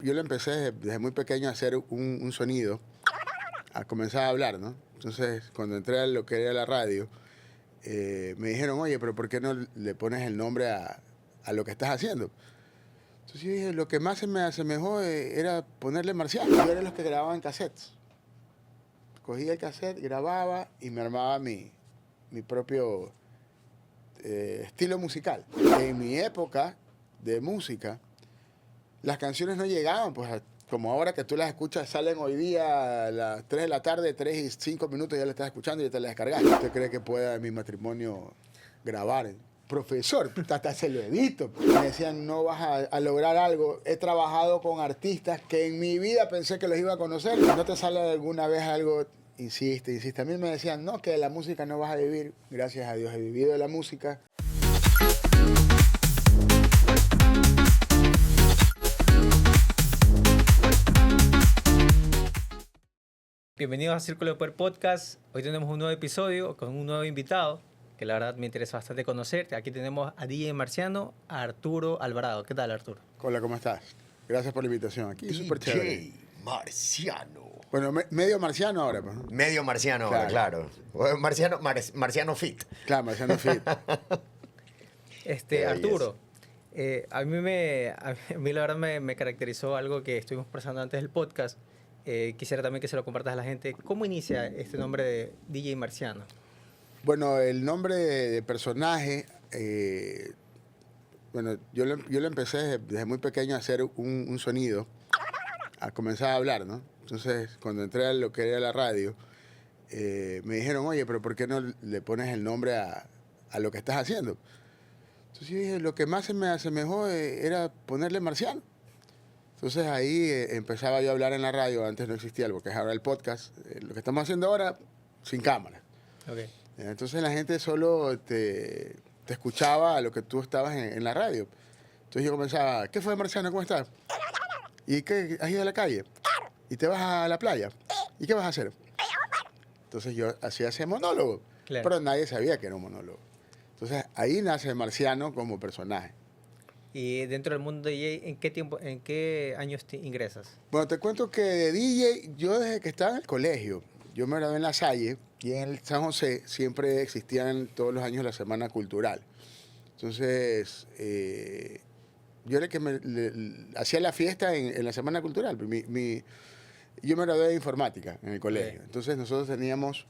Yo le empecé desde muy pequeño a hacer un sonido, a comenzar a hablar, ¿no? Entonces, cuando entré a lo que era la radio, me dijeron, oye, pero ¿por qué no le pones el nombre a lo que estás haciendo? Entonces yo dije, lo que más se me asemejó era ponerle Marciano. Yo era de los que grababan cassettes. Cogía el cassette, grababa y me armaba mi propio estilo musical. En mi época de música, las canciones no llegaban, pues como ahora que tú las escuchas, salen hoy día a las 3 de la tarde, 3 y 5 minutos ya la estás escuchando y ya te la descargas. ¿Usted cree que pueda en mi matrimonio grabar? Profesor, hasta se lo edito. Me decían, no vas a lograr algo. He trabajado con artistas que en mi vida pensé que los iba a conocer. ¿No te sale alguna vez algo? Insiste, insiste. A mí me decían, no, que de la música no vas a vivir. Gracias a Dios he vivido de la música. Bienvenidos a Círculo de Poder Podcast. Hoy tenemos un nuevo episodio con un nuevo invitado que la verdad me interesa bastante conocer. Aquí tenemos a DJ Marciano, a Arturo Alvarado. ¿Qué tal, Arturo? Hola, ¿cómo estás? Gracias por la invitación. Aquí súper chévere. DJ Marciano. Bueno, medio marciano ahora, pues. Medio marciano ahora, claro. Marciano fit. Claro, marciano fit. Qué Arturo, a mí la verdad me caracterizó algo que estuvimos conversando antes del podcast. Quisiera también que se lo compartas a la gente. ¿Cómo inicia este nombre de DJ Marciano? Bueno, el nombre de personaje, bueno, yo le empecé desde muy pequeño a hacer un sonido, a comenzar a hablar, ¿no? Entonces, cuando entré a lo que era la radio, me dijeron, oye, pero ¿por qué no le pones el nombre a lo que estás haciendo? Entonces yo dije, lo que más se me asemejó era ponerle Marciano. Entonces ahí empezaba yo a hablar en la radio, antes no existía lo que es ahora el podcast, lo que estamos haciendo ahora sin cámara. Okay. Entonces la gente solo te escuchaba a lo que tú estabas en la radio. Entonces yo comenzaba, ¿qué fue Marciano? ¿Cómo estás? ¿Y qué? ¿Has ido a la calle? ¿Y te vas a la playa? ¿Y qué vas a hacer? Entonces yo hacía ese monólogo, Claro. pero nadie sabía que era un monólogo. Entonces ahí nace Marciano como personaje. Y dentro del mundo de DJ, ¿en qué años ingresas? Bueno, te cuento que de DJ, yo desde que estaba en el colegio, yo me gradué en La Salle y en el San José siempre existían todos los años la Semana Cultural. Entonces, yo era el que hacía la fiesta en la Semana Cultural. Yo me gradué de informática en el colegio. Okay. Entonces, nosotros teníamos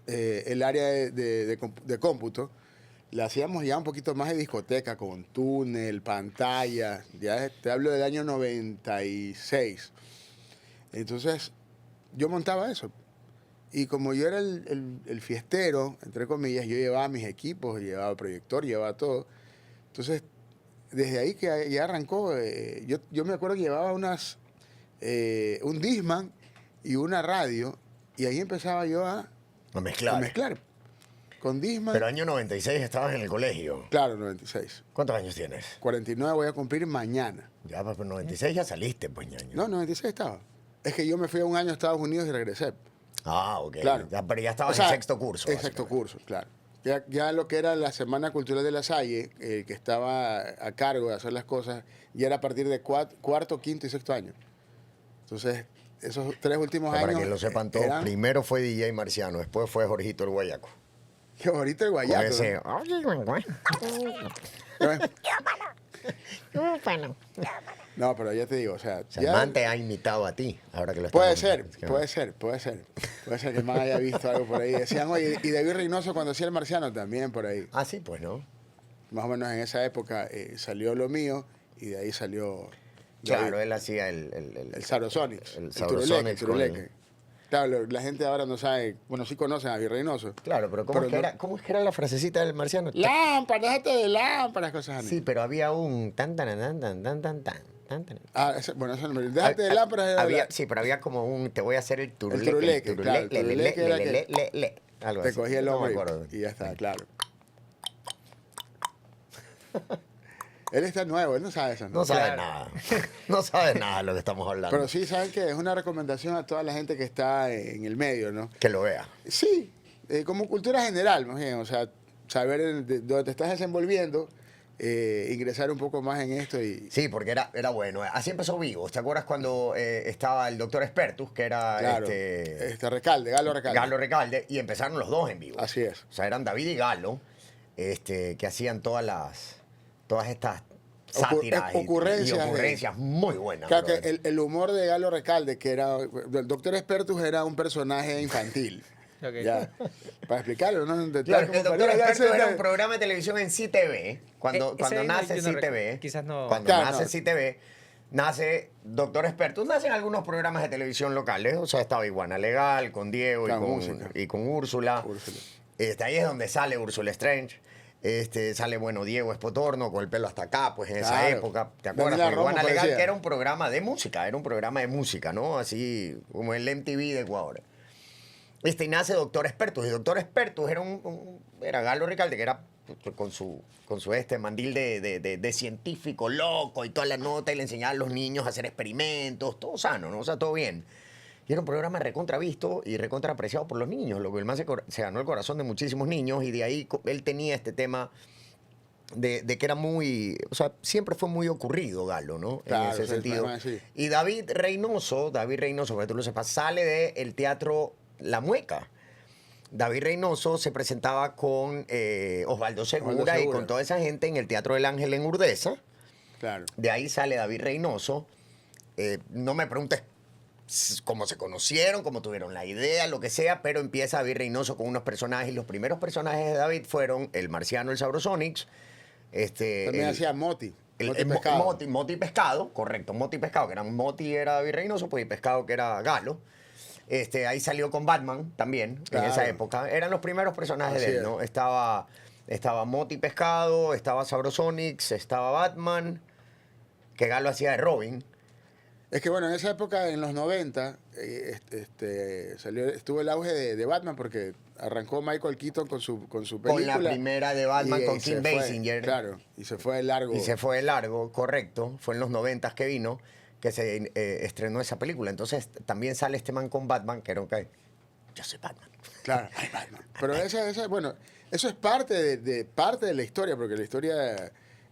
el área de cómputo. La hacíamos ya un poquito más de discoteca, con túnel, pantalla. Ya te hablo del año 96. Entonces, yo montaba eso. Y como yo era el fiestero, entre comillas, yo llevaba mis equipos, llevaba proyector, llevaba todo. Entonces, desde ahí que ya arrancó, yo me acuerdo que llevaba un Discman y una radio, y ahí empezaba yo a mezclar. Con Discman. Pero año 96 estabas en el colegio. Claro, 96. ¿Cuántos años tienes? 49 voy a cumplir mañana. Ya, pues 96 ya saliste, pues, ñaño. No, 96 estaba. Es que yo me fui a un año a Estados Unidos y regresé. Ah, ok. Claro. Pero ya estabas O sea, en sexto curso. En sexto curso, claro. Ya lo que era la Semana Cultural de La Salle, que estaba a cargo de hacer las cosas, ya era a partir de cuarto, quinto y sexto año. Entonces, esos 3 últimos años. Para que lo sepan todos, primero fue DJ Marciano, después fue Jorgito el Guayaco. Que ahorita el guayaco. Con ese, No, pero ya te digo, o sea. el man te ha imitado a ti, ahora que lo Puede estamos ser, viendo. puede ser. Puede ser que el man haya visto algo por ahí. Decían, oye, y David Reynoso cuando hacía el Marciano también por ahí. Ah, sí, pues, ¿no? Más o menos en esa época salió lo mío y de ahí salió. Claro, David, él hacía el Sabrosonics. el Turuleque, Sabrosonics Turuleque. Claro, la gente ahora no sabe, bueno, sí conocen a David Reynoso. Claro, pero ¿cómo es que era la frasecita del Marciano? Lámparas, déjate de lámparas, cosas así. Sí, pero había un tan tan tan tan tan tan tan tan tan. Ah, bueno, eso no me. Déjate de lámparas. Sí, pero había como un te voy a hacer el turuleque. turuleque, claro, el turuleque era que algo te así. cogí el No me hombre acuerdo. y ya está, claro. Él está nuevo, él no sabe eso. No sabe nada. No sabe nada de lo que estamos hablando. Pero sí saben que es una recomendación a toda la gente que está en el medio, ¿no? Que lo vea. Sí, como cultura general, más bien, o sea, saber dónde te estás desenvolviendo ingresar un poco más en esto y... Sí, porque era bueno. Así empezó Vivos. ¿Te acuerdas cuando estaba el doctor Expertus, que era Claro, Recalde, Galo Recalde. Galo Recalde, y empezaron los dos en Vivos? Así es. O sea, eran David y Galo, que hacían todas estas sátiras ocurrencias y ocurrencias muy buenas. Claro que brother. el humor de Galo Recalde, que era... El doctor Expertus era un personaje infantil. Ok. Ya, para explicarlo, ¿no? Claro, Como el doctor para- Expertus era un programa de televisión en CTV. Cuando Ese nace yo no CTV, quizás no. cuando Claro, nace no. CTV, nace Doctor Expertus. Nacen algunos programas de televisión locales. O sea, estaba Iguana Legal con Diego Claro, y, música. con Úrsula. Úrsula. Ahí es donde sale Úrsula Strange. Sale, bueno, Diego Espotorno con el pelo hasta acá, pues en esa Claro. época. ¿Te acuerdas? Daniela Con Iguana Romo Legal, parecía. que era un programa de música, ¿no? Así como el MTV de Ecuador. Y nace Doctor Expertus. Y Doctor Expertus era Galo Recalde, que era con su mandil de científico loco y toda la nota, y le enseñaba a los niños a hacer experimentos, todo sano, ¿no? O sea, todo bien. Y era un programa recontra visto y recontra apreciado por los niños, lo que el man se ganó el corazón de muchísimos niños, y de ahí él tenía este tema de que era muy, o sea, siempre fue muy ocurrido Galo, ¿no? Claro, En ese sí, sentido. además, sí. Y David Reynoso, que tú lo sepas, sale del teatro La Mueca. David Reynoso se presentaba con Osvaldo Segura y con toda esa gente en el Teatro del Ángel en Urdesa. Claro. De ahí sale David Reynoso. No me preguntes cómo se conocieron, cómo tuvieron la idea, lo que sea, pero empieza David Reynoso con unos personajes, y los primeros personajes de David fueron el Marciano, el Sabrosonics. También hacía Moti. Moti Pescado. Moti Pescado, correcto, Moti Pescado, que Moti era David Reynoso, pues, y Pescado que era Galo. Ahí salió con Batman también, Claro. en esa época. Eran los primeros personajes Así de él, es. ¿no? Estaba Moti Pescado, estaba Sabrosonics, estaba Batman, que Galo hacía de Robin. Es que bueno, en esa época, en los 90, estuvo el auge de Batman porque arrancó Michael Keaton con su película. Con la primera de Batman, y con se Kim fue, Basinger. Claro, y se fue de largo. Y se fue de largo, correcto. Fue en los 90 que vino, que se estrenó esa película. Entonces también sale este man con Batman, que era un que yo soy Batman. Claro, ay, Batman. Pero bueno, eso es parte de la historia, porque la historia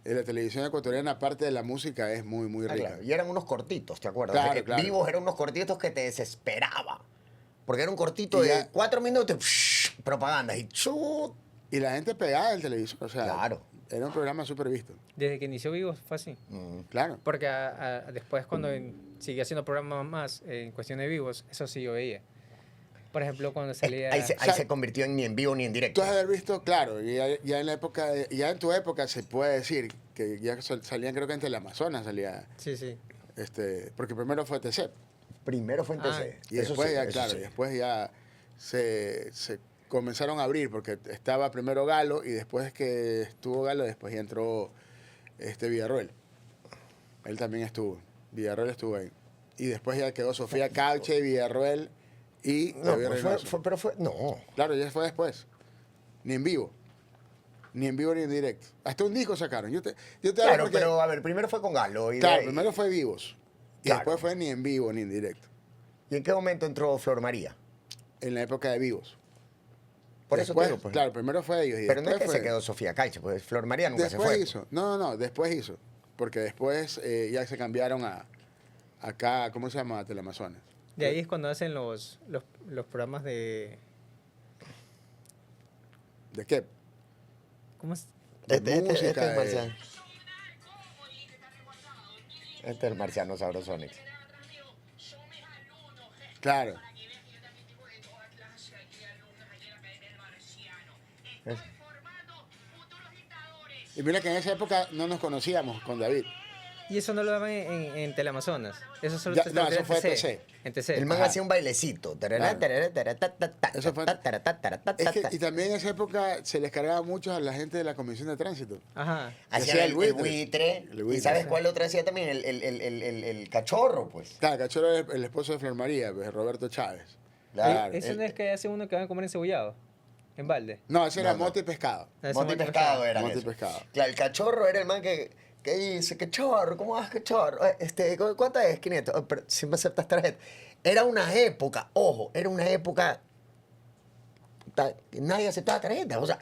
de la televisión ecuatoriana, parte de la música, es muy, muy Ah, rica. claro. Y eran unos cortitos, ¿te acuerdas? Claro, O sea, que claro. Vivos eran unos cortitos que te desesperaba. Porque era un cortito Y de ya- 4 minutos, propaganda, y chut. Y la gente pegada del televisor, o sea, Claro. era un programa súper visto. Desde que inició Vivos fue así. Claro. Porque después, cuando siguió haciendo programas más en cuestión de Vivos, eso sí yo veía. Por ejemplo, cuando salía. Ahí O sea, se convirtió en ni en vivo ni en Tú directo. has de haber visto, claro, ya en la época, ya en tu época se puede decir que ya salían, creo que en Teleamazonas salía, Sí, sí. porque primero fue TC. Primero fue en Ah, TC. Y Eso después sí, ya, eso claro, sí. y después ya se comenzaron a abrir, porque estaba primero Galo, y después que estuvo Galo, después ya entró Villarroel. Él también estuvo. Villarroel estuvo ahí. Y después ya quedó Sofía Cauche, Villarroel y No, David pues Reynoso. no. Claro, ya fue después. Ni en vivo. Ni en vivo ni en directo. Hasta un disco sacaron. Yo te hablo Claro, porque- pero a ver, primero fue con Galo. Claro, primero fue vivos. Y Claro. después fue ni en vivo ni en directo. ¿Y en qué momento entró Flor María? En la época de vivos. Por eso te Después, digo, pues. Claro, primero fue ellos. Y Pero no es que después se quedó Sofía Caixa, pues Flor María nunca Después se fue. hizo. No, después hizo. Porque después ya se cambiaron acá, ¿cómo se llama? A Teleamazonas. De ahí es cuando hacen los programas de. ¿De qué? ¿Cómo es? De música, es el marciano. Este es el marciano Sabrosonics. Claro. Y mira que en esa época no nos conocíamos con David. Y eso no lo daban en Teleamazonas. Eso solo Ya, te no, saldría eso fue en TC. En TC. El man Ajá. hacía un bailecito. Claro. Eso fue- Y también en esa época se les cargaba mucho a la gente de la Comisión de Tránsito. Ajá. Hacía Hacía el buitre. El buitre. ¿Y sabes cuál otro hacía también? El cachorro, pues. Claro, Cachorro es el esposo de Flor María, pues, Roberto Chávez. Claro. Eso no es que hace uno que van a comer encebollado. En balde. No, ese era No, no. Mote y Pescado. Ese Monte Monte Pescado era Monte eso. Pescado. Claro, el cachorro era el man que dice, cachorro, ¿cómo vas, cachorro? ¿Cuántas es? 500. Oh, pero si me aceptas tarjeta. Era una época, ojo, era una época que nadie aceptaba tarjeta. O sea,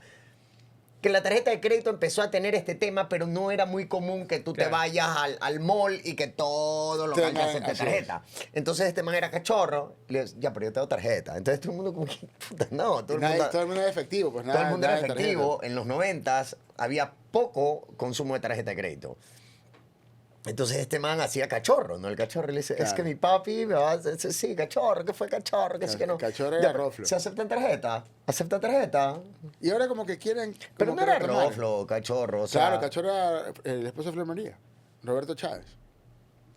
que la tarjeta de crédito empezó a tener este tema, pero no era muy común que tú te Claro. vayas al mall y que todo lo Tenga- que acepte así tarjeta. Entonces este man era cachorro, y le dice, ya, pero yo tengo tarjeta. Entonces todo el mundo como que, puta, no, todo el mundo... Todo el mundo era efectivo, pues Todo nada. el mundo era nada de tarjeta. efectivo. En los 90s había poco consumo de tarjeta de crédito. Entonces este man hacía cachorro, ¿no? El cachorro le dice, es Claro. que mi papi me va a decir, sí, cachorro, ¿qué fue cachorro? Que sí, que no. Cachorro Ya, era roflo. ¿se aceptan tarjeta? ¿Aceptan tarjeta? Y ahora como que quieren... Pero como no que era retomar. roflo, cachorro, o sea... Claro, Cachorro era el esposo de Flor María, Roberto Chávez.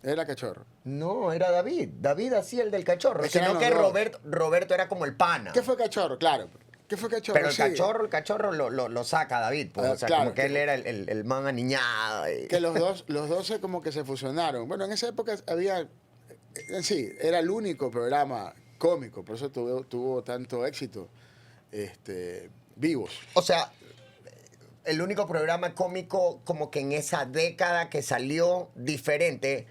Era Cachorro. No, era David. David hacía el del cachorro. Es que Sino eran que los dos. Roberto era como el pana. ¿Qué fue Cachorro? Claro. ¿Qué fue Cachorro? Pero Sí. el cachorro lo saca David. Pues, Ah, o sea, claro, como que que- él era el man aniñado. Que los dos como que se fusionaron. Bueno, en esa época había... Sí, era el único programa cómico, por eso tuvo tanto éxito. Vivos. O sea, el único programa cómico como que en esa década que salió diferente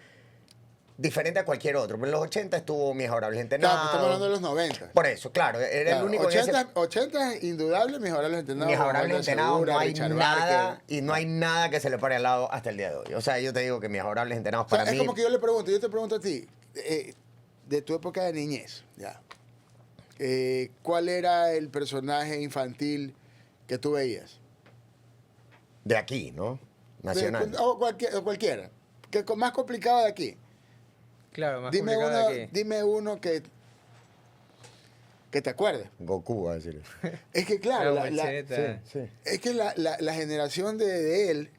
a cualquier otro. Pero en los 80 estuvo Mi Adorable Gente Claro, pues Nada. estamos hablando de los 90. Por eso, claro, era Claro, el único en ese... 80 indudable, Mejorables Entrenados. Mis Adorables Juan Entrenados, Segura, no hay Richard nada, Barker. y no hay nada que se le pare al lado hasta el día de hoy. O sea, yo te digo que Mis Adorables Entrenados O sea, para es mí... como que yo te pregunto a ti, de tu época de niñez, ya. ¿Cuál era el personaje infantil que tú veías? De aquí, ¿no? Nacional. O cualquiera. Más complicado de aquí. Claro, más Dime complicado uno, que... dime uno que te acuerdes. Goku, va a decir. Es que claro, Dragon Ball Z. sí. es que la generación de él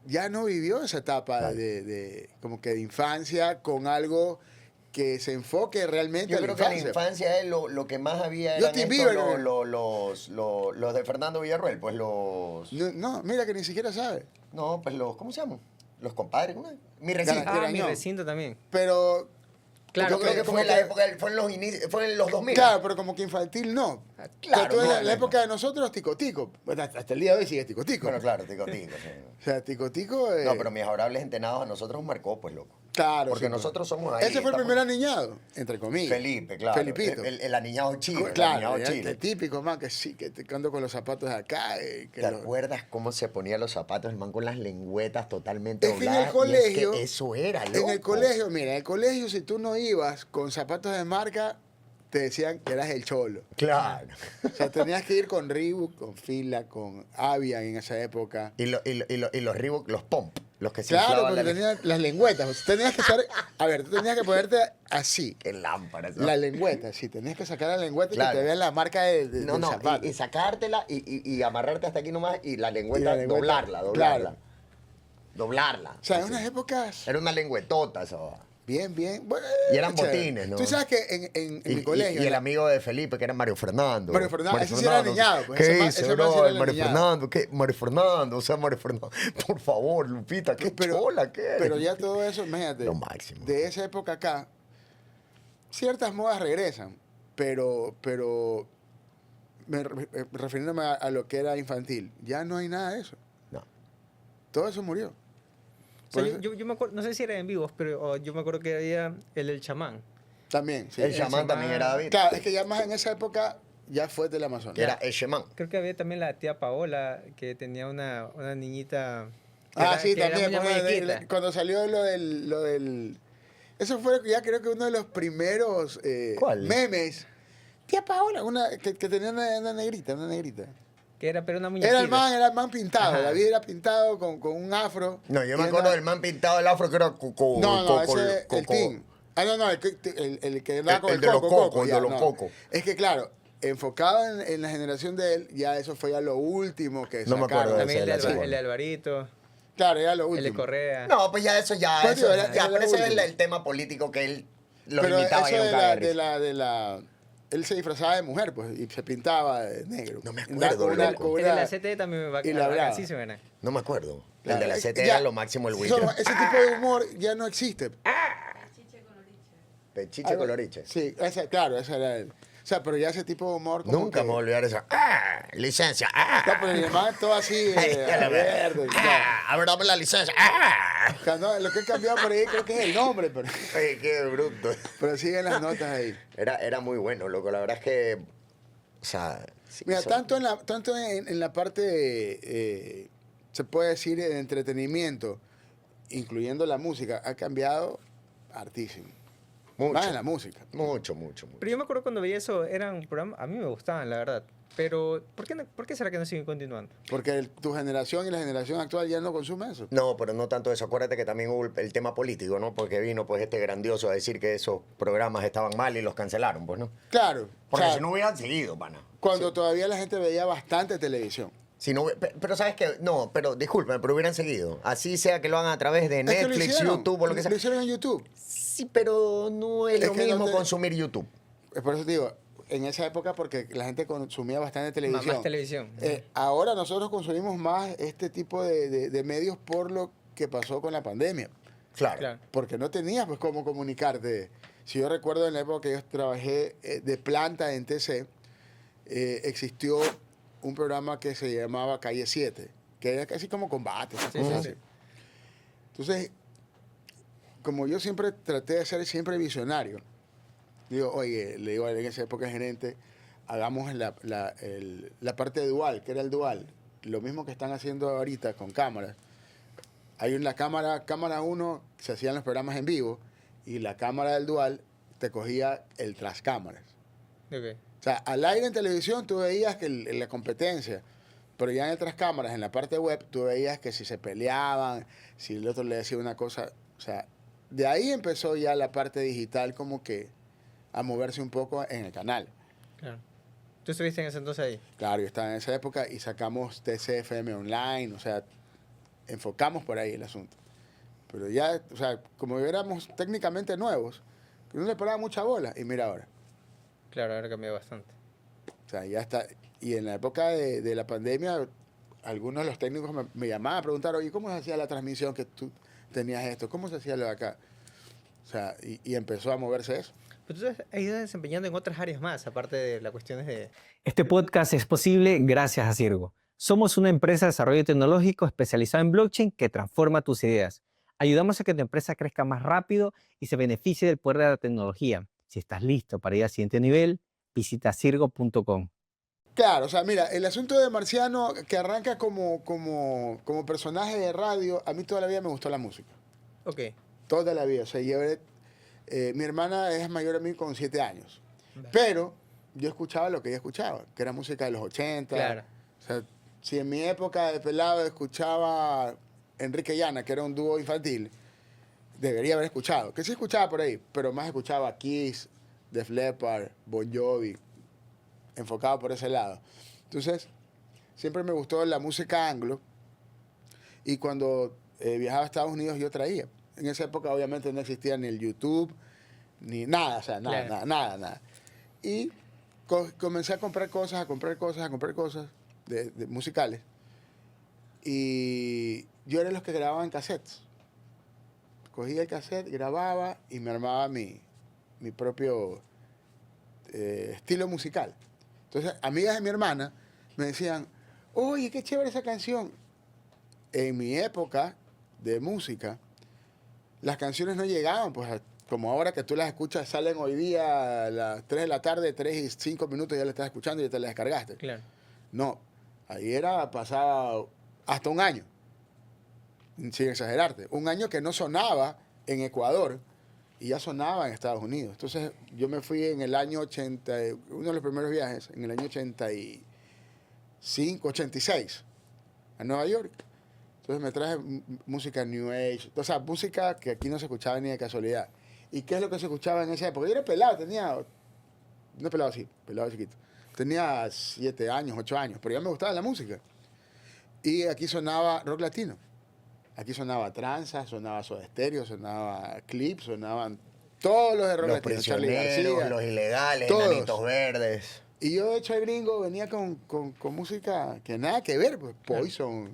ya no vivió esa etapa Claro. de como que de infancia con algo que se enfoque realmente Yo a la creo que en la infancia. infancia lo que más había eran Justin estos, Bieber, los de Fernando Villarroel, pues los... No, mira que ni siquiera sabe. No, pues los... ¿Cómo se llaman? Los compadres. ¿No? Mi Gana- recinto. Ah, mi Garañón. recinto también. Pero Claro, Yo creo que como fue en la que- época, fue en los inicios, fue en los 2000. claro, pero como que infantil no. Claro, Pero tú no, en la no. época de nosotros, Tico Tico. Bueno, hasta el día de hoy sigue Tico Tico. Bueno, claro, tico, sí. O sea, Tico Tico... No, pero Mis Adorables Entrenados a nosotros nos marcó, pues, loco. Claro. Porque sí, pues. nosotros somos ahí. Ese fue el estamos- primer aniñado, entre comillas. Felipe, claro. Felipito. El aniñado chile. Claro, el aniñado ya, chile. el típico, man, que sí, que te ando con los zapatos de acá. Que ¿Te lo- acuerdas cómo se ponía los zapatos el man con las lengüetas totalmente Es que en el dobladas? Y colegio... es que eso era, loco. En el colegio, mira, en el colegio, si tú no ibas con zapatos de marca, te decían que eras el cholo. Claro. O sea, tenías que ir con Reebok, con Fila, con Avian en esa época. Y los Reebok, los Pomp, los que se Claro, inflaban porque la tenían las lengüetas. O sea, tenías que estar... A ver, tú tenías que ponerte así. Qué lámparas. La lengüeta, sí. Tenías que sacar la lengüeta y Claro. que te vean la marca del No, zapato. y sacártela y amarrarte hasta aquí nomás y la Y lengüeta, la lengüeta, doblarla. claro. Doblarla. O sea, en así. unas épocas Era una lengüetota eso. bien. Bueno, Y eran chévere. botines, ¿no? Tú sabes que en mi colegio... Y el amigo de Felipe, que era Mario Fernando. Mario Fernando, ese sí era niñado, pues, ¿Qué ese man- hizo, ese man sí bro? era Mario niñado. Fernando, ¿qué? Mario Fernando, o sea, Mario Fernando. Por favor, Lupita, qué chola que eres. Pero ya todo eso, imagínate, Lo máximo. de esa época acá, ciertas modas regresan, pero refiriéndome a lo que era infantil, ya no hay nada de eso. No. Todo eso murió. O sea, Por eso- yo me acuerdo, no sé si era en vivos, pero yo me acuerdo que había el chamán. También, sí. El chamán también era David. Claro, es que ya más en esa época ya fue del Amazonas. Que era el chamán. Creo que había también la tía Paola, que tenía una niñita... que Ah, era- sí, que era también. una porque muñequita. cuando salió lo del... Eso fue ya creo que uno de los primeros ¿Cuál? memes. Tía Paola, que tenía una negrita. Que era, pero una muñequita. Era el man pintado. Ajá. David era pintado con un afro. No, yo Y me era- acuerdo del man pintado del afro que era coco. No, ese el Tim. Ah, no, el que andaba con El el de los coco. cocos, el ya, de los no. cocos. Es que claro, enfocado en la generación de él, ya eso fue ya lo último que No me sacaron. acuerdo de También el de, ese, el de Alvarito, Claro, era lo el de último. Correa. No, pues ya eso ya. Pues, Eso, tío, era ya, lo pero ese es último. el tema político que él los Pero invitaba eso y de la él se disfrazaba de mujer, pues, y se pintaba de negro. No me Andaba acuerdo, con una- loco. con El de una- la CT también me va y la brava. así se verá. No me acuerdo. Claro, El de la CT ya, era lo máximo el solo Winter. ese tipo de humor ya no existe. Pechiche Algo- coloriche. Sí, claro, ese era él. O sea, pero ya ese tipo de humor como Nunca que- me voy a olvidar esa. ¡Ah! Licencia. ¡Ah! No, pero el hermano todo así, Ya la verde. ¡Ah! A ver, dame la licencia. ¡Ah! O sea, no, lo que he cambiado por ahí creo que es el nombre, Ay, qué bruto. pero siguen las notas ahí. Era muy bueno, loco. La verdad es que. O sea, sí, Mira, eso- tanto en la parte, se puede decir, de entretenimiento, incluyendo la música, ha cambiado hartísimo. Más mucho, en la música. mucho, mucho, mucho. Pero yo me acuerdo cuando veía eso, eran programas, a mí me gustaban, la verdad. Pero, ¿por qué será que no siguen continuando? Porque tu generación y la generación actual ya no consume eso. No, pero no tanto eso. Acuérdate que también hubo el tema político, ¿no? Porque vino pues este grandioso a decir que esos programas estaban mal y los cancelaron, pues, ¿no? Claro. O Porque sea, si no hubieran seguido, pana. cuando todavía la gente veía bastante televisión. Si no, pero sabes que, no, pero disculpen, pero hubieran seguido. Así sea que lo hagan a través de Es que lo Netflix, hicieron, YouTube o lo que sea. Lo hicieron en YouTube. Sí, pero no es Es lo que no mismo te- consumir YouTube. Es por eso te digo, en esa época porque la gente consumía bastante televisión. Más televisión. Ahora nosotros consumimos más este tipo de medios por lo que pasó con la pandemia. Claro. Claro. Porque no tenías pues cómo comunicarte. Si yo recuerdo en la época que yo trabajé de planta en TC, existió un programa que se llamaba Calle 7, que era casi como combate. esas Sí, cosas sí, así. sí. Entonces, como yo siempre traté de ser siempre visionario, digo, oye, le digo en esa época al gerente, hagamos la parte dual, que era el dual, lo mismo que están haciendo ahorita con cámaras. Hay una cámara 1, se hacían los programas en vivo, y la cámara del dual te cogía el tras cámaras. Ok. O sea, al aire en televisión tú veías que la competencia, pero ya en otras cámaras, en la parte web, tú veías que si se peleaban, si el otro le decía una cosa, o sea, de ahí empezó ya la parte digital como que a moverse un poco en el canal. Claro. ¿Tú estuviste en ese entonces ahí? Claro, yo estaba en esa época y sacamos TCFM online, o sea, enfocamos por ahí el asunto. Pero ya, o sea, como éramos técnicamente nuevos, que no le paraba mucha bola, y mira ahora. Claro, ahora cambió bastante. O sea, ya está. Y en la época de la pandemia, algunos de los técnicos me llamaban a preguntar, oye, ¿cómo se hacía la transmisión que tú tenías esto? ¿Cómo se hacía lo de acá? O sea, y empezó a moverse eso. Pero tú has ido desempeñando en otras áreas más, aparte de las cuestiones de... Este podcast es posible gracias a Cirgo. Somos una empresa de desarrollo tecnológico especializada en blockchain que transforma tus ideas. Ayudamos a que tu empresa crezca más rápido y se beneficie del poder de la tecnología. Si estás listo para ir al siguiente nivel, visita cirgo.com. Claro, o sea, mira, el asunto de Marciano, que arranca como personaje de radio, a mí toda la vida me gustó la música. Ok. Toda la vida. O sea, mi hermana es mayor a mí con 7 años. Vale. Pero yo escuchaba lo que ella escuchaba, que era música de los 80. Claro. O sea, si en mi época de pelado escuchaba Enrique Llana, que era un dúo infantil, debería haber escuchado. Que sí escuchaba por ahí, pero más escuchaba Kiss, Def Leppard, Bon Jovi, enfocado por ese lado. Entonces, siempre me gustó la música anglo y cuando viajaba a Estados Unidos yo traía. En esa época obviamente no existía ni el YouTube, ni nada, o sea, nada, Claro. nada. Y comencé a comprar cosas de musicales. Y yo era los que grababan cassettes. Cogía el cassette, grababa y me armaba mi propio estilo musical. Entonces, amigas de mi hermana me decían, oye, qué chévere esa canción. En mi época de música, las canciones no llegaban, pues como ahora que tú las escuchas, salen hoy día a las 3 de la tarde, 3 y 5 minutos ya las estás escuchando y ya te las descargaste. Claro. No, ahí pasaba hasta un año, sin exagerarte. Un año que no sonaba en Ecuador y ya sonaba en Estados Unidos. Entonces yo me fui en el año 80, uno de los primeros viajes, en el año 85, 86, a Nueva York. Entonces me traje música New Age, o sea, música que aquí no se escuchaba ni de casualidad. ¿Y qué es lo que se escuchaba en esa época? Yo era pelado, no pelado así, pelado chiquito. Tenía 7 años, 8 años, pero ya me gustaba la música. Y aquí sonaba rock latino. Aquí sonaba tranza, sonaba Soda Stereo, sonaba Clip, sonaban todos los de rock Los latino. Charly prisioneros, García. los ilegales, todos. Enanitos Verdes. Y yo, de hecho, el gringo venía con música que nada que ver, pues Poison,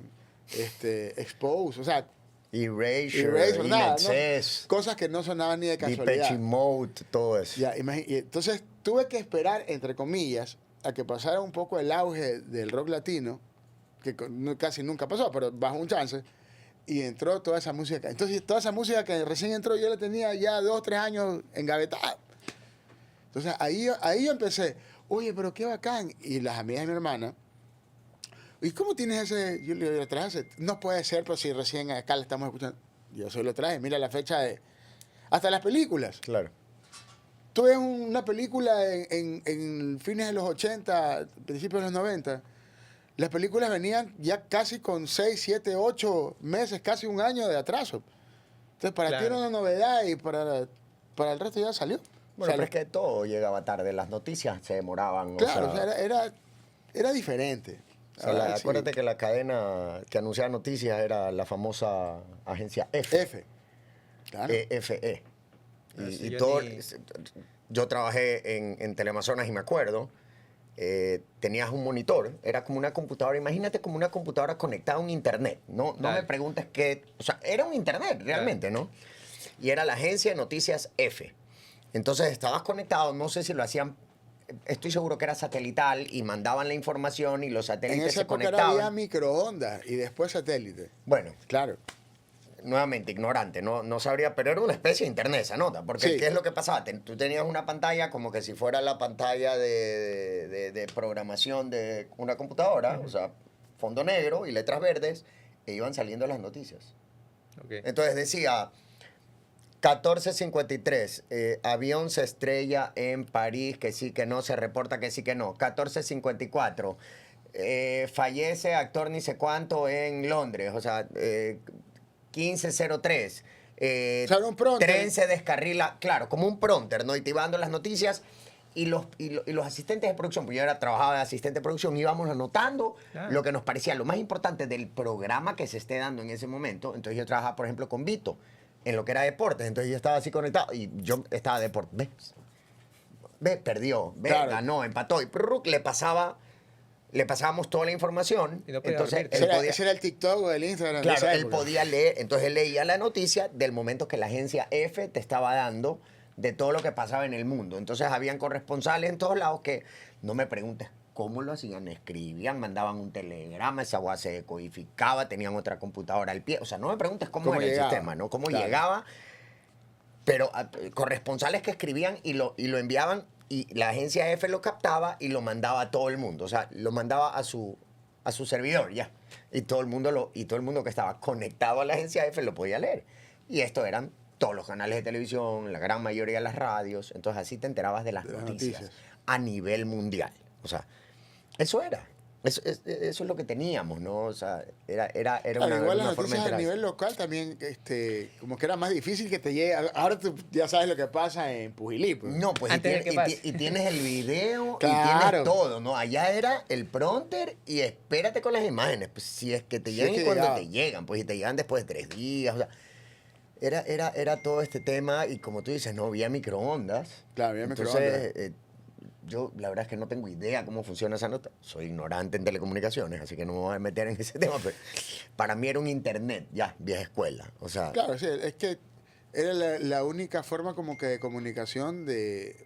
Expose, o sea, Erasure, nada, Inexcess, cosas que no sonaban ni de Depeche casualidad. Mode, todo eso. Ya, y entonces tuve que esperar, entre comillas, a que pasara un poco el auge del rock latino, que casi nunca pasó, pero bajo un chance, y entró toda esa música. Entonces, toda esa música que recién entró, yo la tenía ya 2 o 3 años engavetada. Entonces, ahí yo empecé, oye, pero qué bacán. Y las amigas de mi hermana, ¿y cómo tienes ese? Yo le digo, ¿lo traes? No puede ser, pero si recién acá la estamos escuchando. Yo se lo traje, mira la fecha de... Hasta las películas. Claro. Tú ves una película en fines de los 80, principios de los 90, las películas venían ya casi con 6, 7, 8 meses, casi un año de atraso. Entonces, para ti Claro. era una novedad y para el resto ya salió. Bueno, O sea, pero es que todo llegaba tarde. Las noticias se demoraban. claro, o sea, era diferente. o sea, Ahora sí, acuérdate que la cadena que anunciaba noticias era la famosa agencia EFE. F. Claro. EFE. Ah, sí, Y yo todo, ni- yo trabajé en Teleamazonas y me acuerdo, tenías un monitor, era como una computadora, imagínate como una computadora conectada a un internet. No Claro. me preguntes qué, o sea, era un internet realmente, ¿no? Y era la agencia de noticias F. Entonces estabas conectado, no sé si lo hacían, estoy seguro que era satelital y mandaban la información y los En satélites esa se época había conectaban. microondas y después satélite. Bueno, Claro. nuevamente ignorante, no sabría, pero era una especie de internet esa nota, porque Sí. ¿qué es lo que pasaba? Tú tenías una pantalla como que si fuera la pantalla de programación de una computadora, o sea, fondo negro y letras verdes, e iban saliendo las noticias. Ok. Entonces decía, 14:53, avión se estrella en París, que sí, que no, se reporta que sí, que no. 14:54, fallece actor ni sé cuánto en Londres, o sea, 15:03. O sea, era un prompter. Tren se descarrila, claro, como un prompter, ¿no? Y te iba dando las noticias y los asistentes de producción, pues yo trabajaba de asistente de producción, íbamos anotando Claro. lo que nos parecía lo más importante del programa que se esté dando en ese momento. Entonces yo trabajaba, por ejemplo, con Vito, en lo que era deportes. Entonces yo estaba así conectado y yo estaba deportes. ¿Ves? Perdió, ¿ves? Claro. Ganó, empató y prrruc, le pasábamos toda la información. Y no podía Entonces dormirte. él Ese era, podía, ese era el TikTok o el Instagram. de claro, esa él época. podía leer, entonces él leía la noticia del momento que la agencia F te estaba dando de todo lo que pasaba en el mundo. Entonces habían corresponsales en todos lados que, no me preguntes cómo lo hacían, escribían, mandaban un telegrama, esa agua se decodificaba, tenían otra computadora al pie. O sea, no me preguntes cómo era llegaba? el sistema, ¿no? Cómo Claro. llegaba. Pero corresponsales que escribían y lo enviaban y la agencia F lo captaba y lo mandaba a todo el mundo. O sea, lo mandaba a su servidor ya. Y todo el mundo que estaba conectado a la agencia F lo podía leer. Y esto eran todos los canales de televisión, la gran mayoría de las radios. Entonces así te enterabas de las De las noticias noticias. a nivel mundial. O sea, eso era. Eso es lo que teníamos, ¿no? O sea, era Claro, una, igual las una forma de noticias a enterarse. nivel local también, como que era más difícil que te llegue. Ahora tú ya sabes lo que pasa en Pujilí. Pues. No, pues Antes de que pase. y tienes el video y Claro. tienes todo, ¿no? Allá era el prompter y espérate con las imágenes, pues si es que te Si llegan es que y cuando llegaba. te llegan, pues y te llegan después de 3 días, o sea, era todo este tema y como tú dices, no había microondas. Claro, había Entonces, microondas. yo la verdad es que no tengo idea cómo funciona esa nota. Soy ignorante en telecomunicaciones, así que no me voy a meter en ese tema, pero para mí era un internet, ya, vieja escuela. O sea, Claro, sí, es que era la única forma como que de comunicación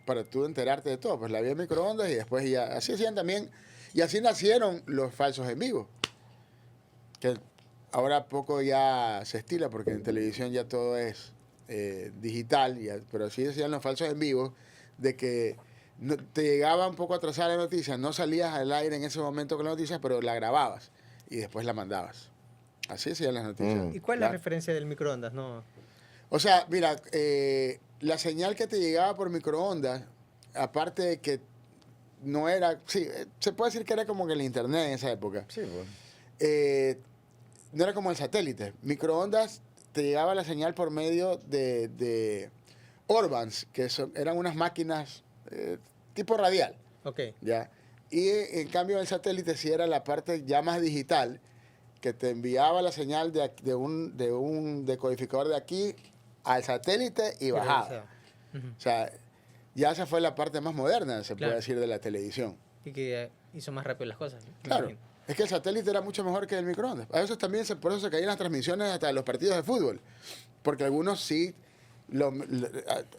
para tú enterarte de todo. Pues la vía microondas y después ya. Así hacían también. Y así nacieron los falsos en vivo. Que ahora poco ya se estila porque en televisión ya todo es digital, pero así hacían los falsos en vivo de que te llegaba un poco atrasada la noticia, no salías al aire en ese momento con la noticia, pero la grababas y después la mandabas. Así hacían las noticias. Mm. ¿Y cuál es la Claro. referencia del microondas? No. O sea, mira, la señal que te llegaba por microondas, aparte de que no era, sí, se puede decir que era como que el internet en esa época. sí, pues. No era como el satélite. Microondas te llegaba la señal por medio de Orbans, que eran unas máquinas tipo radial, Ok. ¿ya? Y en cambio el satélite sí era la parte ya más digital, que te enviaba la señal de un decodificador de aquí al satélite y bajaba. Ujú. O sea, ya esa fue la parte más moderna, se Claro. puede decir, de la televisión. Y que hizo más rápido las cosas. ¿no? Me Claro. imagino. Es que el satélite era mucho mejor que el microondas. A veces también, por eso se caían las transmisiones hasta de los partidos de fútbol. Porque algunos sí,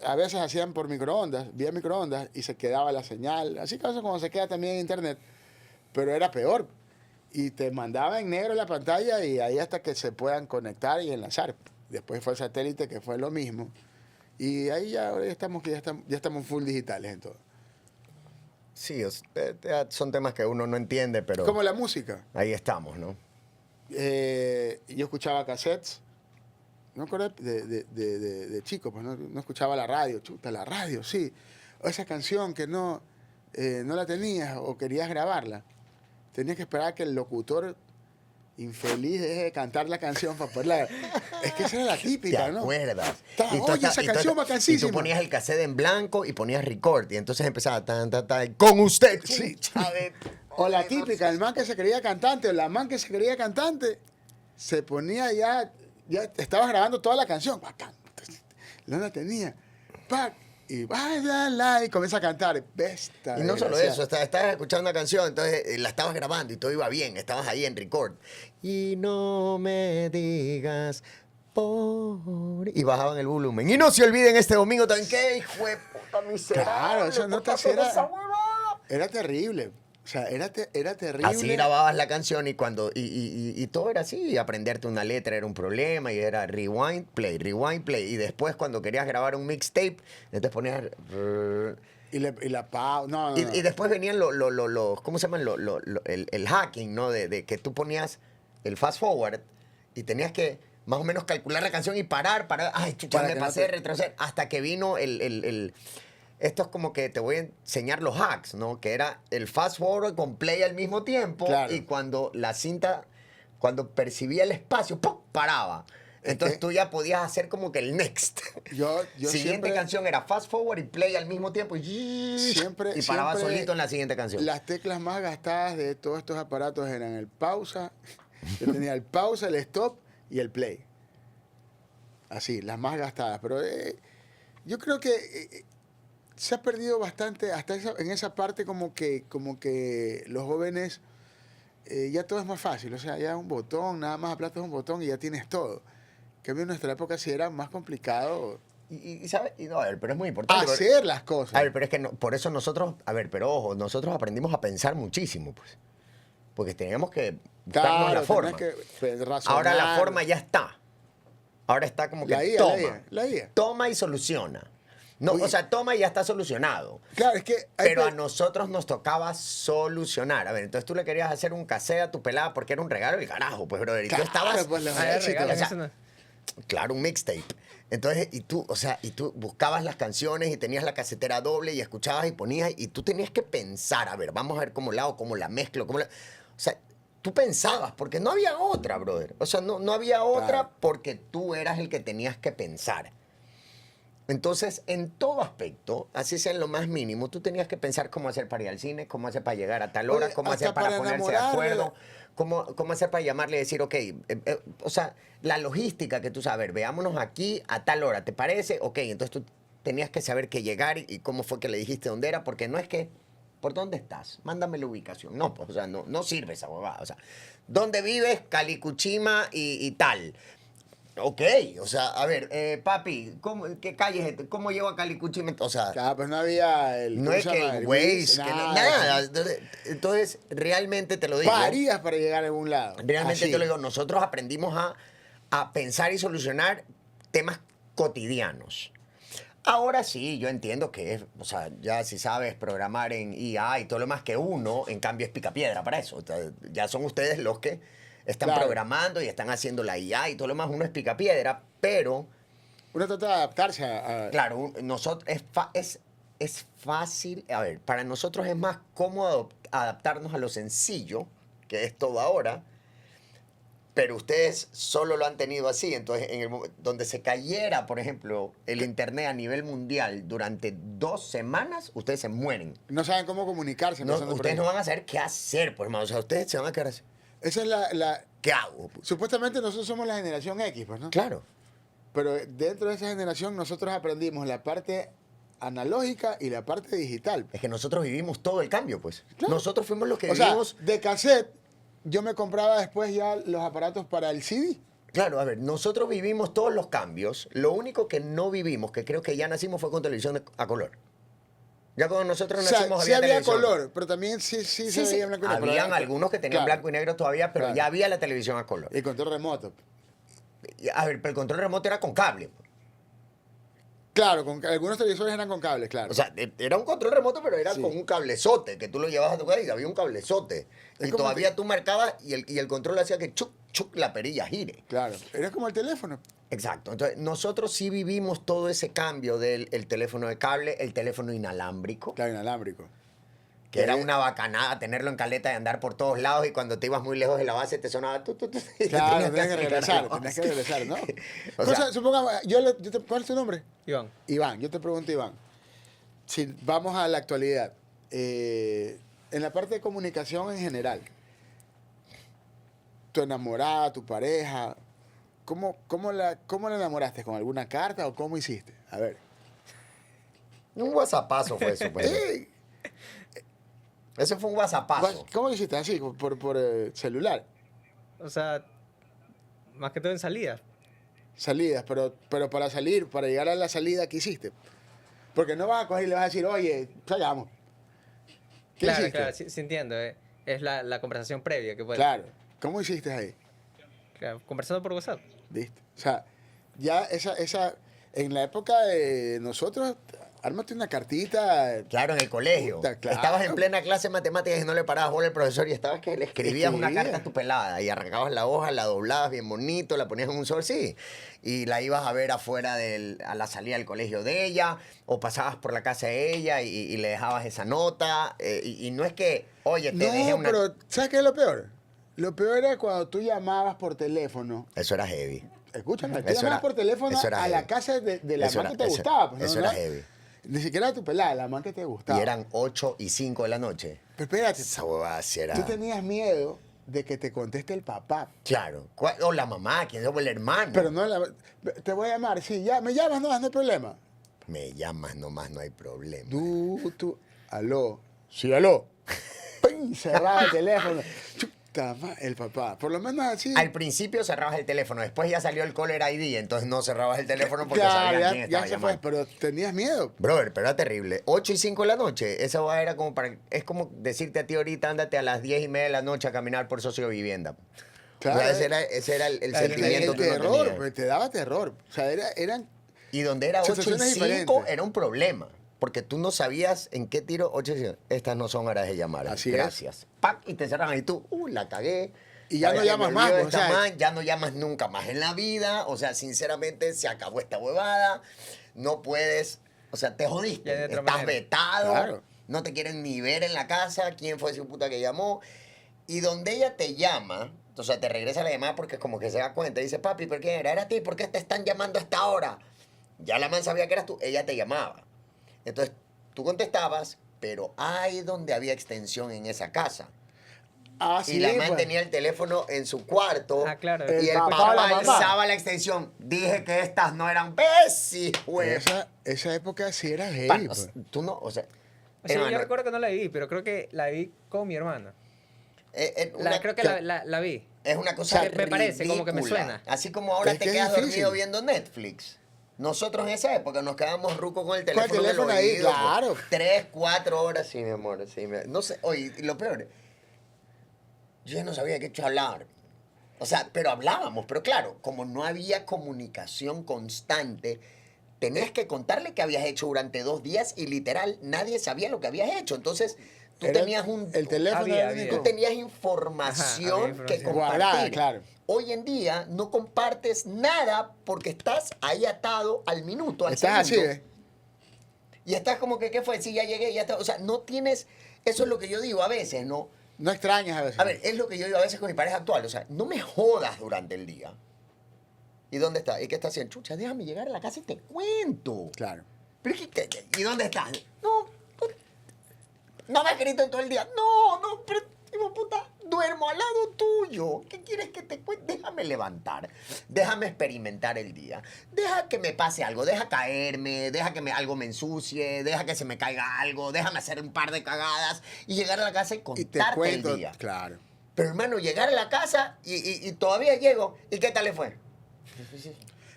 a veces hacían por microondas, vía microondas, y se quedaba la señal. Así que eso como se queda también en internet. Pero era peor. Y te mandaba en negro la pantalla y ahí hasta que se puedan conectar y enlazar. Después fue el satélite, que fue lo mismo. Y ahí ya, ahora ya estamos full digitales en todo. Sí, son temas que uno no entiende, pero Como la música. ahí estamos, ¿no? Yo escuchaba cassettes, no acuerdo de chico, pues no escuchaba la radio. Chuta, la radio, sí. O esa canción que no la tenías o querías grabarla. Tenías que esperar a que el locutor infeliz deje de cantar la canción para poderla... Es que esa era la típica, ¿Te ¿no? acuerdas? Oye, esa canción Y vacancísima. tú ponías el cassette en blanco y ponías record. Y entonces empezaba tan, tan, tan, con usted. Sí. Chávez. O la típica, el man que se creía cantante o la man que se creía cantante, se ponía ya estabas grabando toda la canción. No la tenía. ¡Pac! Y comienza a cantar. Besta, Y no solo desgraciado. eso, estabas escuchando una canción, entonces la estabas grabando y todo iba bien, estabas ahí en record. Y no me digas por... Y bajaban el volumen. Y no se olviden este domingo también, ¿qué hijo de puta miserable? Claro, esa nota ¿por qué hacen era- esa huevada? Era terrible. O sea, era terrible. Así grababas la canción y cuando y todo era así, aprenderte una letra era un problema y era rewind, play. Y después cuando querías grabar un mixtape, entonces ponías... Y la pausa. No. Y después venían los ¿cómo se llaman? El hacking, ¿no? De que tú ponías el fast forward y tenías que más o menos calcular la canción y parar. Ay, chucha, Para me que no pasé, te- retroceder. Hasta que vino esto es como que te voy a enseñar los hacks, ¿no? Que era el fast forward con play al mismo tiempo. Claro. Y cuando la cinta, cuando percibía el espacio, ¡pum!, paraba. Entonces que- tú ya podías hacer como que el next. Yo Siguiente siempre, canción era fast forward y play al mismo tiempo. Siempre- Y paraba siempre solito en la siguiente canción. las teclas más gastadas de todos estos aparatos eran el pausa. Yo tenía el pausa, el stop y el play. Así, las más gastadas. Pero yo creo que se ha perdido bastante, en esa parte como que los jóvenes, ya todo es más fácil. O sea, ya un botón, nada más aplatas un botón y ya tienes todo. En cambio, en nuestra época sí era más complicado Y ¿sabes? Y no, a ver, pero es muy importante. hacer las cosas. A ver, pero es que por eso nosotros, a ver, pero ojo, nosotros aprendimos a pensar muchísimo, pues. Porque teníamos que buscarnos la forma. tenés que razonar. Ahora la forma ya está. Ahora está como que La IA, toma. la IA. Toma y soluciona. No, Oye. o sea, toma y ya está solucionado. Claro, es que... hay Pero a pe- nosotros nos tocaba solucionar. A ver, entonces tú le querías hacer un cassette a tu pelada porque era un regalo del carajo, pues, brother. Y tú Claro, estabas... pues, los Ah, éxitos. regalan o sea, eso, ¿no? Claro, un mixtape. Entonces, y tú buscabas las canciones y tenías la casetera doble y escuchabas y ponías y tú tenías que pensar, a ver, vamos a ver cómo la hago, cómo la mezclo, o sea, tú pensabas, porque no había otra, brother. O sea, no había otra Claro. porque tú eras el que tenías que pensar. Entonces, en todo aspecto, así sea en lo más mínimo, tú tenías que pensar cómo hacer para ir al cine, cómo hacer para llegar a tal hora, Oye, cómo hasta hacer para para ponerse de enamorarle. acuerdo, cómo hacer para llamarle y decir, ok, o sea, la logística que tú sabes, veámonos aquí a tal hora, ¿te parece? Ok, entonces tú tenías que saber que llegar y cómo fue que le dijiste dónde era, porque no es que, ¿por dónde estás? Mándame la ubicación. No, pues, o sea, no sirve esa huevada. O sea, ¿dónde vives? Calicuchima y tal. Ok, o sea, a ver, papi, ¿qué calle es este? ¿Cómo llego a Calicuchima? O sea, Claro, pues no había el... no ¿cómo es se que llama? el El Waze, Waze, que nada. nada. Entonces, realmente te lo digo. Parías para llegar a algún lado. Realmente Así. te lo digo, nosotros aprendimos a pensar y solucionar temas cotidianos. Ahora sí, yo entiendo que es, o sea, ya si sabes programar en IA y todo lo más que uno, en cambio es picapiedra para eso. O sea, ya son ustedes los que están Claro. programando y están haciendo la IA y todo lo más, uno es picapiedra, pero Uno trata de adaptarse a... claro, nosotros es fácil, a ver, para nosotros es más cómodo adaptarnos a lo sencillo, que es todo ahora, pero ustedes solo lo han tenido así. Entonces, donde se cayera, por ejemplo, el internet a nivel mundial durante 2 semanas, ustedes se mueren. No saben cómo comunicarse. No, empezando por ustedes ahí. no van a saber qué hacer, pues, hermano. O sea, ustedes se van a quedar así. Esa es la... ¿Qué hago? Supuestamente nosotros somos la generación X, pues, ¿no? Claro. Pero dentro de esa generación nosotros aprendimos la parte analógica y la parte digital. Es que nosotros vivimos todo el cambio, pues. Claro. Nosotros fuimos los que O sea, vivimos... de cassette, yo me compraba después ya los aparatos para el CD. Claro, a ver, nosotros vivimos todos los cambios. Lo único que no vivimos, que creo que ya nacimos, fue con televisión a color. Ya cuando nosotros O sea, nacimos sí había televisión. color, pero también sí Sí, se sí. veía en blanco y negro. Habían Pero- algunos que tenían claro. blanco y negro todavía, pero Claro. ya había la televisión a color. Y control remoto. A ver, pero el control remoto era con cable. Claro, algunos televisores eran con cables, claro. O sea, era un control remoto, pero era Sí. con un cablezote, que tú lo llevabas a tu casa y había un cablezote. Es Y como todavía que- tú marcabas y el control hacía que chuc, chuc, la perilla gire. Claro, era como el teléfono. Exacto. Entonces, nosotros sí vivimos todo ese cambio del el teléfono de cable, el teléfono inalámbrico, Claro, inalámbrico. que era una bacanada tenerlo en caleta y andar por todos lados y cuando te ibas muy lejos de la base te sonaba y Claro, tenías que acercar regresar, la tenías que base. regresar, ¿no? O sea- Cosa, supongamos, ¿cuál es tu nombre? Iván. Iván, yo te pregunto, Iván, si vamos a la actualidad, en la parte de comunicación en general, tu enamorada, tu pareja, ¿cómo la enamoraste? ¿Con alguna carta o cómo hiciste? A ver. Un whatsappazo fue eso. Pues. ¡Ey! Ese fue un whatsappazo. ¿Cómo lo hiciste? Así, por celular. O sea, más que todo en salida. Salidas, pero para salir, para llegar a la salida, ¿qué hiciste? Porque no vas a coger y le vas a decir, oye, salgamos. ¿Qué Claro, hiciste? claro, sí, sí entiendo. Es la conversación previa que puede. Claro. ¿Cómo hiciste ahí? Claro, conversando por WhatsApp. ¿Viste? O sea, ya en la época de nosotros, ármate una cartita. Claro, en el colegio. Puta, claro. Estabas en plena clase de matemáticas y no le parabas bola al profesor y estabas que le escribías una Escribía. carta a tu pelada y arrancabas la hoja, la doblabas bien bonito, la ponías en un sobre, sí. Y la ibas a ver afuera a la salida del colegio de ella o pasabas por la casa de ella y le dejabas esa nota. Y no es que, oye, te dejé No, una... pero ¿sabes qué es lo peor? Lo peor era cuando tú llamabas por teléfono. Eso era heavy. Escúchame, tú Eso llamabas era- por teléfono eso era a la heavy. casa de la Eso man era- que te eso- gustaba. Pues, eso era heavy. Ni siquiera tu pelada, la man que te gustaba. Y eran 8 y 5 de la noche. Pero espérate, Esa huevada sí era... tú tenías miedo de que te conteste el papá. Claro. O la mamá, quién sabe, o el hermano. Pero no, te voy a llamar. Sí, ya, me llamas, no hay problema. Me llamas nomás, no hay problema. Aló. Sí, aló. ¡Ping! Cerraba el teléfono. Chuta, el papá. Por lo menos así. Al principio cerrabas el teléfono, después ya salió el caller ID, entonces no cerrabas el teléfono porque Claro, sabían ya, quién ya estaba se fue, llamando. pero tenías miedo. Brother, pero era terrible. 8 y 5 de la noche, esa hueá era como para... Es como decirte a ti ahorita, ándate a las 10 y media de la noche a caminar por socio vivienda. Claro, O sea, ese era el Claro, sentimiento el que uno terror, tenía. pues, te daba terror. O sea, eran. Y donde era 8 y sensaciones 5 diferentes. era un problema. Porque tú no sabías en qué tiro 8 y 5. Estas no son horas de llamar. Así es. Gracias. ¡Pac! Y te cerraban y tú, la cagué. Y ya no Ay, llamas me más, olvido de pues, o esta sea, man, ya no llamas nunca más en la vida. O sea, sinceramente, se acabó esta huevada. No puedes. O sea, te jodiste. Ya de otra Estás manera. vetado. Claro. No te quieren ni ver en la casa. ¿Quién fue ese puta que llamó? Y donde ella te llama, o sea, te regresa la llamada porque es como que se da cuenta. Y dice, papi, ¿por qué era? Era a ti, ¿por qué te están llamando a esta hora? Ya la man sabía que eras tú, ella te llamaba. Entonces, tú contestabas, pero hay donde había extensión en esa casa. Así Y la es, man pues. tenía el teléfono en su cuarto. Ah, claro. Y el papá papá o la mamá. alzaba la extensión. Dije que estas no eran Bessie, güey. Esa época sí era heavy. Pan, o pues. sea, tú no, o sea. O sea, hermano, yo recuerdo que no la vi, pero creo que la vi con mi hermana. Creo que la vi. Es una cosa Me parece, como que me ridícula. suena. Así como ahora Es te que es quedas difícil. dormido viendo Netflix. Nosotros en esa época nos quedábamos rucos con el Con el teléfono, en el teléfono ahí, oído, claro. por 3, 4 horas. Sí, mi amor, sí. No sé, oye, lo peor, yo ya no sabía de qué hecho hablar. O sea, pero hablábamos, pero claro, como no había comunicación constante, tenías que contarle qué habías hecho durante 2 días y literal nadie sabía lo que habías hecho. Entonces, tú Era tenías el teléfono Había, era el había. único. Tú tenías Ajá, información había que información. compartir. Guardada, claro. Hoy en día no compartes nada porque estás ahí atado al minuto, al Estás así, segundo. ¿ves? Y estás como que, ¿qué fue? Sí, ya llegué, ya está. O sea, no tienes... Eso es lo que yo digo a veces, ¿no? No extrañas a veces. A ver, es lo que yo digo a veces con mi pareja actual. O sea, no me jodas durante el día. ¿Y dónde está? ¿Y qué está haciendo? Chucha, déjame llegar a la casa y te cuento. Claro. Pero es que, ¿y dónde estás? No me has escrito en todo el día. No, pero, hijo de puta, duermo al lado tuyo. ¿Qué quieres que te cuente? Déjame levantar. Déjame experimentar el día. Deja que me pase algo. Deja caerme. Deja que algo me ensucie. Deja que se me caiga algo. Déjame hacer un par de cagadas y llegar a la casa y Y te contarte cuento. el día. Claro. Pero, hermano, llegar a la casa y todavía llego. ¿Y qué tal le fue?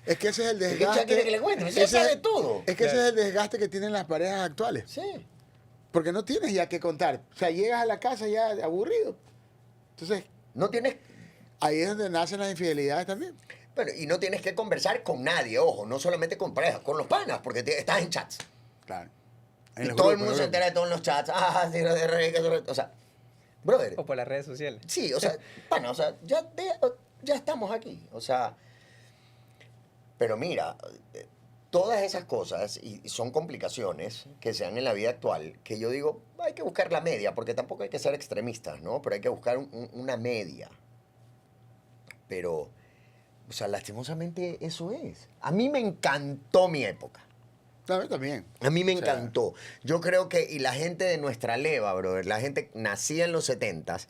Es que ese es el ¿Qué desgaste. quiere que le cuente? ese Ya sabe todo. Es que ese es el desgaste que tienen las parejas actuales. Sí. Porque no tienes ya que contar. O sea, llegas a la casa ya aburrido. Entonces, No tienes... ahí es donde nacen las infidelidades también. Pero, y no tienes que conversar con nadie, ojo, no solamente con parejas, con los panas, porque estás en chats. Claro. Y todo el mundo se entera de todos los chats. O sea, brother. O por las redes sociales. Sí, o sea, pana, o sea, ya estamos aquí. O sea, pero mira, todas esas cosas, y son complicaciones que se dan en la vida actual, que yo digo, hay que buscar la media, porque tampoco hay que ser extremistas, ¿no? Pero hay que buscar una media. Pero, o sea, lastimosamente eso es. A mí me encantó mi época. A mí también. A mí me O sea, encantó. Yo creo que, y la gente de nuestra leva, brother, la gente nacida en los 70s,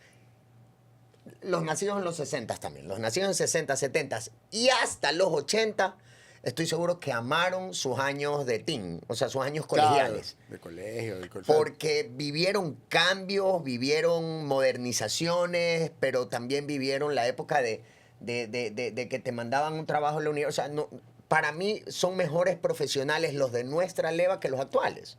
los nacidos en los 60 también, los nacidos en 60, 70 y hasta los 80, estoy seguro que amaron sus años de teen, o sea, sus años colegiales. Claro, de colegio, Porque vivieron cambios, vivieron modernizaciones, pero también vivieron la época de que te mandaban un trabajo en la universidad. O sea, no, para mí son mejores profesionales los de nuestra leva que los actuales.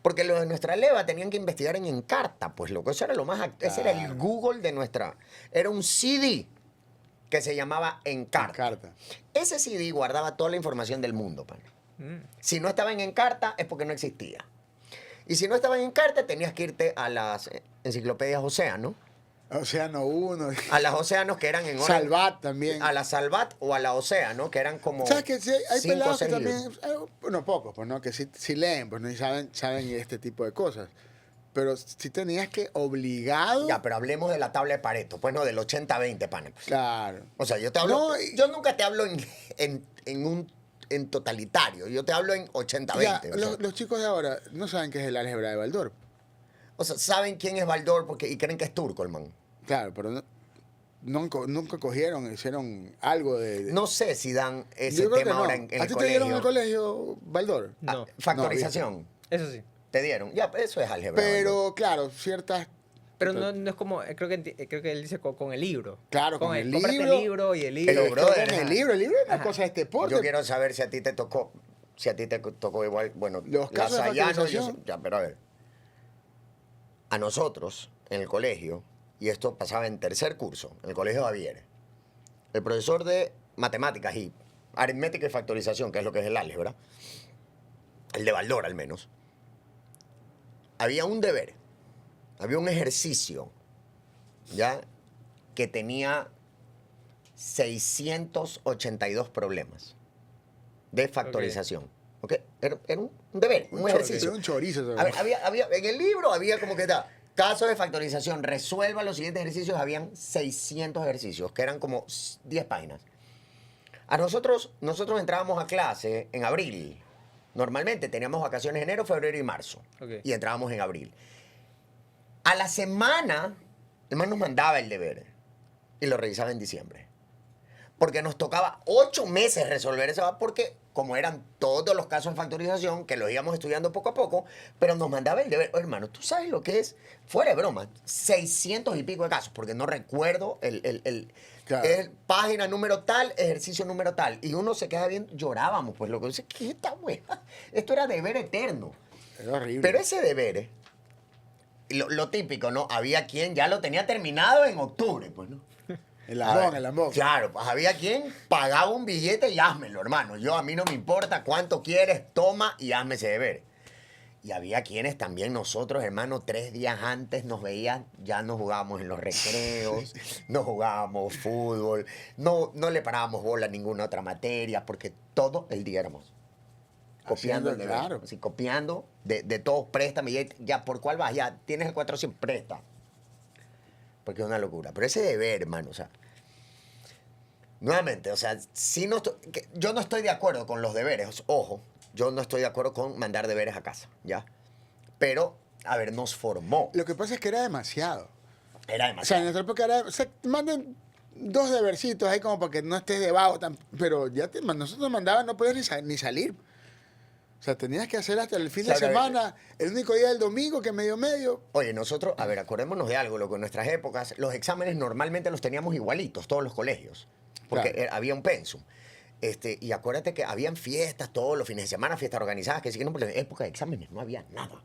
Porque los de nuestra leva tenían que investigar en Encarta, pues loco, eso era lo más ese era el Google de nuestra. Era un CD que se llamaba Encarta. Ese CD guardaba toda la información del mundo, pana. Si no estaba en Encarta es porque no existía. Y si no estaba en Encarta tenías que irte a las enciclopedias Océano. Océano 1. A las Océanos que eran en hora. Salvat también. A la Salvat o a la Océano, que eran como. ¿Sabes que sí, hay 5 o pelados que 6 también, libros. bueno, pocos, pues no, que sí leen, pues no, y saben este tipo de cosas. Pero si tenías que obligado. Ya, pero hablemos de la tabla de Pareto, pues no, del 80-20, pana. Pues. Claro. O sea, yo te hablo. No, yo nunca te hablo en totalitario, yo te hablo en 80-20. Ya, o sea. los chicos de ahora no saben qué es el álgebra de Baldor. O sea, saben quién es Baldor y creen que es turco el man. Claro, pero nunca cogieron, hicieron algo de. No sé si dan ese Yo creo que tema no. ahora en ¿A el ti te colegio. dieron en el colegio Baldor? No. Factorización. Eso sí. Te dieron. Ya, eso es álgebra. Baldor. Pero, claro, ciertas. Pero no es como, creo que él dice con el libro. Claro, con el cómprate libro. el libro y el libro. Pero, Pero brother, con ajá. el libro es una Ajá. cosa de este deporte. Yo quiero saber si a ti te tocó. Si a ti te tocó igual. Bueno, Los casos de Sayano, factorización. ya, pero a ver. A nosotros, en el colegio, y esto pasaba en tercer curso, en el colegio Baviera, el profesor de matemáticas y aritmética y factorización, que es lo que es el álgebra, el de Baldor al menos, había un deber, había un ejercicio, ¿ya? Que tenía 682 problemas de factorización. ¿Ok? Era un deber, un ejercicio. Un chorizo. A ver, había, en el libro había como que está, caso de factorización, resuelva los siguientes ejercicios, habían 600 ejercicios, que eran como 10 páginas. A nosotros entrábamos a clase en abril. Normalmente teníamos vacaciones en enero, febrero y marzo. Ok. Y entrábamos en abril. A la semana, el man nos mandaba el deber y lo revisaba en diciembre. Porque nos tocaba 8 meses resolver eso, porque como eran todos los casos de factorización, que los íbamos estudiando poco a poco, pero nos mandaba el deber. Oh, hermano, ¿tú sabes lo que es? Fuera de broma, 600 y pico de casos, porque no recuerdo Claro. es página número tal, ejercicio número tal. Y uno se queda bien, llorábamos, pues lo que dice, ¿qué esta hueva? Esto era deber eterno. Era horrible. Pero ese deber, lo típico, ¿no? Había quien ya lo tenía terminado en octubre, pues, ¿no? El A ver, lambón, el lambón. Claro, pues había quien pagaba un billete y házmelo, hermano. A mí no me importa cuánto quieres, toma y hazme ese deber. Y había quienes también, nosotros, hermano, 3 días antes nos veían, ya no jugábamos en los recreos, no jugábamos fútbol, no le parábamos bola a ninguna otra materia, porque todo el día éramos copiando el deber. Claro. Así, copiando de todos, préstame, ya, ¿por cuál vas? Ya, tienes el 400, presta. Porque es una locura. Pero ese deber, hermano, o sea, nuevamente, o sea, yo no estoy de acuerdo con los deberes, ojo, yo no estoy de acuerdo con mandar deberes a casa, ¿ya? Pero, a ver, nos formó. Lo que pasa es que era demasiado. Era O sea, demasiado. en nuestra época era. O sea, manden 2 debercitos ahí como para que no estés debajo. Pero ya nosotros mandaban, no podías ni salir. O sea, tenías que hacer hasta el fin de O sea, semana, el único día del domingo que medio. Oye, nosotros, a ver, acordémonos de algo, loco, en nuestras épocas, los exámenes normalmente los teníamos igualitos, todos los colegios, porque Claro. había un pensum. Y acuérdate que habían fiestas todos los fines de semana, fiestas organizadas, que sí que no, porque en época de exámenes no había nada.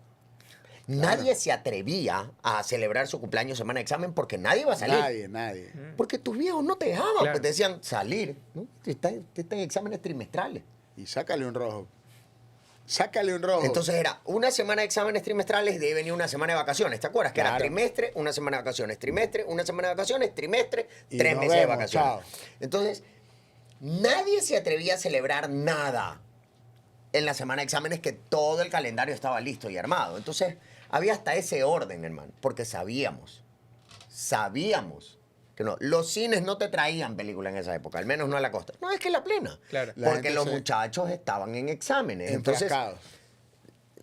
Nadie se atrevía a celebrar su cumpleaños semana de examen porque nadie iba a salir. Nadie. Porque tus viejos no te dejaban, Claro. pues te decían salir. ¿No? Está en exámenes trimestrales. Y sácale un rojo. Sácale un rojo. Entonces era una semana de exámenes trimestrales y de ahí venía una semana de vacaciones. ¿Te acuerdas? Que era Claro. trimestre, una semana de vacaciones, trimestre, una semana de vacaciones, trimestre, Y 3 nos meses de vemos, vacaciones. chao. Entonces, nadie se atrevía a celebrar nada en la semana de exámenes que todo el calendario estaba listo y armado. Entonces, había hasta ese orden, hermano, porque sabíamos que no. Los cines no te traían películas en esa época, al menos no a la costa. No, es que la plena. Claro. La Porque gente los se- muchachos estaban en exámenes. Entonces, Enfrascados.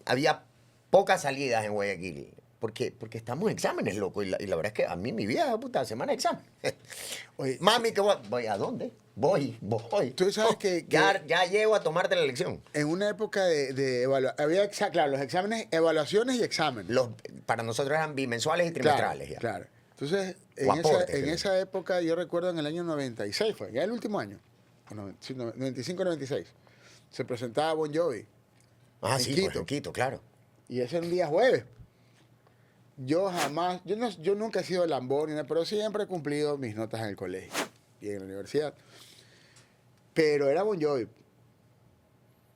había pocas salidas en Guayaquil. Porque estamos en exámenes, loco. Y la verdad es que a mí, mi vida, puta, semana de examen. Oye, Mami, ¿qué voy? ¿A dónde? Voy. Tú sabes que- Ya llego a tomarte la lección. En una época de evaluación, había, claro, los exámenes, evaluaciones y exámenes. Para nosotros eran bimensuales y Claro, trimestrales. Ya. claro. Entonces, O aportes, en creo. esa época, yo recuerdo en el año 96, fue, ya el último año, o 95-96, se presentaba Bon Jovi. Ah, En sí, Quito. pues, en Quito, claro. Y ese era un día jueves. Yo jamás, yo nunca he sido lambón, ni nada, pero siempre he cumplido mis notas en el colegio y en la universidad. Pero era Bon Jovi.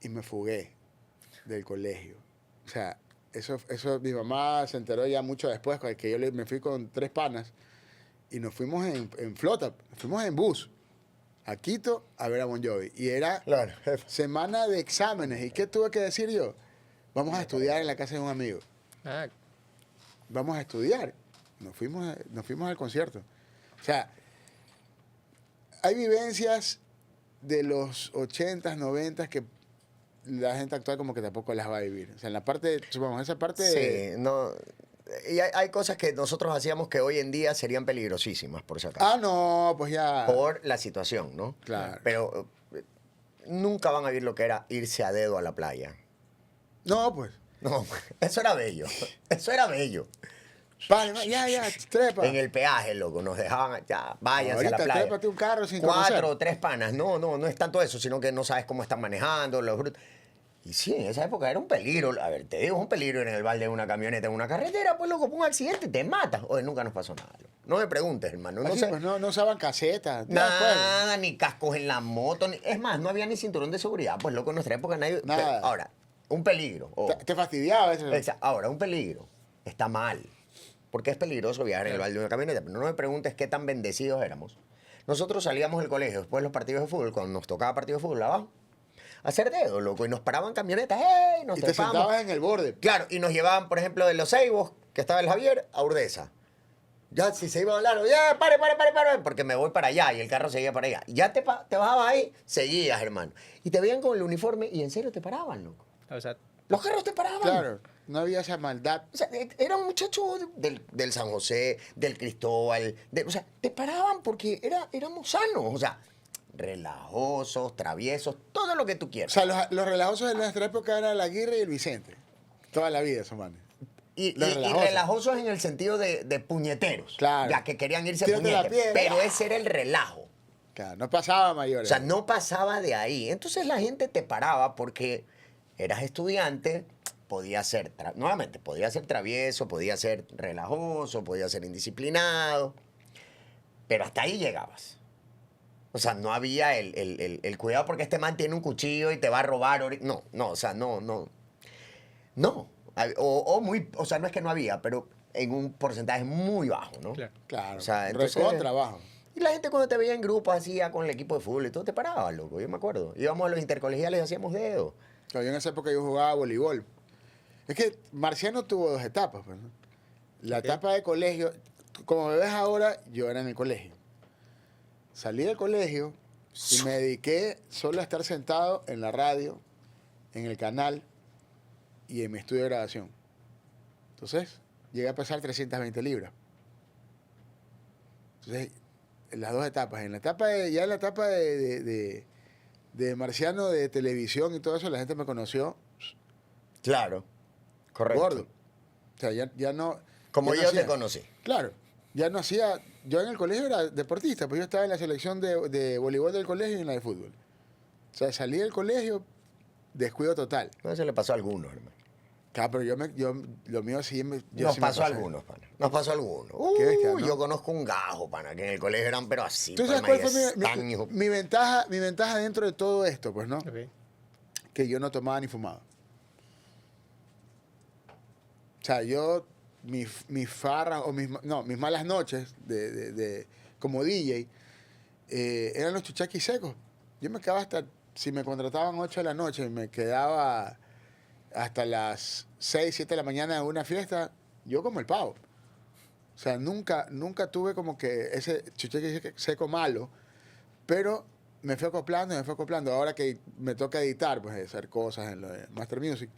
Y me fugué del colegio. O sea, eso mi mamá se enteró ya mucho después, que me fui con 3 panas y nos fuimos en flota, nos fuimos en bus a Quito a ver a Bon Jovi. Y era Claro. semana de exámenes. ¿Y qué tuve que decir yo? Vamos a estudiar en la casa de un amigo. Ah, Vamos a estudiar. Nos fuimos al concierto. O sea, hay vivencias de los 80s, 90s que la gente actual como que tampoco las va a vivir. O sea, en la parte, supongamos, esa parte de... Sí, no. Y hay cosas que nosotros hacíamos que hoy en día serían peligrosísimas, por si acaso. Ah, no, pues ya... Por la situación, ¿no? Claro. Pero nunca van a vivir lo que era irse a dedo a la playa. No, pues. No, eso era bello. Eso era bello. Vale, ya, trepa. En el peaje, loco, nos dejaban, ya, váyanse a la Ahorita playa. trépate un carro sin 4 conocer. o 3 panas. No es tanto eso, sino que no sabes cómo están manejando. Y sí, en esa época era un peligro. A ver, te digo, es un peligro en el balde de una camioneta, en una carretera, pues loco, por un accidente te matas. Oye, nunca nos pasó nada. Loco. No me preguntes, hermano. No Así, sé. pues no usaban casetas. Ya después. Nada, ni cascos en la moto. Es más, no había ni cinturón de seguridad. Pues loco, en nuestra época nadie. Nada. Ahora, un peligro. Te fastidiaba eso. Ahora, un peligro. Está mal. Porque es peligroso viajar en el balde de una camioneta. Pero no me preguntes qué tan bendecidos éramos. Nosotros salíamos del colegio después de los partidos de fútbol, cuando nos tocaba partido de fútbol abajo, a hacer dedo, loco. Y nos paraban camionetas. ¡Ey! Nos Y te trepamos. sentabas en el borde. Claro, y nos llevaban, por ejemplo, de los Ceibos, que estaba el Javier, a Urdesa. Ya, si se iba a hablar, ya, pare, porque me voy para allá y el carro seguía para allá. Ya te bajabas ahí, seguías, hermano. Y te veían con el uniforme y en serio te paraban, loco. o sea, Los carros te paraban. Claro, no había esa maldad. O sea, era un muchacho del San José, del Cristóbal. O sea, te paraban porque éramos sanos. O sea, relajosos, traviesos, todo lo que tú O quieras. sea, los relajosos de nuestra época eran la Aguirre y el Vicente. Toda la vida, esos manes. Y los relajosos. relajosos en el sentido de puñeteros. Claro. Ya que querían irse a Tírate la puñetes. piedra. Pero ese era el relajo. Claro, no pasaba O mayores. sea, no pasaba de ahí. Entonces la gente te paraba porque eras estudiante, podía ser, nuevamente, podía ser travieso, podía ser relajoso, podía ser indisciplinado, pero hasta ahí llegabas. O sea, no había el cuidado porque este man tiene un cuchillo y te va a robar. No, o sea, no. No. O sea, no es que no había, pero en un porcentaje muy bajo, ¿no? claro. Claro, O sea, entonces- recontra abajo. Y la gente cuando te veía en grupo así, ya con el equipo de fútbol y todo, te paraba, loco. Yo me acuerdo. Íbamos a los intercolegiales y hacíamos dedo. Claro, yo en esa época yo jugaba voleibol. Es que Marciano tuvo 2 etapas. Pues, ¿no? La etapa de colegio, como me ves ahora, yo era en el colegio. Salí del colegio y me dediqué solo a estar sentado en la radio, en el canal y en mi estudio de grabación. Entonces, llegué a pesar 320 libras. Entonces, en las 2 etapas. En la etapa de Marciano de televisión y todo eso, la gente me conoció Claro. Correcto. gordo. O sea, ya no... Como ya yo no te hacía- conocí. Claro. Ya no hacía... Yo en el colegio era deportista, pues yo estaba en la selección de voleibol del colegio y en la de fútbol. O sea, salí del colegio, descuido total. No, eso le pasó a algunos, hermano. Claro, pero lo mío sí yo Nos sí me pasó pasé. algunos, pana. Nos pasó algunos. Qué bestia, ¿no? Yo conozco un gajo, pana, que en el colegio eran pero así. ¿Tú sabes pana, cuál fue y estaño. mi ventaja dentro de todo esto? Pues, ¿no? Ok. Que yo no tomaba ni fumaba. O sea, mis farras o mis malas noches como DJ eran los chuchaquis secos. Yo me quedaba si me contrataban 8 de la noche, me quedaba hasta las 6, 7 de la mañana en una fiesta, yo como el pavo. O sea, nunca tuve como que ese chuchaqui seco malo, pero me fui acoplando. Ahora que me toca editar, pues hacer cosas en lo de Master Music,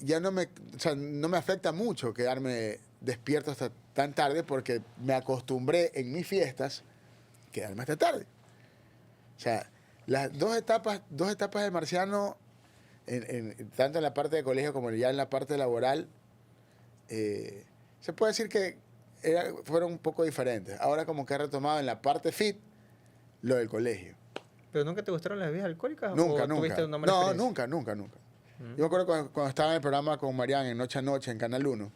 ya no me afecta mucho quedarme despierto hasta tan tarde porque me acostumbré en mis fiestas quedarme hasta tarde. O sea, las dos etapas de Marciano, tanto en la parte de colegio como ya en la parte laboral, se puede decir que fueron un poco diferentes. Ahora como que he retomado en la parte fit lo del colegio. ¿Pero nunca te gustaron las bebidas alcohólicas? Nunca, ¿O tuviste nunca. una mala No, experiencia? nunca. Yo me acuerdo cuando estaba en el programa con Marian en Noche a Noche en Canal 1.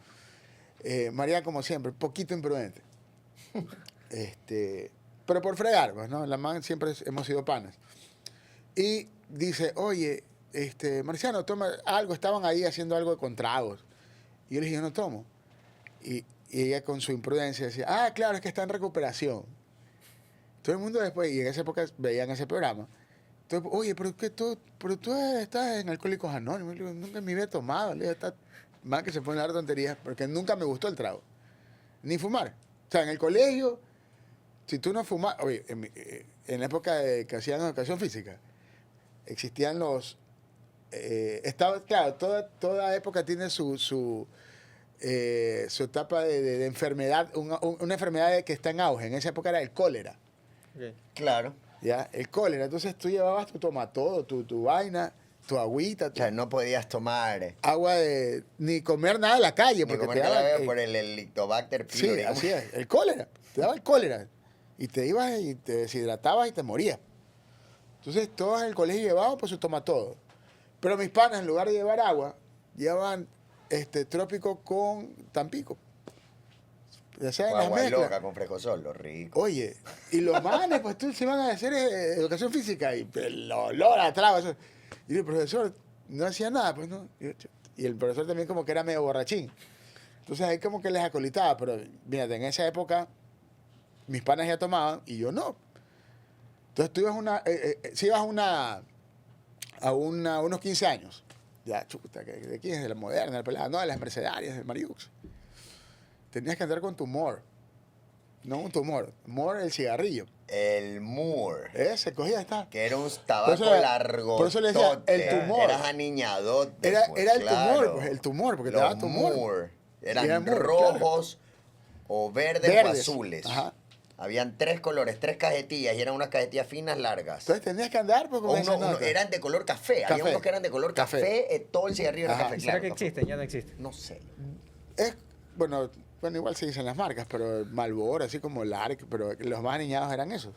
Marian, como siempre, poquito imprudente. Pero por fregar, pues, ¿no? La man siempre hemos sido panas. Y dice, oye, Marciano, toma algo. Estaban ahí haciendo algo con tragos. Y yo le dije, yo no tomo. Y ella con su imprudencia decía, ah, claro, es que está en recuperación. Todo el mundo después, y en esa época veían ese programa. Entonces, oye, pero tú estás en Alcohólicos Anónimos. Le digo, nunca me había tomado. Le digo, está mal que se pone a dar tonterías, porque nunca me gustó el trago. Ni fumar. O sea, en el colegio, si tú no fumas, oye, en la época que hacían educación física, existían claro, toda época tiene su etapa de enfermedad, una enfermedad que está en auge. En esa época era el cólera. Ok. Claro. ¿Ya? El cólera. Entonces tú llevabas tu tomatodo, tu vaina, tu agüita, O sea, no podías tomar agua ni comer nada en la calle. ni Porque comer te daba, nada por el Helicobacter pylori. sí, así es. El cólera. Te daba el cólera. Y te ibas y te deshidratabas y te morías. Entonces todos en el colegio llevaban pues su tomatodo. Pero mis panas, en lugar de llevar agua, llevaban trópico con Tampico. Ya sea en O las agua mezclas. loca con frescosol, lo rico. Oye, y los manes, pues tú se van a hacer educación física y el olor a trago. Eso. Y el profesor no hacía nada, pues no. Y el profesor también como que era medio borrachín. Entonces ahí como que les acolitaba, pero fíjate, en esa época mis panas ya tomaban y yo no. Entonces tú ibas si ibas a unos 15 años. Ya, chuta, ¿de quién es? De la moderna, de la pelada, no, de las mercedarias, del Mariux. Tenías que andar con tu Moore. No un tumor. Moore el cigarrillo. El Moore. Se cogía esta. Que era un tabaco Por eso largo. por eso le decía, el tumor. Eras aniñadote. Era pues, el claro. tumor, pues el tumor, porque te Los daba tumor. Moore. Y Eran eran Moore, rojos o verdes o Verdes. azules. Ajá. Habían 3 colores, 3 cajetillas y eran unas cajetillas finas largas. Entonces tenías que andar pues, con O esa uno nota. eran de color café. Había Café. unos que eran de color Café. café. Todo el cigarrillo era Ajá. café. ¿Será claro, que café. existen? Ya no existen. No sé. Bueno, igual se dicen las marcas, pero Marlboro, así como Lark, pero los más aniñados eran esos.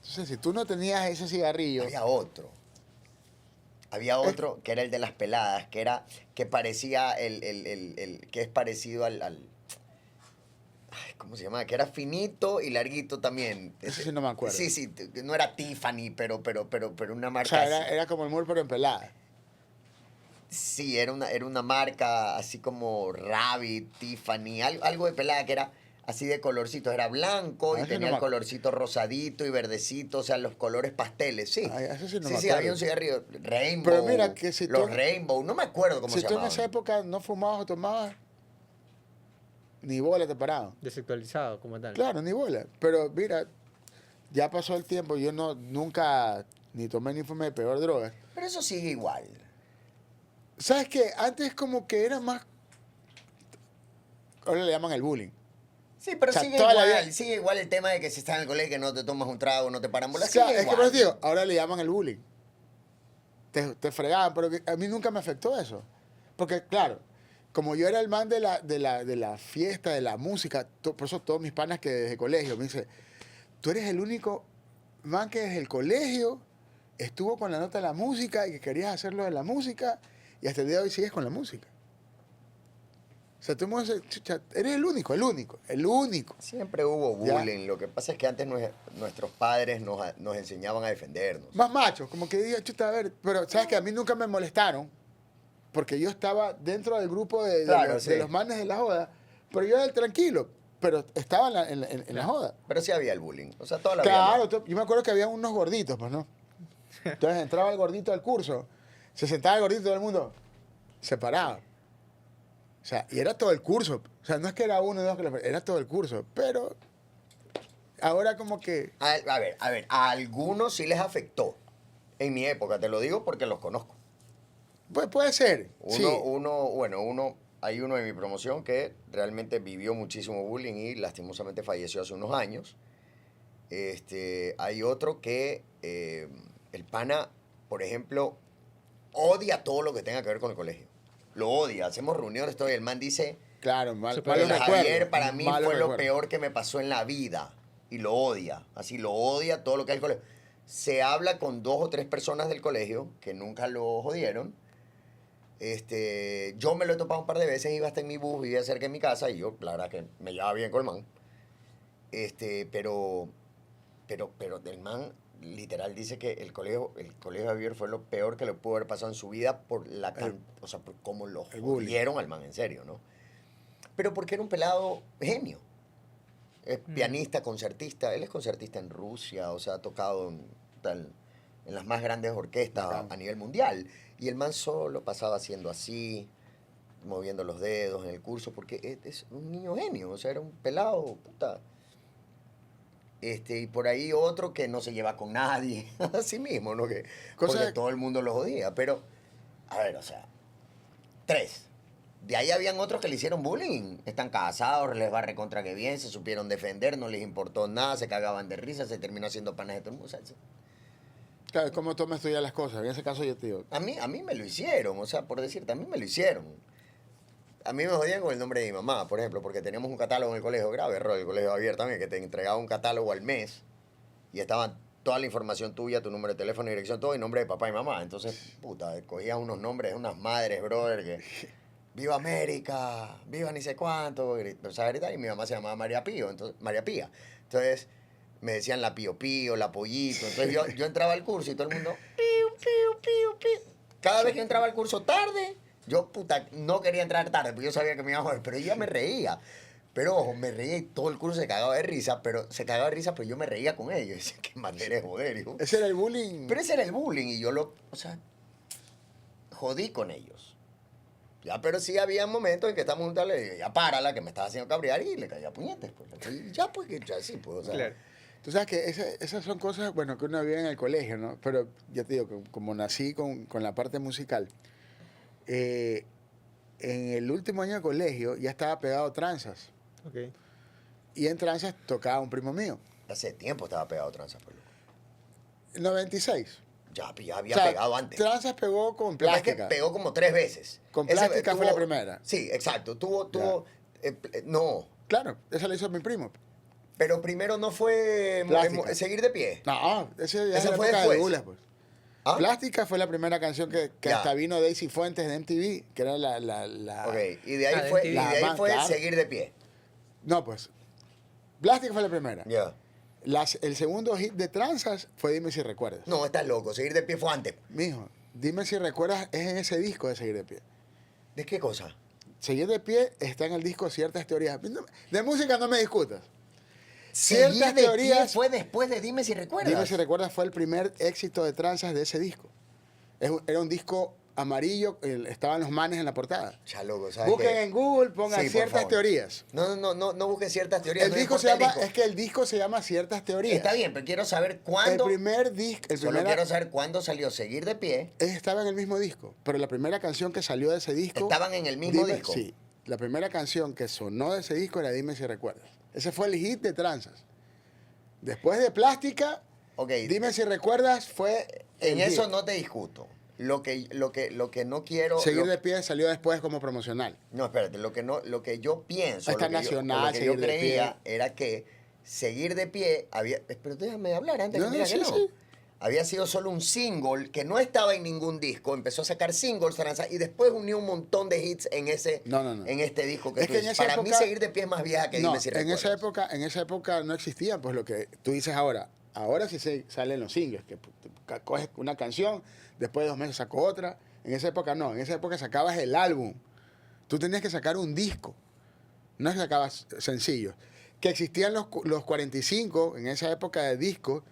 Entonces, si tú no tenías ese cigarrillo, Había otro. Había otro que era el de las peladas, que parecía que es parecido al ay, ¿cómo se llama? Que era finito y larguito también. Ese sí no me acuerdo. Sí, no era Tiffany, pero una o marca sea, así. era como el Moore, pero en pelada. Sí, era una marca así como Rabbit, Tiffany, algo de pelada que era así de colorcitos. Era blanco Ah, y ese tenía no me el colorcito rosadito y verdecito, o sea, los colores pasteles, sí. Ay, eso sí no me sí, acuerdo. había un cigarrillo Rainbow. Pero mira que si los tú- Rainbow, no me acuerdo cómo Si se tú en llamaban. esa época no fumabas o tomabas, ni bola te paraban. Desactualizado como tal. Claro, ni bola. Pero mira, ya pasó el tiempo, yo nunca ni tomé ni fumé peor droga. Pero eso sigue igual. ¿Sabes qué? Antes como que era más... Ahora le llaman el bullying. Sí, pero O sea, sigue toda la igual, vida- sigue igual el tema de que si estás en el colegio que no te tomas un trago, no te paran bolas. O sea, sigue es que igual. por eso digo, ahora le llaman el bullying. Te fregaban, pero a mí nunca me afectó eso. Porque, claro, como yo era el man de la fiesta, de la música, por eso todos mis panas que desde colegio me dicen, tú eres el único man que desde el colegio estuvo con la nota de la música y que querías hacerlo de la música Y hasta el día de hoy sigues con la música. O sea, tú chucha, eres el único, el único, el único. Siempre hubo Ya. bullying. Lo que pasa es que antes nuestros padres nos enseñaban a defendernos. Más machos, como que diga, chuta, a ver, pero sabes que a mí nunca me molestaron, porque yo estaba dentro del grupo Claro, los, sí. de los manes de la joda, pero yo era el tranquilo, pero estaba en la joda. Pero sí había el bullying. O sea, toda la vida. Claro, yo me acuerdo que había unos gorditos, pues, ¿no? Entonces entraba el gordito al curso, se sentaba el gordito y todo el mundo se paraba. O sea, y era todo el curso. O sea, no es que era uno o dos, era todo el curso. Pero ahora como que... A ver, a algunos sí les afectó. En mi época, te lo digo porque los conozco. Pues puede ser. Sí. Hay uno en mi promoción que realmente vivió muchísimo bullying y lastimosamente falleció hace unos años. Hay otro que el pana, por ejemplo, odia todo lo que tenga que ver con el colegio. Lo odia. Hacemos reuniones todo y el man dice, Claro, Se malos puede- el recuerdos. Javier para mí malos fue lo recuerdos. peor que me pasó en la vida. Y lo odia. Así lo odia todo lo que hay en el colegio. Se habla con 2 o 3 personas del colegio que nunca lo jodieron. Yo me lo he topado un par de veces, iba hasta en mi bus, vivía cerca de mi casa y yo, la verdad que me llevaba bien con el man. Pero el man literal dice que el colegio de Javier fue lo peor que le pudo haber pasado en su vida por o sea, por cómo lo el bullying. jodieron al man, en serio, ¿no? Pero porque era un pelado genio. Es pianista, concertista. Él es concertista en Rusia, o sea, ha tocado en las más grandes orquestas Bacán. a nivel mundial. Y el man solo pasaba haciendo así, moviendo los dedos en el curso, porque es un niño genio, o sea, era un pelado, puta. Y por ahí otro que no se lleva con nadie, así mismo, ¿no? Cosa- Porque todo el mundo lo jodía. Pero, a ver, o sea, 3. De ahí habían otros que le hicieron bullying. Están casados, les va recontra que bien, se supieron defender, no les importó nada, se cagaban de risa, se terminó haciendo panes de todo el mundo. O sea, Claro, ¿cómo tomas tú ya las cosas? En ese caso yo te digo, a mí me lo hicieron, o sea, por decirte, a mí me lo hicieron. A mí me jodían con el nombre de mi mamá, por ejemplo, porque teníamos un catálogo en el colegio, grave error, el colegio abierto también, que te entregaba un catálogo al mes y estaba toda la información tuya, tu número de teléfono, dirección, todo, y nombre de papá y mamá. Entonces, puta, cogías unos nombres de unas madres, brother, que viva América, viva ni sé cuánto, empezaba a gritar, y mi mamá se llamaba María Pío, entonces, María Pía. Entonces, me decían la Pío Pío, la Pollito. Entonces, yo entraba al curso y todo el mundo, Pío, Pío, Pío, Pío. Cada vez que entraba al curso tarde, yo, puta, no quería entrar tarde, porque yo sabía que me iba a joder, pero yo ya me reía. Pero, ojo, me reía y todo el curso se cagaba de risa, pero yo me reía con ellos. Decía, qué manera de joder, hijo. ese era el bullying. Pero ese era el bullying y yo o sea, jodí con ellos. Ya, pero sí había momentos en que estábamos juntos, le digo, ya párala, que me estaba haciendo cabrear y le caía puñetes. Pues. Y ya, pues, que ya sí, pues, o sea. Claro. Tú sabes que esas son cosas, bueno, que uno vive en el colegio, ¿no? Pero ya te digo, como nací con la parte musical, en el último año de colegio ya estaba pegado tranzas. Ok. Y en tranzas tocaba un primo mío. Hace tiempo estaba pegado tranza, pues, loco. En 96. Ya, pues, ya había O sea, pegado antes. Tranzas pegó con Lo que pasa es plástica. que pegó como 3 veces. Con Ese plástica fue la primera. Sí, exacto. No. Claro, esa la hizo mi primo. Pero primero no fue Plástica. seguir de pie. No, ese ya es Ese la fue época de después. Douglas, pues. ¿Ah? Plástica fue la primera canción que Ya. hasta vino Daisy Fuentes de MTV, que era la... Ok, y de ahí de fue, MTV. y de ahí La fue claro. seguir de pie. No, pues. Plástica fue la primera. Ya. El segundo hit de tranzas fue Dime si recuerdas. No, estás loco. Seguir de pie fue antes. Mijo, Dime si recuerdas es en ese disco de Seguir de Pie. ¿De qué cosa? Seguir de Pie está en el disco Ciertas Teorías. De música no me discutas. Seguir Ciertas de pie teorías... fue después de Dime si recuerdas. Dime si recuerdas fue el primer éxito de tranzas de ese disco. Era un disco amarillo, estaban los manes en la portada. Ya, loco, ¿sabes Busquen qué? en Google, pongan Sí, por Ciertas favor. Teorías. No busquen ciertas teorías. El no disco se importa llama, es que el disco se llama Ciertas Teorías. Está bien, pero quiero saber El cuándo. primer disco, Solo quiero saber cuándo salió Seguir de pie. estaba en el mismo disco, pero la primera canción que salió de ese disco... Estaban en el mismo disco. Sí, la primera canción que sonó de ese disco era Dime si recuerdas. Ese fue el hit de tranzas. Después de Plástica, Ok. Dime si recuerdas fue... En el eso hit. no te discuto. Lo que no quiero. Seguir de Pie salió después como promocional. No, espérate, lo que yo pienso, Está lo que Nacional, lo que yo Seguir de creía Pie. era que Seguir de Pie había. Pero déjame hablar antes No, que me digas sí, que no. sí. había sido solo un single que no estaba en ningún disco. Empezó a sacar singles, Tranza, y después unió un montón de hits en ese No. en este disco. Es que en esa para mí época- Seguir de Pie es más vieja que No, Dime si en esa recuerdas. época no existía pues lo que tú dices ahora. Ahora sí se salen los singles, que coges una canción, después de 2 meses saco otra. En esa época no, en esa época sacabas el álbum. Tú tenías que sacar un disco, no es que sacabas sencillos. Que existían los 45 en esa época de discos,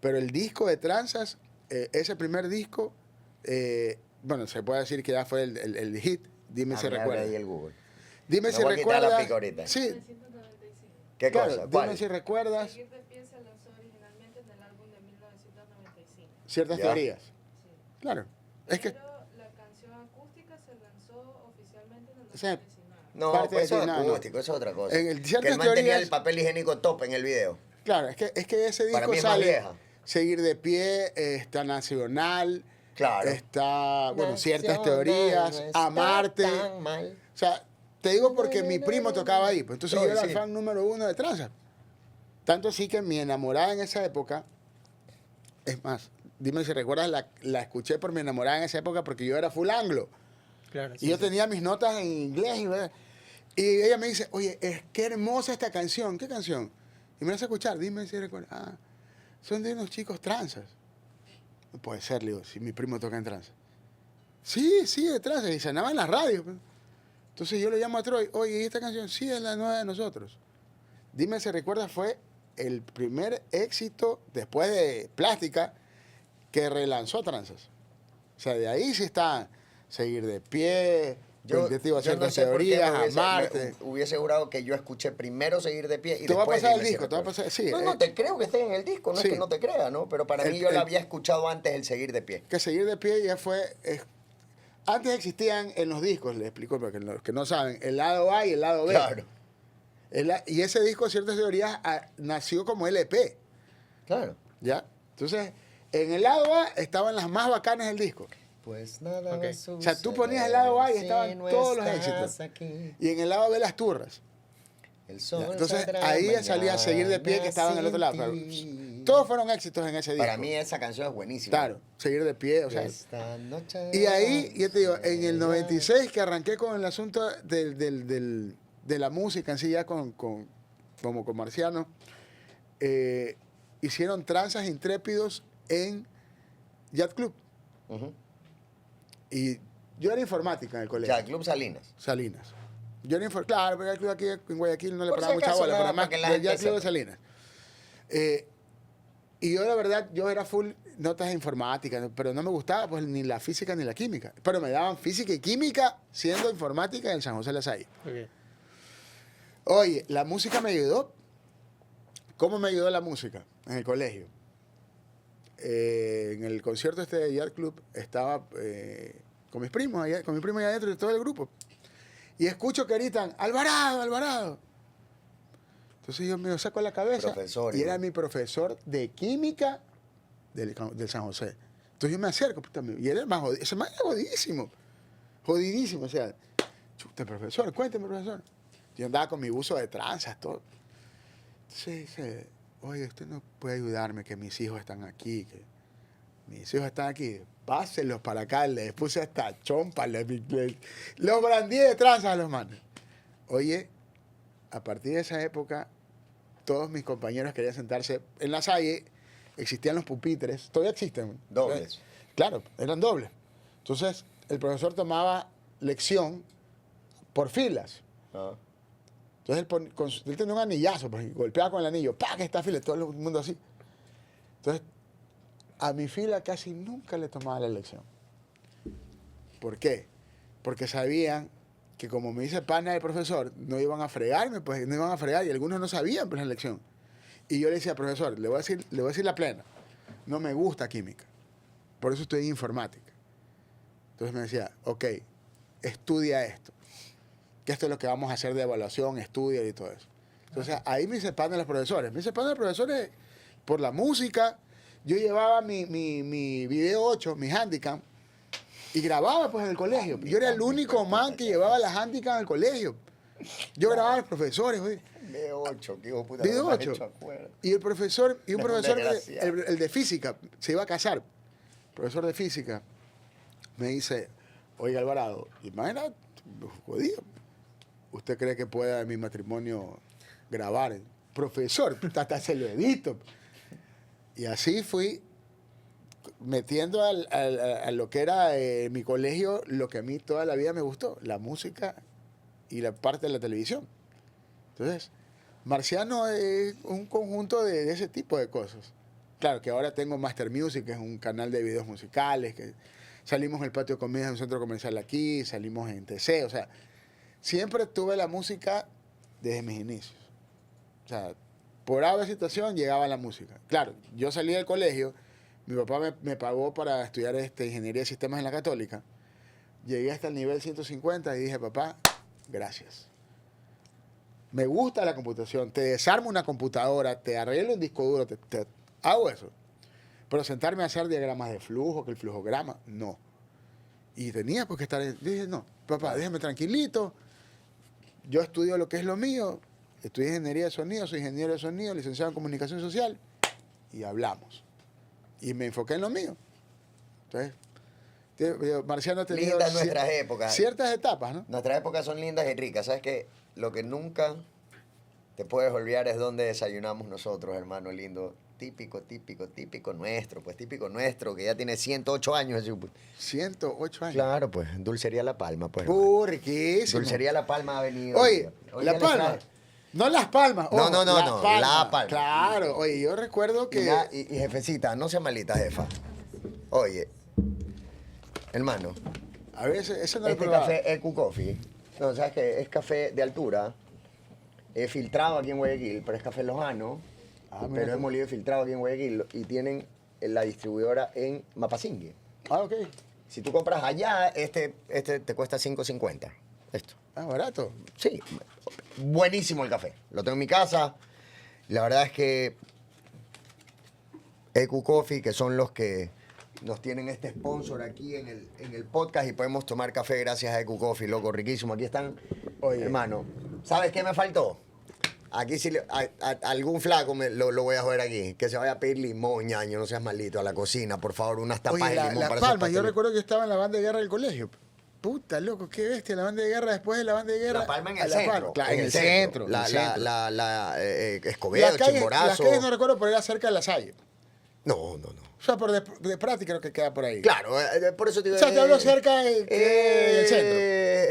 pero el disco de Tranzas, ese primer disco, bueno, se puede decir que ya fue el hit, Dime si Abre recuerdas. ahí el Google. Dime Me si voy a quitar la recuerdas. pica ahorita. Sí, 1995. ¿Qué claro, cosa? dime ¿Cuál? si recuerdas Seguir de pie se lanzó originalmente en el álbum de 1995. ciertas Ya. teorías. Sí. Claro, es que Pero la canción acústica se lanzó oficialmente en el O sea, 2019. No, parte pues eso de es ti, no, no. acústico, eso es otra cosa. En el que ciertas el man tenía teorías- el papel higiénico top en el video. claro, es que ese Para disco mí es más sale vieja. Seguir de Pie, está Nacional, Claro. está, bueno, ciertas Nacional, teorías, no está Amarte. tan mal. O sea, te digo porque mi primo tocaba ahí, pues entonces No, yo era sí. el fan número 1 de Tranza. Tanto así que mi enamorada en esa época, es más, dime si recuerdas, la escuché por mi enamorada en esa época porque yo era full anglo. Claro, Y yo tenía mis notas en inglés. Y ella me dice, oye, qué hermosa esta canción. ¿Qué canción? Y me la hace escuchar. Dime si recuerdas. Ah, son de unos chicos tranzas. No puede ser, le digo, si mi primo toca en tranza. Sí, de tranza. Y sonaba en la radio. Pues. Entonces yo le llamo a Troy. Oye, ¿y esta canción? Sí, es la nueva de nosotros. Dime si recuerdas, fue el primer éxito después de Plástica que relanzó Tranzas. O sea, de ahí sí está Seguir de Pie, Tentativo a Ciertas sé por qué Teorías, me Amarte. hubiese jurado que yo escuché primero Seguir de Pie y Te voy a después pasar el Dime si disco, te voy a recuerdas. pasar, sí. No, te creo que esté en el disco, no Sí. es que no te crea, ¿no? Pero para mí yo la había escuchado antes el Seguir de Pie. Que Seguir de Pie ya fue... antes existían en los discos, les explico para los que no saben, el lado A y el lado B. Claro, Y ese disco, Ciertas Teorías, nació como LP, claro. ¿ya? Entonces, en el lado A estaban las más bacanas del disco. Pues nada Ok. va a O sea, tú ponías el suceder lado A y si estaban no todos los estás éxitos. aquí. Y en el lado B las turras. El sol Entonces, saldrá ahí salía Seguir de Pie, que estaba en el otro lado. sin Pero ti. todos fueron éxitos en ese disco. Para mí esa canción es buenísima. Claro, Seguir de Pie, o sea... Esta noche Y ahí, yo te digo, en el será- 96 que arranqué con el asunto de la música en sí, ya como con Marciano, hicieron Tranzas Intrépidos en Yacht Club. Ujú. Y yo era informática en el colegio. Ya, Club Salinas. Salinas. Yo era claro, pero el club aquí en Guayaquil no le Por paraba si mucha acaso, bola, nada pero más más que la el gente Yacht Club de sepa. Salinas. Y yo, la verdad, yo era full notas de informática, pero no me gustaba pues ni la física ni la química. Pero me daban física y química siendo informática en el San José de la Salle. Ok. Oye, la música me ayudó. ¿Cómo me ayudó la música en el colegio? En el concierto este de Yacht Club estaba con mis primos, con mi primo allá adentro y todo el grupo. Y escucho que gritan, Alvarado, Alvarado. Entonces yo me saco la cabeza Profesor, y era igual. mi profesor de química del San José. Entonces yo me acerco, puta, y él es más jodido. Ese man es jodidísimo. Jodidísimo. O sea, chuta, profesor, cuénteme, profesor. Yo andaba con mi buzo de tranzas, todo. Entonces dice, oye, usted no puede ayudarme, que mis hijos están aquí, que mis hijos están aquí. Pásenlos para acá, les puse hasta chompa, los brandí de tranzas a los manos. Oye, a partir de esa época, todos mis compañeros querían sentarse en la Salle, existían los pupitres, todavía existen. Dobles. Claro, eran dobles. Entonces, el profesor tomaba lección por filas. Ah. Entonces, él tenía un anillazo, pues, y golpeaba con el anillo, ¡pah! Que está fila, todo el mundo así. Entonces, a mi fila casi nunca le tomaba la lección. ¿Por qué? Porque sabían que como me dice pana del profesor, no iban a fregarme, pues no iban a fregar, y algunos no sabían pues, la lección. Y yo le decía, profesor, le voy a decir la plena, no me gusta química, por eso estoy en informática. Entonces me decía, ok, estudia esto, que esto es lo que vamos a hacer de evaluación, estudia y todo eso. Entonces ahí me hice pana de los profesores. Me hice pana de los profesores por la música. Yo llevaba mi video 8, mi handicap, y grababa pues en el colegio. Yo era el único man que llevaba la handicap en el colegio. Yo grababa a los profesores, güey. B8, qué hijo de puta. B8. no me has hecho acuerdo. Y el profesor, Es un profesor desgraciado. el de física, se iba a casar. Profesor de física me dice, oiga Alvarado, imagina, jodido, ¿usted cree que pueda en mi matrimonio grabar? Profesor, hasta se lo edito. Y así fui metiendo a lo que era mi colegio, lo que a mí toda la vida me gustó, la música y la parte de la televisión. Entonces, Marciano es un conjunto de ese tipo de cosas. Claro que ahora tengo Master Music, que es un canal de videos musicales, que salimos en el patio de comidas de un centro comercial aquí, salimos en TC, o sea, siempre tuve la música desde mis inicios. O sea, por alguna situación llegaba la música. Claro, yo salí del colegio, mi papá me pagó para estudiar ingeniería de sistemas en la Católica, llegué hasta el nivel 150 y dije, papá, gracias. Me gusta la computación, te desarmo una computadora, te arreglo un disco duro, te hago eso. Pero sentarme a hacer diagramas de flujo, que el flujograma, no. Y tenía pues que estar... Dije, no, papá, déjame tranquilito. Yo estudio lo que es lo mío. Estudié ingeniería de sonido, soy ingeniero de sonido, licenciado en comunicación social. Y hablamos. Y me enfoqué en lo mío. Entonces, Marciano ha tenido Lindas nuestras épocas. ciertas etapas, ¿no? Nuestras épocas son lindas y ricas. ¿Sabes qué? Lo que nunca te puedes olvidar es donde desayunamos nosotros, hermano lindo. Típico nuestro, pues típico nuestro, que ya tiene 108 años. 108 años. Claro, pues, Dulcería La Palma, pues. Riquísimo. Dulcería La Palma ha venido. Oye, Hoy La ya les Palma. traje- No Las Palmas. No, ojo, no, La Palma. Claro. Oye, yo recuerdo que... Y jefecita, no sea malita, jefa. Oye, hermano, A veces, eso no lo he este probado. café EQ Coffee, no, sabes que es café de altura, filtrado aquí en Guayaquil, pero es café lojano, Ah, mira pero es tú. molido y filtrado aquí en Guayaquil y tienen la distribuidora en Mapasingue. Ah, ok. Si tú compras allá, este te cuesta $5.50. Esto. Ah, barato. Sí, buenísimo el café. Lo tengo en mi casa. La verdad es que EQ Coffee, que son los que nos tienen este sponsor aquí en el podcast y podemos tomar café gracias a EQ Coffee, loco, riquísimo. Aquí están, Oye. hermano. ¿Sabes qué me faltó? Aquí sí, algún flaco lo voy a joder aquí. Que se vaya a pedir limón, ñaño, no seas maldito, a la cocina, por favor, unas tapas Oye, de limón la para esos Palma, yo pasteles. recuerdo que estaba en la banda de guerra del colegio. Puta, loco, qué bestia, la banda de guerra después de la banda de guerra. La Palma en a el La centro. Palma. Claro, en el centro. La, en el centro. Escobedo, Las Chimborazo. calles no recuerdo, pero era cerca de La Salle. No. O sea, por de práctica creo que queda por ahí. Claro, por eso te digo. O sea, te hablo cerca del centro.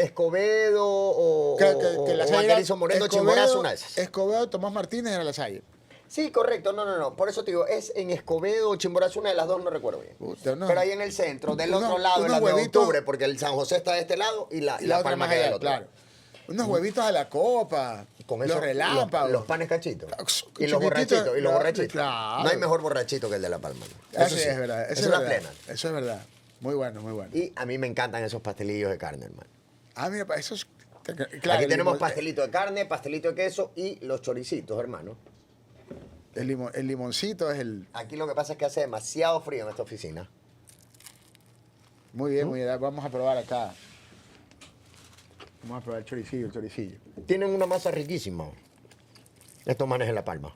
Escobedo o La o Salle era Macarizo Moreno, Chimborazo, una de esas. Escobedo, Tomás Martínez era La Salle. Sí, correcto, no. Por eso te digo, es en Escobedo o Chimborazo, una de las dos, no recuerdo bien. Puta, no. Pero ahí en el centro, del Unos- otro lado, en unos la 9 de huevitos- octubre, porque el San José está de este lado y la otra Palma más queda del allá, otro. claro. Unos huevitos a la copa. Con los eso, relámpagos. los panes cachitos. Y los Chiquititos, borrachitos. Y los claro, borrachitos. claro. No hay mejor borrachito que el de La Palma. Eso sí, es verdad. Eso Eso es es la verdad. plena. Eso es verdad. Muy bueno, muy bueno. Y a mí me encantan esos pastelillos de carne, hermano. Ah, mira, eso es... Claro, Aquí el tenemos limón- pastelito de carne, pastelito de queso y los choricitos, hermano. El limoncito es el... Aquí lo que pasa es que hace demasiado frío en esta oficina. Muy bien, muy bien. Vamos a probar acá. Vamos a probar el choricillo, Tienen una masa riquísima. Estos manes en La Palma.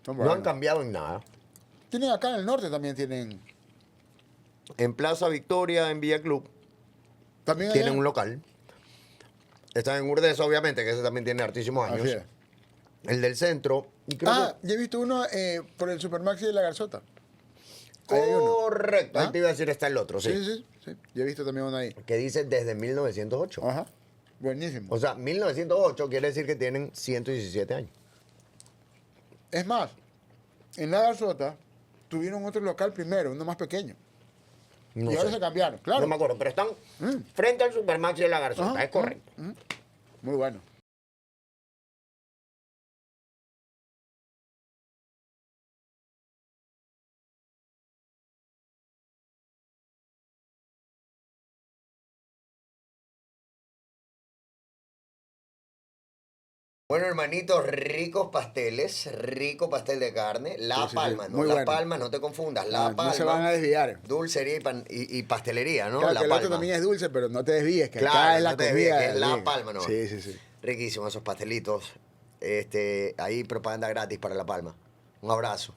Son No han buenos. cambiado en nada. Tienen acá en el norte también tienen... En Plaza Victoria, en Villa Club, También tienen allá. un local. Están en Urdesa, obviamente, que ese también tiene hartísimos años. Así es. El del centro. Y creo Ah, ya he visto uno por el Supermaxi de la Garzota. Ahí hay uno. correcto. Ahí ¿Ah? te iba a decir, está el otro, sí. Sí. Yo he visto también uno ahí. Que dice desde 1908. Ajá. Buenísimo. O sea, 1908 quiere decir que tienen 117 años. Es más, en la Garzota tuvieron otro local primero, uno más pequeño. No y ahora sé. se cambiaron, claro. No me acuerdo, pero están Mm. frente al Supermaxi de la Garzota, Ajá, es correcto. Muy bueno. Bueno, hermanitos, ricos pasteles, rico pastel de carne. La Sí. Palma, no Muy La bueno. Palma, no te confundas. La Ah, Palma. no se van a desviar. Dulcería y pastelería, ¿no? Claro, La que el otro Palma. también es dulce, pero no te desvíes, que Claro, acá es la no te desvíes, comida. que es La sí. Palma, ¿no? Sí. Riquísimos esos pastelitos. Ahí propaganda gratis para La Palma. Un abrazo.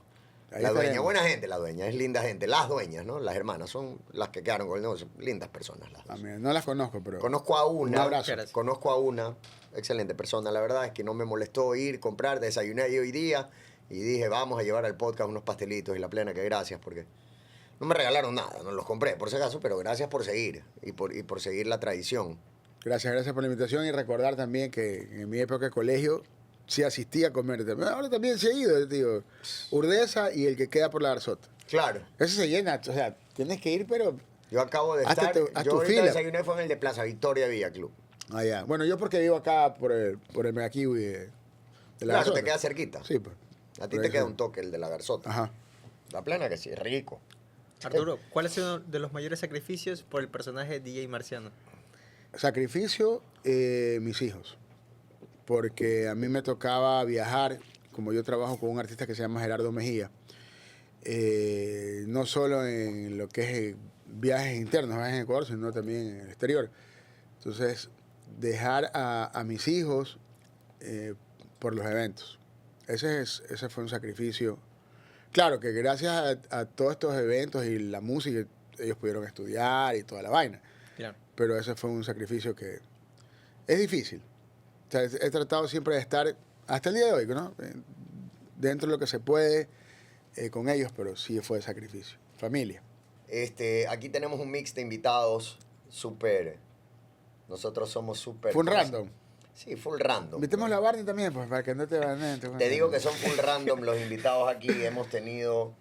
Ahí La dueña, estaremos. buena gente la dueña, es linda gente. Las dueñas, ¿no? Las hermanas son las que quedaron con el negocio. Lindas personas las dos. Amigo, no las conozco, pero... Conozco a Un una, abrazo. conozco a una excelente persona. La verdad es que no me molestó ir, comprar, desayuné ahí hoy día y dije, vamos a llevar al podcast unos pastelitos y la plena que gracias porque no me regalaron nada, no los compré por si acaso, pero gracias por seguir y por seguir la tradición. Gracias por la invitación y recordar también que en mi época de colegio sí asistí a comer. Ahora también se ha ido, digo, Urdesa y el que queda por la Garzota. Claro, Eso se llena, o sea, tienes que ir, pero... yo acabo de Hazte estar, haz yo tu ahorita fila. desayuné fue en el de Plaza Victoria Villa Club. Allá. Bueno, yo porque vivo acá por el Megakiwi de la Claro, Garzota. te queda cerquita. Sí, pues. A ti por te eso. queda un toque el de la Garzota. Ajá. La plena que sí, es rico. Arturo, ¿cuál ha sido uno de los mayores sacrificios por el personaje de DJ Marciano? Sacrificio, mis hijos. Porque a mí me tocaba viajar, como yo trabajo con un artista que se llama Gerardo Mejía, no solo en lo que es viajes internos, viajes en Ecuador, sino también en el exterior. Entonces, dejar a mis hijos por los eventos. Ese fue un sacrificio. Claro que gracias a todos estos eventos y la música, ellos pudieron estudiar y toda la vaina. Claro. Pero ese fue un sacrificio que es difícil. O sea, he tratado siempre de estar, hasta el día de hoy, ¿no? Dentro de lo que se puede con ellos, pero sí fue de sacrificio. Familia. Aquí tenemos un mix de invitados súper. Nosotros somos súper. Fue un random. Sí, full random. Invitemos a la Barney también, pues, para que no te van. Te digo que son full random los invitados aquí. Hemos tenido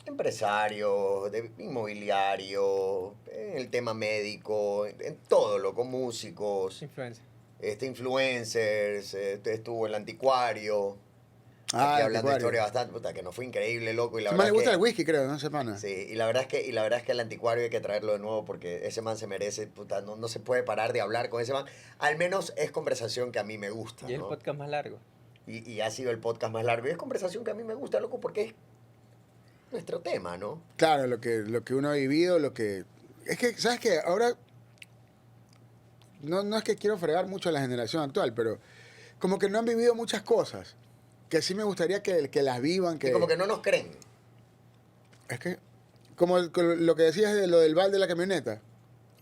empresarios, de inmobiliario, en el tema médico, en todo, loco, músicos, Influencia. influencers, estuvo el anticuario. Ah, Aquí el hablando de anticuario. historia bastante, puta, que nos fue increíble, loco. Y la A más le verdad gusta que, el whisky, creo, ¿no, semana? sí, y la verdad es que el anticuario hay que traerlo de nuevo porque ese man se merece, puta, no se puede parar de hablar con ese man. Al menos es conversación que a mí me gusta, Y es el ¿no? podcast más largo. Y ha sido el podcast más largo. Y es conversación que a mí me gusta, loco, porque es nuestro tema, ¿no? Claro, lo que uno ha vivido, lo que... Es que, ¿sabes qué? Ahora, no es que quiero fregar mucho a la generación actual, pero como que no han vivido muchas cosas que sí me gustaría que las vivan, que... Y como que no nos creen. Es que, como lo que decías de lo del bal de la camioneta.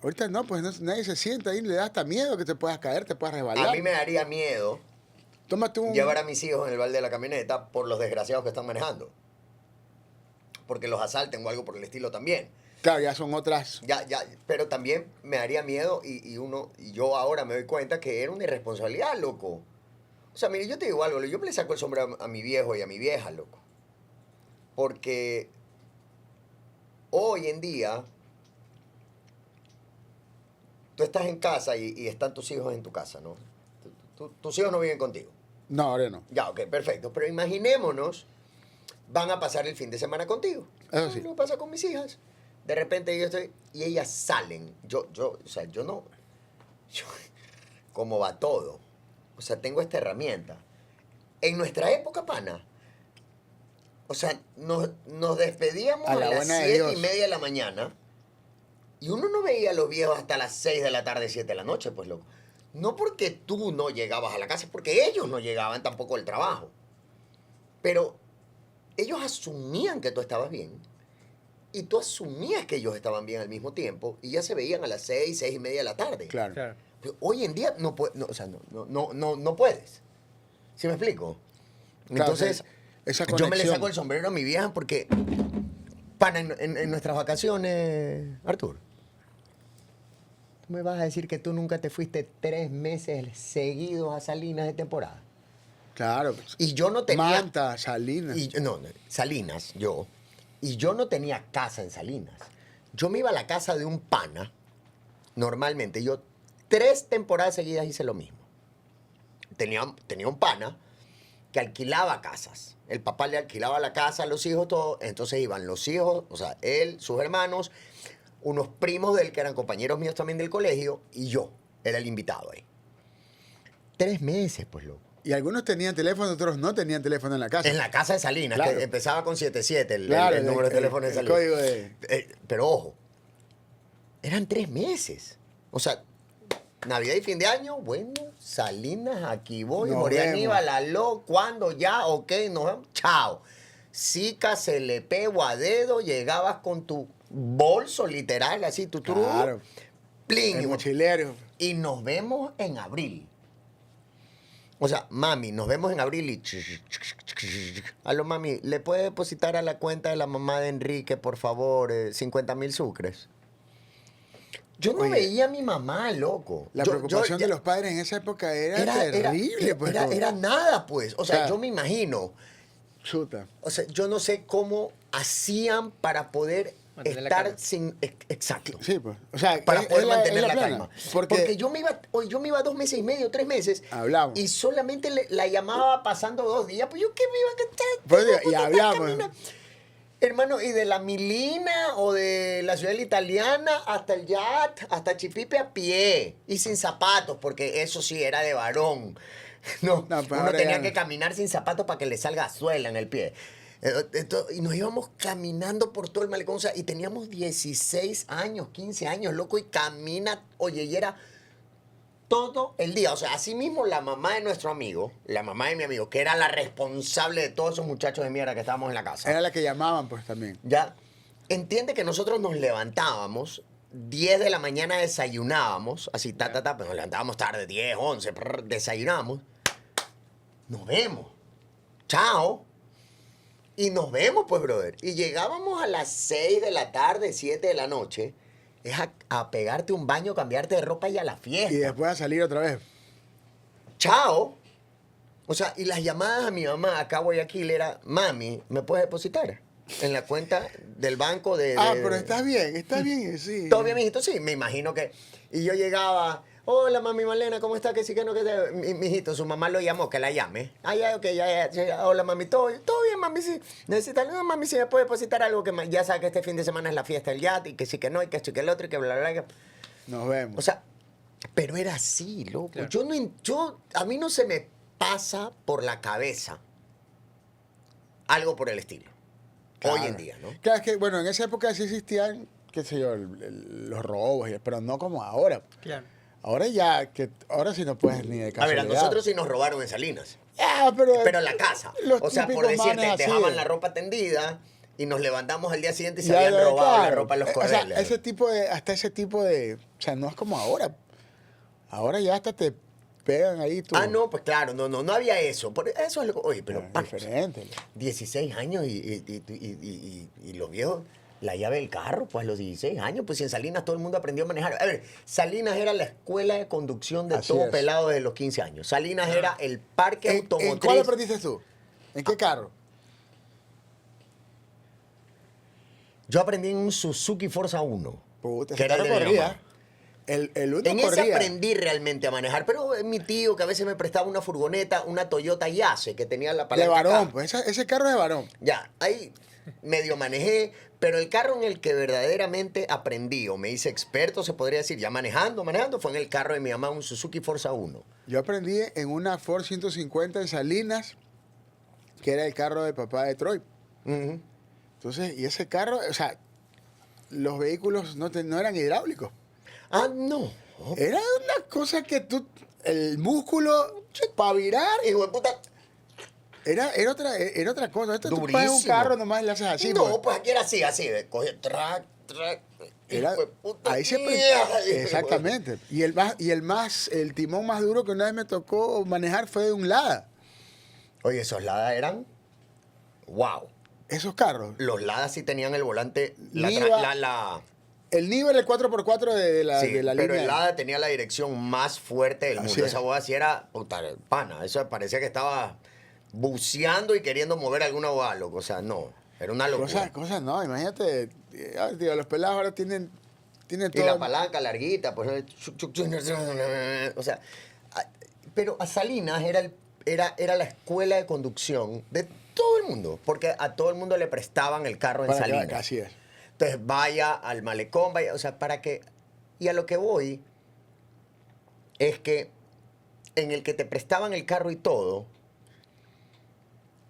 Ahorita no, pues nadie se sienta ahí, le da hasta miedo que te puedas caer, te puedas resbalar. A mí me daría miedo Tómate un... llevar a mis hijos en el balde de la camioneta por los desgraciados que están manejando. Porque los asalten o algo por el estilo también. Claro, ya son otras... Ya, pero también me daría miedo y yo ahora me doy cuenta que era una irresponsabilidad, loco. O sea, mire, yo te digo algo, yo me le saco el sombrero a mi viejo y a mi vieja, loco. Porque hoy en día tú estás en casa y están tus hijos en tu casa, ¿no? Tus hijos no viven contigo. No, ahora no. Ya, ok, perfecto. Pero imaginémonos, van a pasar el fin de semana contigo. Eso sí. Lo pasa con mis hijas. De repente yo estoy, y ellas salen. Yo, ¿cómo va todo? O sea, tengo esta herramienta. En nuestra época, pana, o sea, nos despedíamos A a la las buena de 7:30 Dios. de la mañana y uno no veía a los viejos hasta las 6 de la tarde, 7 de la noche, pues, loco. No porque tú no llegabas a la casa, porque ellos no llegaban tampoco al trabajo. Pero ellos asumían que tú estabas bien y tú asumías que ellos estaban bien al mismo tiempo y ya se veían a las 6, 6:30 de la tarde. Claro. Claro. Pero hoy en día no puedes, no puedes. ¿Sí me explico? Claro, Entonces, o sea, esa yo me le conexión. saco el sombrero a mi vieja porque, pana, en nuestras vacaciones, Artur, ¿tú me vas a decir que tú nunca te fuiste 3 meses seguidos a Salinas de temporada? Claro. Y yo no tenía... Manta, Salinas. Salinas, yo. Y yo no tenía casa en Salinas. Yo me iba a la casa de un pana, normalmente. Yo 3 temporadas seguidas hice lo mismo. Tenía un pana que alquilaba casas. El papá le alquilaba la casa a los hijos, todo. Entonces iban los hijos, o sea, él, sus hermanos, unos primos de él que eran compañeros míos también del colegio, y yo era el invitado ahí. 3 meses, pues, loco. Y algunos tenían teléfono, otros no tenían teléfono en la casa. En la casa de Salinas, Claro. que empezaba con 77, Claro, el número de teléfono de el Salinas. código de... Pero ojo, eran 3 meses. O sea, Navidad y fin de año, bueno, Salinas, aquí voy, Nos Moría vemos. Aníbal, aló, ¿cuándo? Ya, ok, nos vemos, chao. Sica, CLP, Guadedo, llegabas con tu bolso literal, así, tu truco, Claro. plin, El mochilero. y nos vemos en abril. O sea, mami, nos vemos en abril y... Aló, mami, ¿le puede depositar a la cuenta de la mamá de Enrique, por favor, 50,000 sucres? Yo no Oye, veía a mi mamá, loco. La preocupación de los padres en esa época era, terrible. Pues, como- era nada, pues. O sea, Claro. yo me imagino. Chuta. O sea, yo no sé cómo hacían para poder Mantener la estar calma. sin... Exacto. Sí, pues. O sea, Para poder es mantener es la plana. calma. Porque, Porque yo me iba 2 meses y medio, 3 meses. Hablamos. Y solamente la llamaba pasando 2 días. Pues yo qué me iba a cantar. Pues, y hablamos. Hermano, y de la Milina o de la ciudad italiana hasta el Yat, hasta Chipipe a pie y sin zapatos, porque eso sí era de varón. No, No, pues uno ahora tenía ya que no. caminar sin zapatos para que le salga suela en el pie. Y nos íbamos caminando por todo el malecón, o sea, y teníamos 16 años, 15 años, loco, y camina, oye, y era todo el día. O sea, así mismo la mamá de nuestro amigo, la mamá de mi amigo, que era la responsable de todos esos muchachos de mierda que estábamos en la casa. era la que llamaban, pues, también. Ya, entiende que nosotros nos levantábamos, 10 de la mañana desayunábamos, así, pues nos levantábamos tarde, 10, 11, desayunábamos. Nos vemos. Chao. Y nos vemos, pues, brother. Y llegábamos a las 6 de la tarde, 7 de la noche, es a pegarte un baño, cambiarte de ropa y a la fiesta. Y después a salir otra vez. Chao. O sea, y las llamadas a mi mamá acá a Guayaquil era, mami, ¿me puedes depositar en la cuenta del banco de... Pero estás bien, sí. Todo bien, mijito, sí, me imagino que... Y yo llegaba, hola, mami Malena, ¿cómo está? Que sí, que no, que... Mijito, su mamá lo llamó, que la llame. Ah, ya, ok, ya, hola, mami, todo bien, mami, sí. Necesita, no, mami, sí, me puede depositar algo que ya sabe que este fin de semana es la fiesta del yate, y que sí, que no, y que esto y que el otro, y que bla, bla, bla. Nos vemos. O sea, pero era así, loco. Claro. A mí no se me pasa por la cabeza algo por el estilo. Claro. Hoy en día, ¿no? Claro, es que, bueno, en esa época sí existían, qué sé yo, los robos, pero no como ahora. Claro. Ahora sí no puedes ni de A ver, casualidad. a nosotros sí nos robaron en Salinas. Pero La casa. los O sea, por típicos decirte, manes así dejaban de- la ropa tendida y nos levantamos al día siguiente y se Ya, habían ya, robado la claro. ropa en los O correos. sea, hasta ese tipo de, o sea, no es como ahora. Ahora ya hasta te pegan ahí tú. Ah, no, pues claro, no había eso. Eso es lo que... Oye, pero... Es parce, diferente. 16 años y los viejos, la llave del carro, pues a los 16 años, pues si en Salinas todo el mundo aprendió a manejar. A ver, Salinas era la escuela de conducción de Así todo es. pelado desde los 15 años. Salinas era el parque ¿En automotriz. cuál aprendiste tú? ¿En qué carro? Yo aprendí en un Suzuki Forza 1. Puta, que ese era el carro de mi corría. mamá. El uno En ese corría. aprendí realmente a manejar, pero mi tío que a veces me prestaba una furgoneta, una Toyota Yace, que tenía la De palanca varón, acá. pues ese carro es de varón. Ya, ahí medio manejé, pero el carro en el que verdaderamente aprendí o me hice experto, se podría decir, ya manejando, fue en el carro de mi mamá, un Suzuki Forza 1. Yo aprendí en una Ford 150 en Salinas, que era el carro de papá de Troy. Ujú. Entonces, y ese carro, o sea, los vehículos no eran hidráulicos. Ah, no. Era una cosa que el músculo para virar, Hijo de puta. era otra cosa. Esto tú pones un Durísimo. carro nomás y le haces así. No, pues. pues aquí era así, de coge, track. Era- hijo de puta, ahí se mierda, exactamente. Y el timón más duro que una vez me tocó manejar fue de un Lada. Oye, esos Lada eran. Wow. Esos carros. Los Lada sí tenían el volante. Niva. El nivel el 4x4 de la Sí, línea. pero el Lada tenía la dirección más fuerte del Así mundo. es. Esa boda sí era puta, pana. Eso parecía que estaba buceando y queriendo mover alguna boda, loco. O sea, no. Era una locura. Cosas no, imagínate. Tío, los pelados ahora tienen Y todo. la palanca larguita, pues. O sea, pero a Salinas era la escuela de conducción de todo el mundo, porque a todo el mundo le prestaban el carro en para que- Salinas. Así es. Entonces vaya al malecón, vaya, o sea, para que... Y a lo que voy es que en el que te prestaban el carro y todo,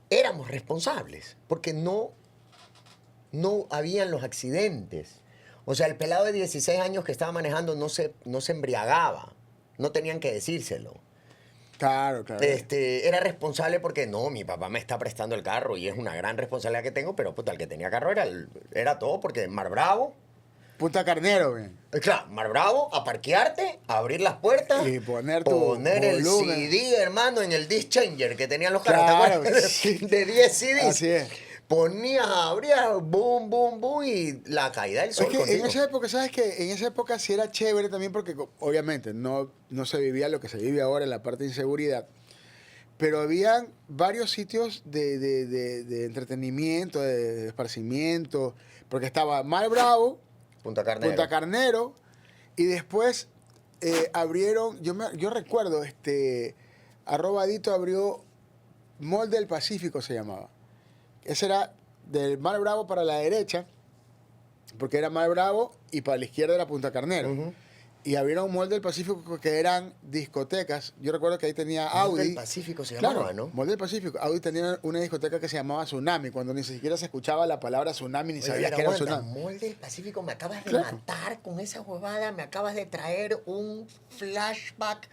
éramos responsables, porque no habían los accidentes. O sea, el pelado de 16 años que estaba manejando no se embriagaba. No tenían que decírselo. Claro, claro. Era responsable porque no, mi papá me está prestando el carro y es una gran responsabilidad que tengo, pero puta, el que tenía carro era todo, porque Mar Bravo, Punta Carnero, bien. claro, Mar Bravo, a parquearte, a abrir las puertas, Y poner tu poner el volumen. CD, hermano, en el disc changer que tenían los carros, Claro, ¿te acuerdas? sí. De 10 CDs. Así es. Ponías, abrías, boom, boom, boom, y la caída del sol Es que en contigo. esa época, ¿sabes qué? En esa época sí era chévere también porque obviamente no se vivía lo que se vive ahora en la parte de inseguridad, pero habían varios sitios de entretenimiento, de esparcimiento, porque estaba Mar Bravo, Punta Carnero. Punta Carnero, y después abrieron, yo recuerdo, @Dito abrió Mall del Pacífico se llamaba. Ese era del Mar Bravo para la derecha, porque era Mar Bravo, y para la izquierda era Punta Carnero. Ujú. Y abrieron un Mall del Pacífico que eran discotecas. Yo recuerdo que ahí tenía Mall Audi. del Pacífico se Claro, llamaba, ¿no? Mall del Pacífico. Audi tenía una discoteca que se llamaba Tsunami, cuando ni siquiera se escuchaba la palabra tsunami ni Oye, sabías pero que era un aguanta, tsunami. Mall del Pacífico, me acabas de Claro. matar con esa huevada, me acabas de traer un flashback.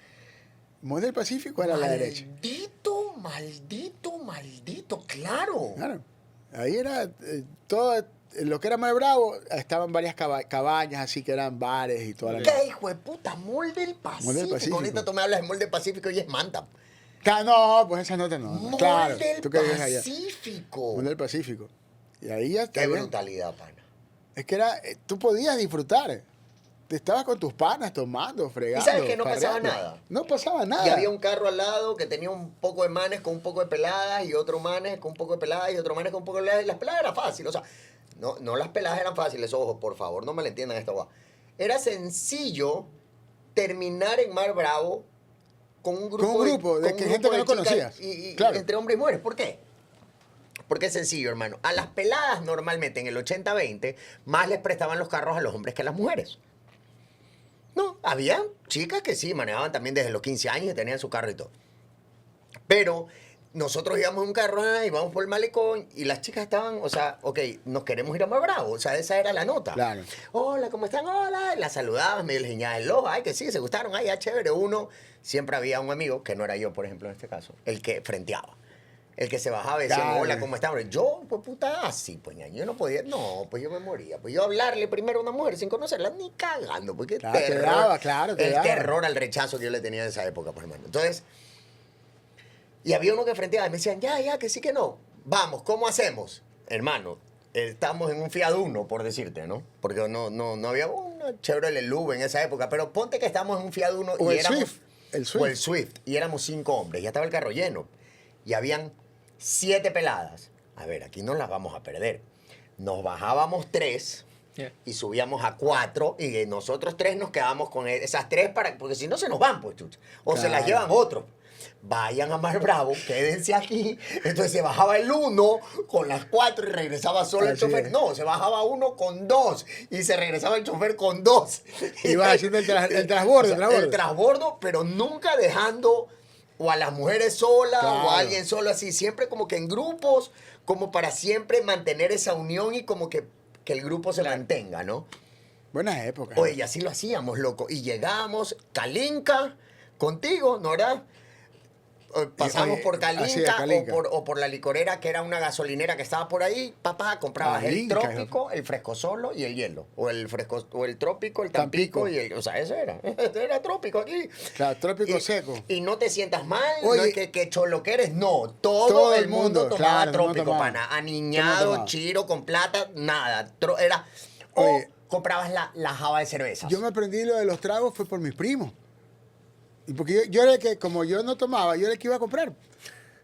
Mall del Pacífico era a la derecha. Maldito, maldito, maldito, claro. Claro. Ahí era todo lo que era Mar Bravo, estaban varias cabañas así que eran bares y toda la ¿Qué hijo de puta? Mall del Pacífico. Pacífico. Ahorita tú me hablas de Mall del Pacífico y es Manta. No, pues esa nota no. Mall Claro, del tú que vives allá. Pacífico. Mall del Pacífico. Y ahí ya Qué está bien. brutalidad, pana. Es que era, tú podías disfrutar. Te estabas con tus panas tomando, fregando. ¿Y sabes que no pasaba farreando. nada? No pasaba nada. Y había un carro al lado que tenía un poco de manes con un poco de peladas y otro manes con un poco de peladas y otro manes con un poco de peladas. Y las peladas era fácil, o sea, no las peladas eran fáciles, ojo, por favor, no me le entiendan esto. Era sencillo terminar en Mar Bravo con un grupo, Con un grupo de con un gente grupo que no de chicas conocías. y Claro. entre hombres y mujeres. ¿Por qué? Porque es sencillo, hermano. A las peladas normalmente en el 80-20 más les prestaban los carros a los hombres que a las mujeres. No, había chicas que sí, manejaban también desde los 15 años y tenían su carro y todo. Pero nosotros íbamos en un carro, íbamos por el malecón y las chicas estaban, o sea, ok, nos queremos ir a Mar Bravo, o sea, esa era la nota. Claro. Hola, ¿cómo están? Hola, y las saludabas, medio les guiñabas el ojo, ay, que sí, se gustaron, ay, ya chévere. Uno, siempre había un amigo, que no era yo, por ejemplo, en este caso, el que frenteaba. El que se bajaba y decía, Claro. hola, ¿cómo están? Yo, pues puta, así, pues ñaño, yo no podía, no, pues yo me moría. Pues yo hablarle primero a una mujer sin conocerla, ni cagando, porque Claro, te daba, claro, te el daba. terror al rechazo que yo le tenía en esa época, pues hermano. Entonces, y había uno que frenteaba y me decían, ya, que sí que no. Vamos, ¿cómo hacemos? Hermano, estamos en un Fiat Uno, por decirte, ¿no? Porque no había una Chevrolet Lube en esa época, pero ponte que estamos en un Fiat Uno O y el éramos... Swift, el Swift. O el Swift. Y éramos 5 hombres. Ya estaba el carro lleno. Y habían 7 peladas. A ver, aquí no las vamos a perder. Nos bajábamos 3 Yeah. y subíamos a 4 y nosotros 3 nos quedábamos con esas 3 porque si no se nos van, pues, chucha. O se las Claro. llevan otros. Vayan a Mar Bravo, quédense aquí. Entonces se bajaba el 1 con las 4 y regresaba solo el Así chofer. es. No, se bajaba 1 con 2 y se regresaba el chofer con 2. Ibas haciendo el transbordo, O sea, el transbordo, pero nunca dejando o a las mujeres solas o Claro. a alguien solo así. Siempre como que en grupos, como para siempre mantener esa unión y como que el grupo se mantenga, ¿no? Buenas épocas. Oye, y así lo hacíamos, loco. Y llegábamos, Calinca, contigo, ¿no era? Pasamos oye, por así es, Calinca, Calinca. o por la licorera, que era una gasolinera que estaba por ahí. Papá, comprabas Calinca, el trópico, el fresco solo y el hielo. O el trópico, el tampico, Tampico. y el... O sea, eso era. Era trópico aquí. Claro, trópico Y- seco. Y no te sientas mal, Oye, no es que cholo que eres, no. Todo el mundo tomaba claro, todo el mundo trópico, tomaba. pana. Todo el mundo Aniñado, tomaba. chiro, con plata, nada. Era... O Oye. comprabas la java de cervezas. Yo me aprendí lo de los tragos fue por mis primos. Y porque yo era el que, como yo no tomaba, yo era el que iba a comprar.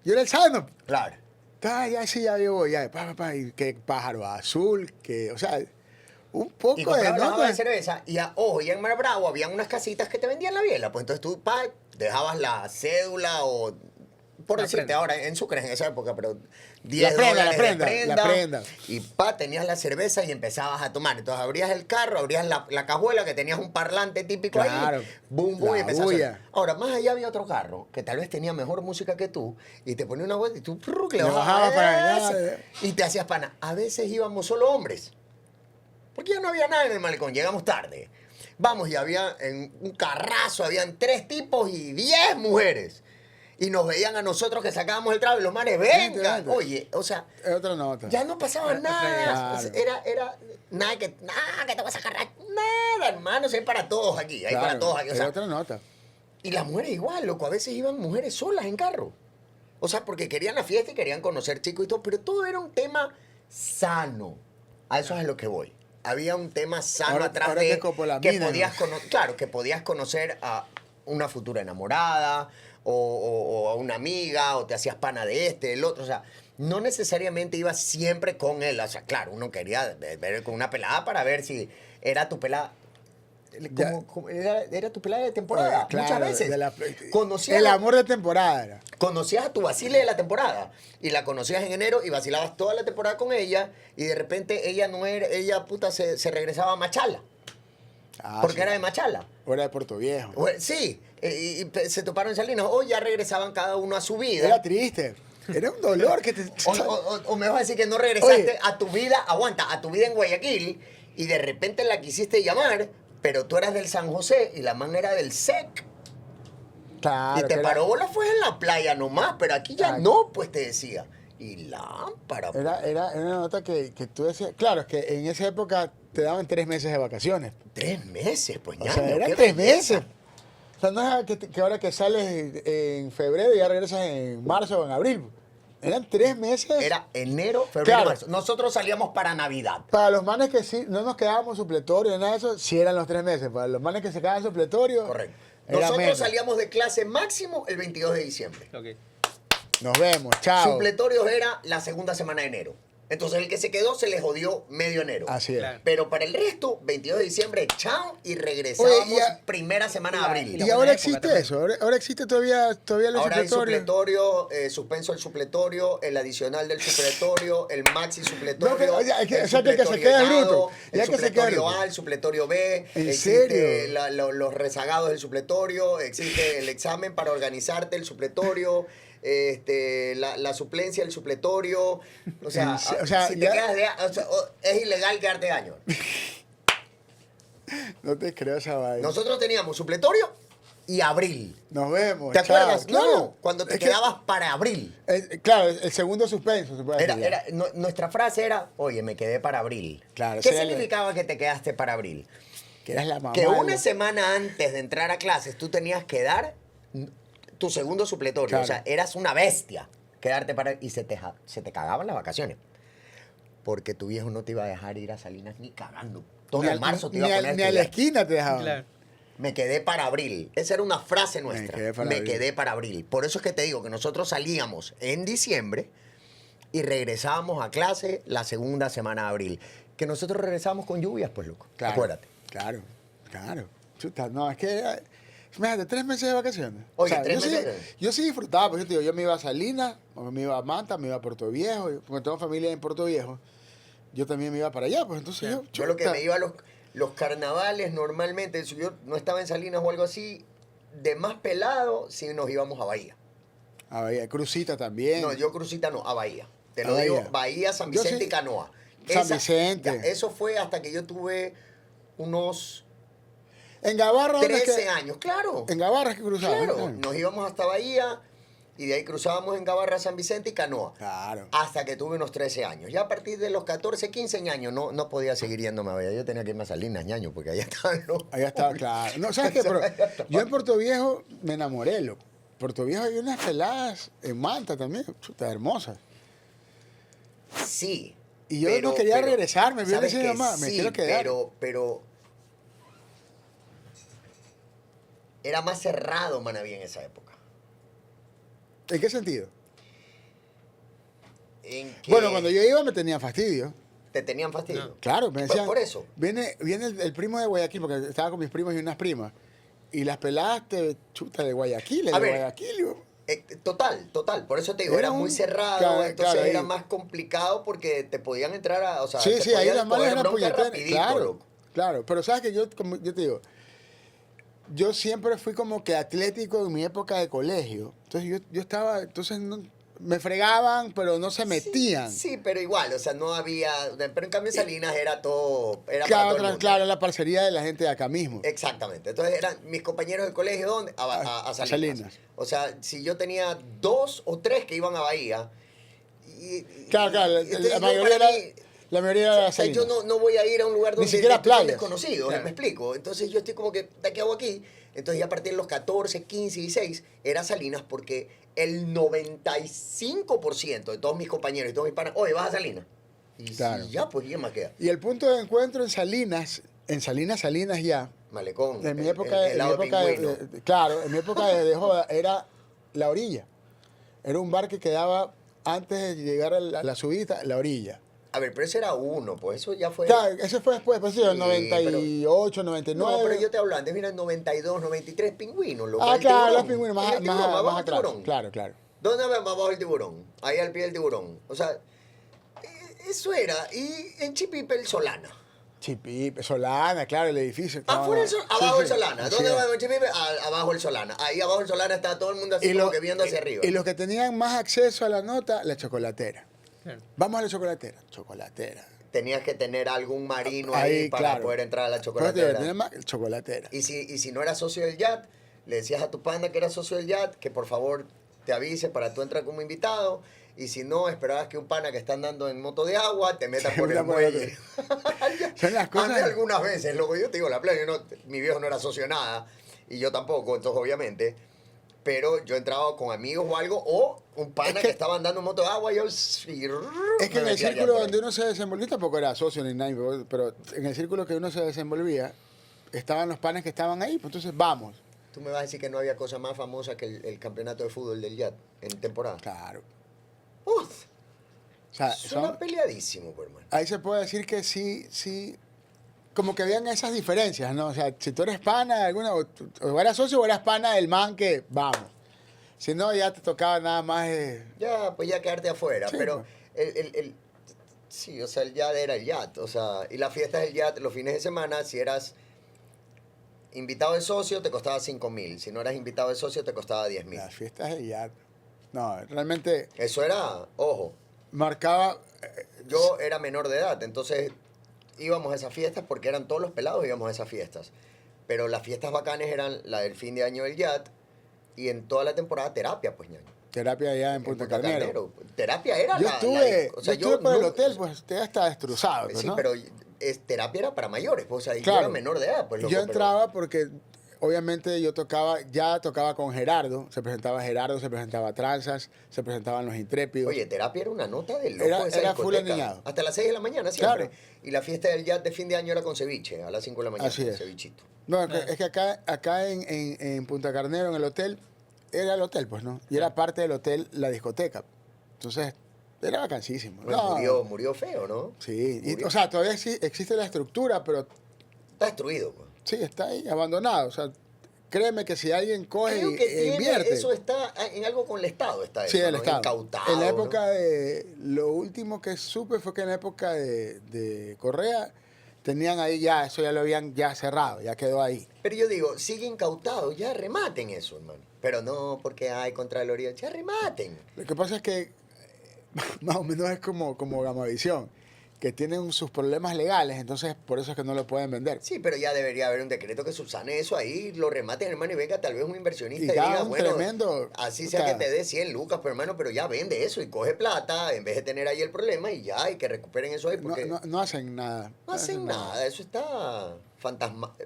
Yo era el sano. Claro. Ya sí, ya yo voy, ya, y que pájaro azul, que, o sea, un poco Y de comprabas la java de nota. cerveza y ojo, y en Mar Bravo habían unas casitas que te vendían la biela. Pues entonces tú dejabas la cédula o, por La decirte prenda. ahora, en Sucre en esa época, pero 10 La prenda, dólares la prenda, de la prenda. Y tenías la cerveza y empezabas a tomar. Entonces abrías el carro, abrías la cajuela que tenías un parlante típico Claro, ahí. Boom, boom, la y empezabas a bulla. sonar. Ahora, más allá había otro carro que tal vez tenía mejor música que tú y te ponía una vuelta y tú le Le bajabas bajaba para esa, allá. y te hacías pana. A veces íbamos solo hombres. Porque ya no había nada en el malecón, llegamos tarde. Vamos, y había en un carrazo, habían 3 tipos y 10 mujeres. Y nos veían a nosotros que sacábamos el trago y los manes, venga. Gente. Oye, o sea, Es otra nota. ya no pasaba nada. Claro. O sea, era nada que te vas a agarrar. Nada, hermano, hay para todos aquí. Hay para Claro, todos aquí. O es sea, otra nota. y las mujeres igual, loco. A veces iban mujeres solas en carro. O sea, porque querían la fiesta y querían conocer chicos y todo. Pero todo era un tema sano. A eso es a lo que voy. Había un tema sano Ahora- atrás ahora de te copo la que mina, podías ¿no? claro, que podías conocer a una futura enamorada o a una amiga o te hacías pana de este, del otro. O sea, no necesariamente ibas siempre con él. O sea, claro, uno quería ver con una pelada para ver si era tu pelada. Ya. Era tu pelada de temporada. Claro, muchas veces. de la- Conocías el amor de temporada era. conocías a tu vacile de la temporada y la conocías en enero y vacilabas toda la temporada con ella y de repente ella no era, ella puta se regresaba a Machala Ah, porque sí. era de Machala. O era de Puerto Viejo. Sí, se toparon en Salinas o ya regresaban cada uno a su vida. Era triste. Era un dolor que te... O me vas a decir que no regresaste Oye. a tu vida, aguanta, a tu vida en Guayaquil y de repente la quisiste llamar, pero tú eras del San José y la man era del SEC. Claro, Y te que era- paró bola fue en la playa nomás, pero aquí ya Ah. no, pues te decía. Y lámpara. pues. Era una nota que tú decías... Claro, es que en esa época te daban 3 meses de vacaciones. 3 meses, pues O ya. sea, eran qué 3 belleza. meses. O sea, no es que ahora que sales en febrero y ya regresas en marzo o en abril. Eran 3 meses. Era enero, febrero, Claro. marzo. Nosotros salíamos para Navidad. Para los manes que sí, no nos quedábamos supletorio, nada de eso, sí eran los 3 meses. Para los manes que se quedaban supletorio, Correcto. era Nosotros menos. salíamos de clase máximo el 22 de diciembre. Ok. Nos vemos, chao. Supletorios era la segunda semana de enero. Entonces el que se quedó se le jodió medio enero. Así es. Claro. Pero para el resto, 22 de diciembre, chao, y regresábamos Oye, primera semana de y abril. la Y ahora buena época existe también. eso, ahora existe todavía los Ahora hay supletorios. supletorio, suspenso el supletorio, el adicional del supletorio, el maxi supletorio. No, pero, oye, es que- el o sea, que el que se supletorio queda es helado, bruto. El Ya que se queda supletorio bruto. A, el supletorio B. ¿En existe serio? los rezagados del supletorio, existe el examen para organizarte, el supletorio. La suplencia del supletorio. O sea, O sea, si te ya- quedas es ilegal quedarte de año. No te creo esa vaina. Nosotros teníamos supletorio y abril. Nos vemos. ¿Te chao. acuerdas? Claro. No, cuando te Es que- quedabas para abril. claro, el segundo suspenso, se puede decir. Nuestra frase era, oye, me quedé para abril. Claro, ¿Qué ese era el- significaba que te quedaste para abril? Que eras la mamá. Que de una los- semana antes de entrar a clases tú tenías que dar tu segundo supletorio. Claro. O sea, eras una bestia quedarte para... Y se te cagaban las vacaciones. Porque tu viejo no te iba a dejar ir a Salinas ni cagando. Todo Ni el al- marzo te ni iba a al- poner Ni a a la estudiar. esquina te dejaban. Claro. Me quedé para abril. Esa era una frase nuestra. quedé para Me abril. quedé para abril. Por eso es que te digo que nosotros salíamos en diciembre y regresábamos a clase la segunda semana de abril. Que nosotros regresábamos con lluvias, pues, loco. Claro, Acuérdate. Claro. Chuta, no, es que... Imagínate, 3 meses de vacaciones. Oye, 3 yo meses. yo sí disfrutaba, porque yo me iba a Salinas, o me iba a Manta, me iba a Puerto Viejo, porque tengo familia en Puerto Viejo. Yo también me iba para allá, pues entonces Claro. Yo lo que chuta. me iba a los carnavales normalmente, si yo no estaba en Salinas o algo así, de más pelado, si nos íbamos a Bahía. A Bahía, Crucita también. No, yo crucita no, a Bahía. Te A lo digo, Bahía. Bahía, San Yo Vicente sí- y Canoa. San Vicente. ya, eso fue hasta que yo tuve unos En Gabarra, ¿dónde es 13 años, claro. En Gabarra es que cruzaba. Claro, ¿no? nos íbamos hasta Bahía y de ahí cruzábamos en Gabarra, San Vicente y Canoa. Claro. Hasta que tuve unos 13 años. Ya a partir de los 14, 15 años no podía seguir yéndome a Bahía. Yo tenía que irme a Salinas, ñaño, porque allá estaban los... Allá estaba, claro. No, ¿sabes qué? Pero yo en Puerto Viejo me enamoré, loco. Puerto Viejo hay unas peladas en Manta también, chuta, hermosas. Sí. Y yo no quería regresarme, yo le ¿sabes decía a qué? mi mamá, me Sí, quiero quedar. Pero era más cerrado Manaví en esa época. ¿En qué sentido? En que Bueno, cuando yo iba me tenían fastidio. te tenían fastidio. No. Claro, me Pues decían. por eso. Viene el primo de Guayaquil, porque estaba con mis primos y unas primas. Y las peladas te chuta de Guayaquil, A de ver, Guayaquil. Yo. Total. Por eso te digo, Era era muy un- cerrado, claro, entonces claro, era ahí. más complicado porque te podían entrar a... O sea, Sí, te sí, ahí podían las malas coger eran bronca puñeteras. rapidito, Claro, loco. claro. Pero sabes que yo, como yo te digo, yo siempre fui como que atlético en mi época de colegio. Entonces yo estaba, entonces no, me fregaban, pero no se metían. Sí, pero igual, o sea, no había... Pero en cambio Salinas era todo... Era para Claro, todo el mundo. claro, la parcería de la gente de acá mismo. Exactamente. Entonces eran mis compañeros del colegio, ¿dónde? A Salinas. Salinas. O sea, si yo tenía 2 o 3 que iban a Bahía... Claro, entonces la yo mayoría para era... mí- La mayoría era o sea, yo Salinas. no voy a ir a un lugar Ni donde siquiera son playas. desconocidos, Claro. me explico. Entonces yo estoy como que, ¿de qué hago aquí? Entonces ya a partir de los 14, 15, 16 era Salinas porque el 95% de todos mis compañeros y todos mis panas, oye, vas a Salinas. Y Claro. si ya, pues ¿quién más queda? Y el punto de encuentro en Salinas ya, Malecón. en mi el- época, el en mi lado de época Pingüino. claro, en mi época de joda, era la orilla. Era un bar que quedaba antes de llegar a la subida, la orilla. A ver, pero ese era uno, pues eso ya fue... Claro, ese fue después, pues sí, el Sí, 98, 99. No, pero yo te hablo antes, mira, el 92, 93, Pingüino. Lo Ah, el claro, tiburón. los pingüinos, más, El tiburón, más, abajo más el atrás. tiburón. Claro, claro. ¿Dónde va abajo el tiburón? Ahí al pie del tiburón. O sea, eso era. Y en Chipipe el Solana. Chipipe, Solana, claro, el edificio. Afuera el abajo el Sí, sí. Solana. Sí. ¿Dónde va en Chipipe? Abajo el Solana. Ahí abajo el Solana está todo el mundo así como que viendo hacia arriba. Y los que tenían más acceso a la nota, la chocolatera. Claro. Vamos a la chocolatera. Chocolatera. Tenías que tener algún marino Ahí, ahí para claro. poder entrar a la Pero chocolatera. tenía más chocolatera. Y si no eras socio del YAT, le decías a tu panda que era socio del YAT que por favor te avise para tú entrar como invitado. Y si no, esperabas que un pana que está andando en moto de agua te meta por el meta por el muelle. Son las cosas- Andé algunas veces, loco. Yo te digo, la playa, mi viejo no era socio de nada. Y yo tampoco, entonces obviamente. Pero yo entraba con amigos o algo, o un pana Es que, que- estaba andando en moto de agua y yo... Es que en el círculo donde uno se desenvolvía, tampoco era socio ni nada, pero en el círculo que uno se desenvolvía, estaban los panes que estaban ahí, pues entonces vamos. Tú me vas a decir que no había cosa más famosa que el campeonato de fútbol del YAT en temporada. Claro. Uf, O sea, suena peleadísimo, pues, hermano. ahí se puede decir que sí, como que habían esas diferencias, ¿no? O sea, si tú eres pana de alguna, o eras socio o eras pana del man que vamos. Si no, ya te tocaba nada más. Ya, pues ya quedarte afuera, Sí, pero sí, o sea, el YAT era el YAT, o sea, y las fiestas del YAT los fines de semana, si eras invitado de socio, te costaba 5.000, si no eras invitado de socio, te costaba 10.000. Las fiestas de ya. No, realmente Eso era, ojo, marcaba. yo era menor de edad, entonces íbamos a esas fiestas porque eran todos los pelados íbamos a esas fiestas, pero las fiestas bacanes eran la del fin de año del YAT y en toda la temporada terapia, pues, ñaño. Terapia allá en En Punta Carnero. Terapia era Yo estuve, o sea, yo estuve por el no- hotel, pues ya estaba destrozado. pues, Sí, ¿no? pero terapia era para mayores, pues, o sea, y yo Claro. era menor de edad, pues, loco, Yo pero- entraba porque obviamente yo ya tocaba con Gerardo, se presentaba Tranzas, se presentaban Los Intrépidos. Oye, terapia era una nota de loco. Era- esa era full discoteca. aniñado. Hasta las 6 de la mañana siempre. Claro. Y la fiesta del YAT de fin de año era con ceviche, a las 5 de la mañana. Así es. Cevichito. No, es que acá en Punta Carnero, en el hotel, era el hotel, pues, ¿no? Y era parte del hotel la discoteca. Entonces, era vacancísimo. Pues No, murió feo, ¿no? Sí, y, Murió. o sea, todavía existe la estructura, pero Está destruido, pues. sí, está ahí abandonado. O sea, créeme que si alguien coge Creo y que invierte. eso está en algo con el Estado, está eso, Sí, el ¿no? Estado. Incautado, En la ¿no? época de. Lo último que supe fue que en la época de Correa tenían ahí ya, eso ya lo habían ya cerrado, ya quedó ahí. Pero yo digo, sigue incautado, ya rematen eso, hermano. Pero no porque hay Contraloría, ya rematen. Lo que pasa es que más o menos es como Gamavisión, que tienen sus problemas legales, entonces por eso es que no lo pueden vender. Sí, pero ya debería haber un decreto que subsane eso ahí, lo rematen, hermano, y venga tal vez un inversionista Y y, ya diga, un bueno, tremendo, así sea puta. que te dé 100 lucas, pero hermano, pero ya vende eso y coge plata en vez de tener ahí el problema y ya, y que recuperen eso ahí, No, porque no hacen nada. no hacen nada, eso está Pero,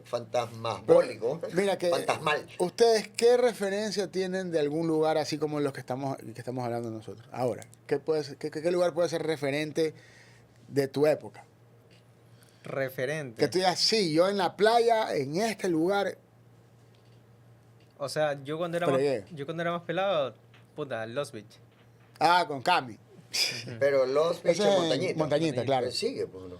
fantasmabólico, mira que fantasmal. ustedes qué referencia tienen de algún lugar así como los que estamos hablando nosotros ahora. ¿Qué lugar puede ser referente de tu época? Referente. Que tú digas, sí, yo en la playa, en este lugar. O sea, yo cuando Fregué. era más pelado, puta, Los Beach. Ah, con Cami. Pero los Ese pinches es montañitas. Montañita, claro. Pero sigue, pues, ¿no?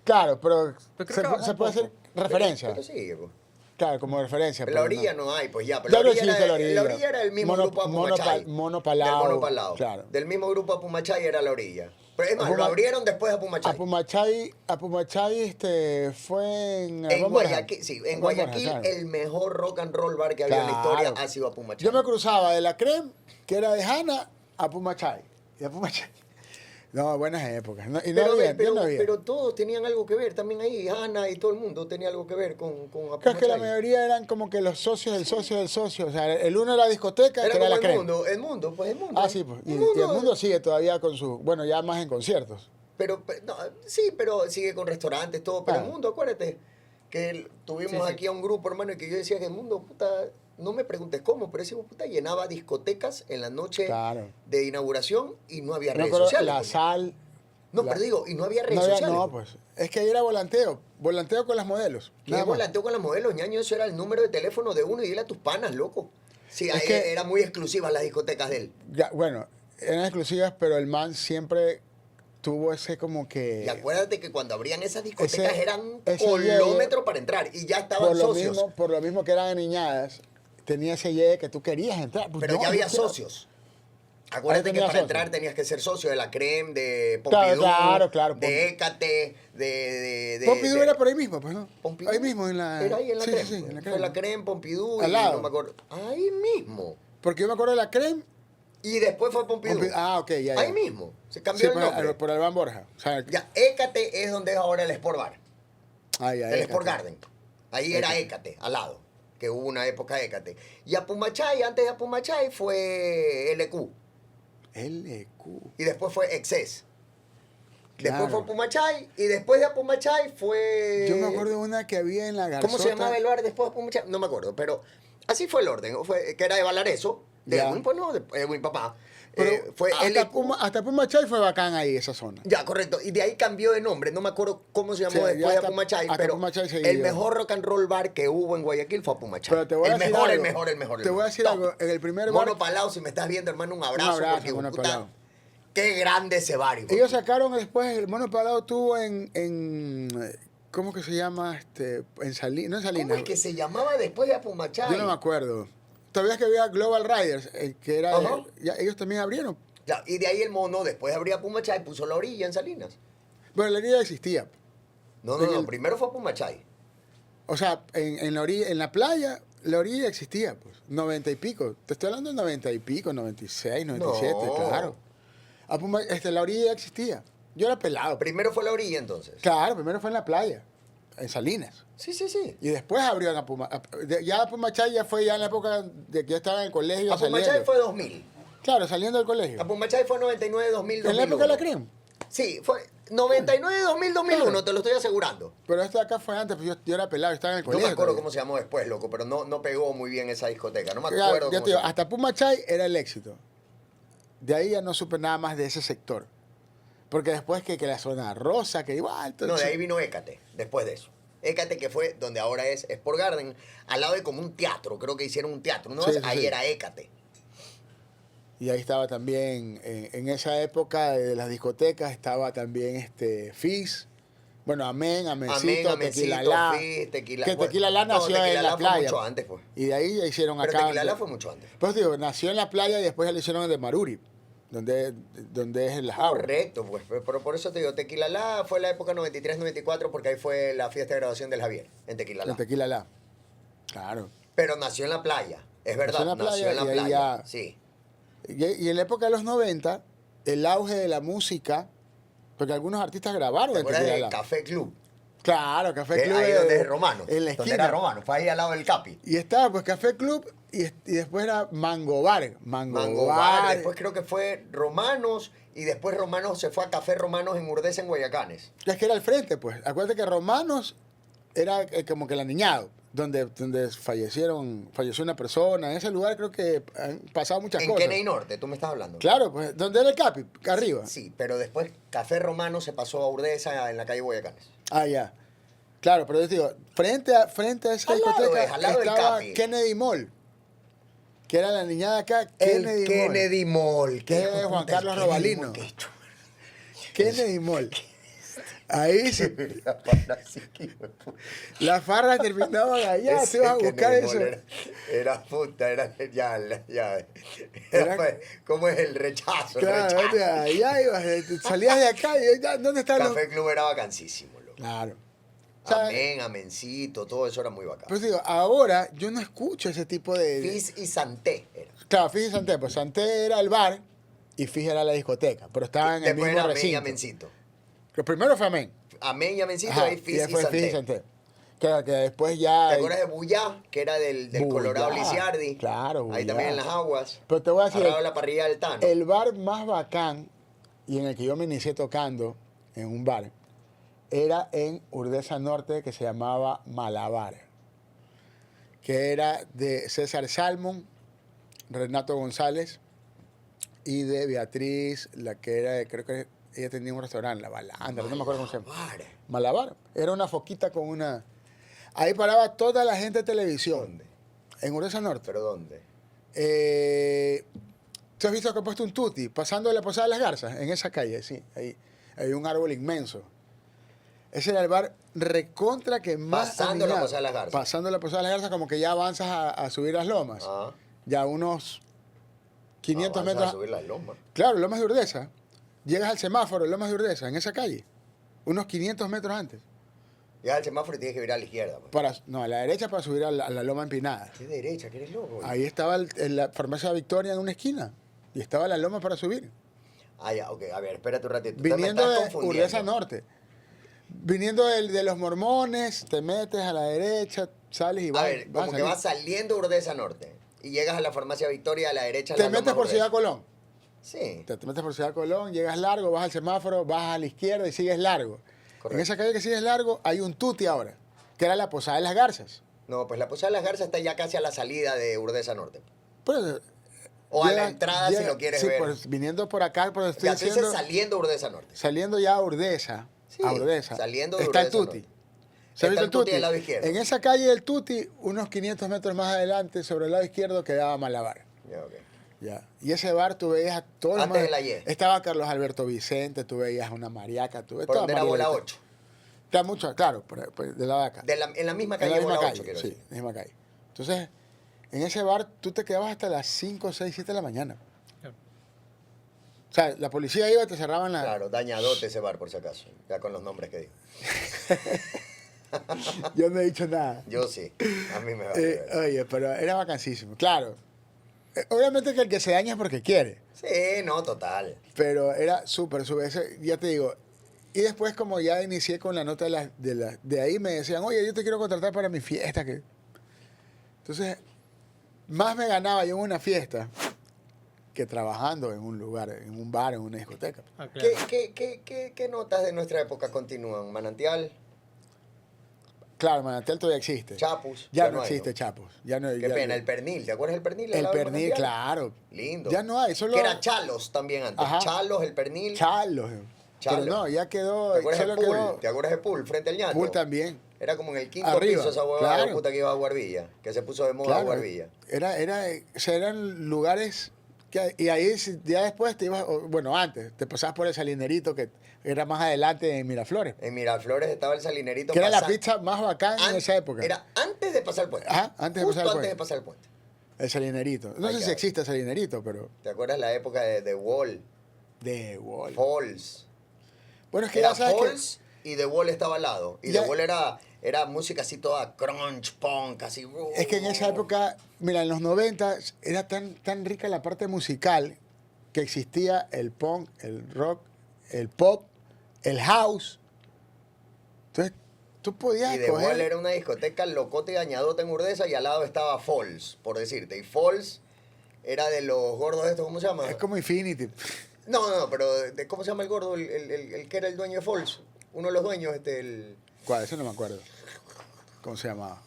Claro, pero Pero creo que se bajó puede un poco. hacer referencia. Pero sigue, pues. Claro, como referencia. En la pero orilla no hay, pues ya. Pero Ya la no orilla, existe la orilla. la orilla era el mismo grupo Apumachay. Monopalao. Del Monopalao. Claro. Del mismo grupo Apumachay era la orilla. Pero es más, lo Apuma- abrieron después de Apumachay. Apumachay fue en... En Juan Borja. Guayaquil, sí, en Juan Borja, Guayaquil claro. el mejor rock and roll bar que había en la Claro. historia ha sido Apumachay. Yo me cruzaba de la Creme, que era de Hanna, a Pumachay. Y a Pumachay. No, buenas épocas. No, y no Pero, había, pero, no había. pero todos tenían algo que ver también ahí. Ana y todo el mundo tenía algo que ver con Creo que la Apumachay. mayoría eran como que los socios del socio del socio. O sea, el uno era la discoteca, Era que era como la el crema. mundo, el mundo, pues el mundo. Ah, sí, pues. Y El el mundo sigue todavía con su. Bueno, ya más en conciertos. Pero, no, sí, pero sigue con restaurantes, todo. Pero Ah. el mundo, acuérdate, que tuvimos Sí. aquí a un grupo, hermano, y que yo decía que el mundo, puta, no me preguntes cómo, pero ese hijo de puta llenaba discotecas en la noche Claro. de inauguración y no había Me redes acuerdo, sociales. la pues. sal. No, la- pero digo, y no había redes No, había, sociales. no, pues. Es que ahí era volanteo. Volanteo con las modelos. Que nada más. volanteo con las modelos, ñaño, eso era el número de teléfono de uno y dile a tus panas, loco. Sí, Es ahí que- era muy exclusivas las discotecas de él. Ya, bueno, eran exclusivas, pero el man siempre tuvo ese como que. Y acuérdate que cuando abrían esas discotecas ese- eran ese kilómetros para entrar y ya estaban socios. Por lo mismo que eran niñadas, tenía ese llegue que tú querías entrar. Pues Pero no, ya yo había quiero- socios. Acuérdate que tenía para socios. entrar tenías que ser socio de la Creme, de Claro, Pompidou, claro, de Écate, de Pompidou de- era por ahí mismo, pues, ¿no? Pompidou. Ahí mismo en la. Era ahí en la sí, Creme. sí, sí, en la Fue Creme. la Creme, Pompidou Al y lado. no me acuerdo. Ahí mismo. Porque yo me acuerdo de la creme. Y después fue Pompidou. Ah, ok, ya. Ahí mismo. Se Sí, cambió el nombre. por Albán Borja. O sea, Ya, Écate es donde es ahora el Sport Bar. ah, ya, El ya, Sport ya. Garden. Ahí era Écate, al lado. Que hubo una época de Écate. Y Apumachay, antes de Apumachay fue LQ. LQ. Y después fue Excess. Después Claro. fue Apumachay. Y después de Apumachay fue... Yo me acuerdo de una que había en la Garzota. ¿Cómo se llamaba el bar después de Apumachay? No me acuerdo, pero así fue el orden. Fue, que era de Valareso. De Ya. Edwin, pues no, de Edwin papá. Pero fue hasta, LQ. hasta Pumachay fue bacán ahí, esa zona. Ya, correcto. Y de ahí cambió de nombre. No me acuerdo cómo se llamó Sí, ya después de hasta- Apumachay, hasta pero Apumachay se el dio. mejor rock and roll bar que hubo en Guayaquil fue Apumachay. Pero te voy a el decir mejor, algo. el mejor, el mejor. el Te voy a mejor. decir Top. algo. En el primer Mono bar. Palau, si me estás viendo, hermano, un abrazo. abrazo, porque, Mono puta, Palau. qué grande ese bar. hijo de Ellos puta. sacaron después, el Mono Palado tuvo ¿cómo que se llama? En Salinas, no en Salinas. ¿Cómo es que se llamaba después de Apumachay? Yo no me acuerdo. Todavía es que había Global Riders, que era, Ajá. ya, ellos también abrieron. Ya, y de ahí el mono, después de abrir Apumachay, puso la orilla en Salinas. Pero la orilla existía. No, no, En no. el- Primero fue Apumachay. O sea, en la orilla, en la playa, la orilla existía, pues. 90 y pico. Te estoy hablando de 90 y pico, 96, 97, No. claro. La orilla ya existía. Yo era pelado. Primero fue la orilla, entonces. Claro, primero fue en la playa, en Salinas. Sí, sí, sí. Y después abrió en ya Apumachay ya fue ya en la época de que yo estaba en el colegio. Apumachay saliendo. fue 2000. Claro, saliendo del colegio. Apumachay fue 99, 2000, En la época de la 2001. crema. Sí, fue 99, 2000, 2001, Claro. te lo estoy asegurando. Pero esto de acá fue antes, pues yo era pelado, estaba en el No colegio. me acuerdo todavía. cómo se llamó después, loco, pero no pegó muy bien esa discoteca. No me Ya, acuerdo ya cómo te digo, se llama. hasta Pumachay era el éxito. De ahí ya no supe nada más de ese sector. Porque después que la zona rosa, que igual. No, entonces- de ahí vino Écate, después de eso. Écate, que fue donde ahora es Sport Garden, al lado de como un teatro, creo que hicieron un teatro, ¿no? Sí, sí, Ahí sí. era Écate. Y ahí estaba también, en esa época de las discotecas, estaba también Fizz. Bueno, Amén, Amencito, Amén, Tequila Amencito, La. Fizz, Tequila- Que bueno, Tequila La no, nació Tequila en La la fue playa. mucho antes, pues. Y de ahí ya hicieron Pero acá. Tequila La fue mucho antes. Pues digo, nació en la playa y después ya lo hicieron en de Maruri, donde es el Jao. Correcto, pues. Pero por eso te digo, Tequila La fue la época 93-94 porque ahí fue la fiesta de graduación del Javier, en Tequila La. En Tequila La. Claro. Pero nació en la playa, es verdad, Nació en la nació en la playa y ahí playa. ya- Sí. Y en la época de los 90, el auge de la música, porque algunos artistas grabaron ¿Te en acuerdas Tequila de La. Café Club? Claro, Café Que Club. ahí donde es Romano. En la Donde esquina. era Romano, fue ahí al lado del Capi. Y estaba pues Café Club y después era Mango Bar. Mango Bar, después creo que fue Romanos, y después Romanos se fue a Café Romanos en Urdesa, en Guayacanes. Es que era al frente, pues. Acuérdate que Romanos era como que el aniñado, donde falleció una persona. En ese lugar creo que han pasado muchas En cosas. Kennedy Norte, tú me estás hablando. Claro, pues, donde era el Capi, arriba. Sí, pero después Café Romano se pasó a Urdesa en la calle Guayacanes. Ah, ya. Claro, pero yo te digo, frente a esa Al lado discoteca es, al lado del estaba Capi. Kennedy Mall, que era la niñada acá, El Kennedy Mall. Kennedy Mall. Que hijo es de Juan puta, Carlos el Kennedy Robalino. Mall, qué chulo. Kennedy Mall. Ahí sí. La pana así, hijo de puta. La farra terminaba allá, Ese te ibas a buscar Kennedy eso. Mall Era puta, ya. Era- ¿Cómo es el rechazo? El Claro, rechazo. de allá ibas, salías de acá y ya, ¿dónde están los...? Café Club era vacancísimo, loco. Claro. O sea, Amén, amencito, todo eso era muy bacán. pues digo, ahora yo no escucho ese tipo de... Fizz y Santé era. Claro, fíjate Santé, pues Santé era el bar y Fiji era la discoteca, pero estaban en el Después mismo era Amén y recinto. Amencito. Lo primero fue Amén. Amén y Amencito, Ajá, ahí y Fiji y después Fiji y Santé. Santé. Claro, que después ya... ¿Te acuerdas de Buyá, que era del Buyá, Colorado Lisiardi? claro, Ahí Buyá. también en las aguas. Pero te voy a decir, Al lado de la parrilla del Tano. el bar más bacán y en el que yo me inicié tocando en un bar era en Urdesa Norte, que se llamaba Malabar, que era de César Salmon, Renato González y de Beatriz, la que era, creo que ella tenía un restaurante, La Balandra, no me acuerdo cómo se llama. Malabar. Malabar, era una foquita con una... Ahí paraba toda la gente de televisión. ¿Dónde? En Urdesa Norte. ¿Pero dónde? ¿Tú has visto que he puesto un tuti pasando de la Posada de las Garzas? En esa calle, sí. Ahí hay un árbol inmenso. Ese era el bar recontra que más... Pasando la animado. Posada de las Garzas. Pasando la Posada de las Garzas, como que ya avanzas a subir las lomas. Ah, Ya unos 500 avanzas metros. a subir las lomas. Claro, Lomas de Urdesa. Llegas al semáforo, Lomas de Urdesa, en esa calle. Unos 500 metros antes. Llegas al semáforo y tienes que virar a la izquierda. Pues. No, a la derecha para subir a la loma empinada. ¿Qué derecha? ¿Qué eres loco? Ahí estaba la farmacia Victoria en una esquina. Y estaba la loma para subir. Ah, ya, ok. A ver, espérate un ratito. Viniendo Me de estás confundiendo. Urdesa Norte. Viniendo de los mormones, te metes a la derecha, sales y A vas. ver, vas como a que salir. vas saliendo de Urdesa Norte y llegas a la farmacia Victoria a la derecha. Te la metes Loma por Urdesa. Ciudad Colón. Sí. Te metes por Ciudad Colón, llegas largo, vas al semáforo, vas a la izquierda y sigues largo. Correcto. En esa calle que sigues largo hay un tuti ahora, que era la Posada de las Garzas. No, pues la Posada de las Garzas está ya casi a la salida de Urdesa Norte. Pero, O a la llega- entrada si llega- lo quieres sí, ver. pues, viniendo por acá, por donde estoy Ya tú dices diciendo, saliendo de Urdesa Norte. saliendo ya a Urdesa, Sí, saliendo de está el Urdesa tuti. Norte. ¿Se ha Está visto el tuti del lado izquierdo. En esa calle del tuti, unos 500 metros más adelante, sobre el lado izquierdo, quedaba Malabar. Ya, ok. Ya. Y ese bar tú veías a todos los Antes más- de la Y. Estaba Carlos Alberto Vicente, tú veías una mariaca, tú veías Por toda donde era Bola Margarita. 8. Está mucho, claro, de la vaca. En la misma En calle la misma Bola calle, 8, quiero sí, decir. en la misma calle. Entonces, en ese bar tú te quedabas hasta las 5, 6, 7 de la mañana. Claro. O sea, la policía iba y te cerraban la... Claro, dañadote ese bar, por si acaso. Ya con los nombres que digo. Yo no he dicho nada. Yo sí. A mí me va a ver. Oye, pero era vacancísimo. Claro. Obviamente que el que se daña es porque quiere. Sí, no, total. Pero era súper, ya te digo. Y después, como ya inicié con la nota de ahí, me decían, oye, yo te quiero contratar para mi fiesta. Entonces, más me ganaba yo en una fiesta que trabajando en un lugar, en un bar, en una discoteca. Ah, claro. ¿Qué notas de nuestra época continúan? Manantial, Claro, Manantial todavía existe. Chapus. Ya no hay, existe Chapus. Ya no, Qué ya- pena, el pernil. ¿Te acuerdas del pernil? al El lado de pernil, Manantial? claro. Lindo. Ya no hay, solo... Que era Chalos también antes. Ajá. Chalos, el pernil. Chalos. Chalo. Pero no, ya quedó... ¿Te acuerdas de solo Pool? quedó ¿Te acuerdas de Pool frente al ñato? Pool también. Era como en el quinto Arriba, piso esa huevada claro. de puta que iba a Guarbilla. Que se puso de moda Claro, Guarbilla. o sea, eran lugares y ahí ya después te ibas, bueno, antes, te pasabas por el Salinerito, que era más adelante en Miraflores, En Miraflores estaba el salinerito. que era la pasa- pizza más bacana en an- esa época. Era antes de pasar el puente. Ajá, antes de Justo pasar el antes puente. de pasar el puente. El Salinerito. No Ahí sé si queda. existe Salinerito, pero ¿Te acuerdas la época de Wall? de Wall. Falls. Bueno, es que Era ya sabes Falls y The Wall estaba al lado. Y Ya- The Wall era música así toda crunch, punk, así. es que en esa época, mira, en los 90 era tan rica la parte musical que existía el punk, el rock, el pop, el house. Entonces, tú podías Y The escoger... Wall era una discoteca locote y dañadota en Urdesa y al lado estaba Falls, por decirte. Y Falls era de los gordos estos, ¿cómo se llama? Es como Infinity. No, pero ¿cómo se llama el gordo? El que era el dueño de Falls. Uno de los dueños, ¿Cuál? Eso no me acuerdo. ¿Cómo se llamaba?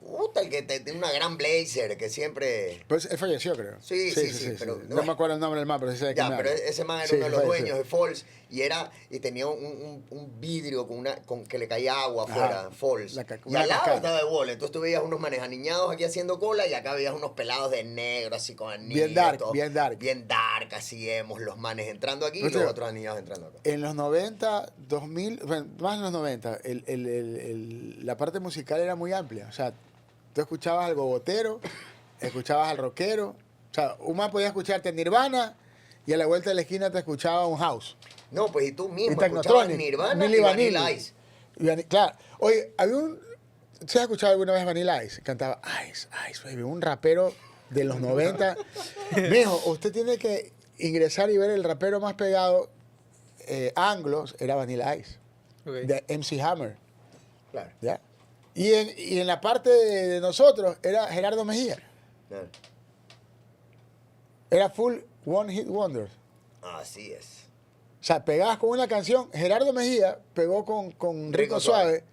Puta, el que tiene una gran blazer, que siempre... Pues él falleció, creo. Sí, pero- No me acuerdo el nombre del man, pero sí sé de quién Ya, me pero habla. ese man era Sí, uno de los falleció. dueños de Falls y tenía un vidrio con que le caía agua Ajá. afuera, Falls. Y una al lado cascada. estaba de Wall. Entonces tú veías unos manes aniñados aquí haciendo cola y acá veías unos pelados de negro, así con anillos. Bien dark, todo. bien dark. Bien dark, así hemos los manes entrando aquí y Pero los te- otros aniñados entrando acá. En los 90, 2000, bueno, más en los 90, la parte musical era muy amplia. O sea, tú escuchabas al gogotero, escuchabas al rockero. O sea, un man podía escucharte Nirvana y a la vuelta de la esquina te escuchaba un house. No, pues y tú Y mismo escuchabas Technotronic, Nirvana Milli y Vanilla Ice. Claro. Oye, había un... ¿Se has escuchado alguna vez Vanilla Ice? Cantaba Ice, Ice, baby. Un rapero de los 90. Mijo, usted tiene que ingresar y ver el rapero más pegado anglos era Vanilla Ice, Ok. de MC Hammer. Claro. ¿Ya? Y en la parte de nosotros era Gerardo Mejía. claro. Era full One Hit Wonder. Así es. O sea, pegabas con una canción. Gerardo Mejía pegó con Rico Suave.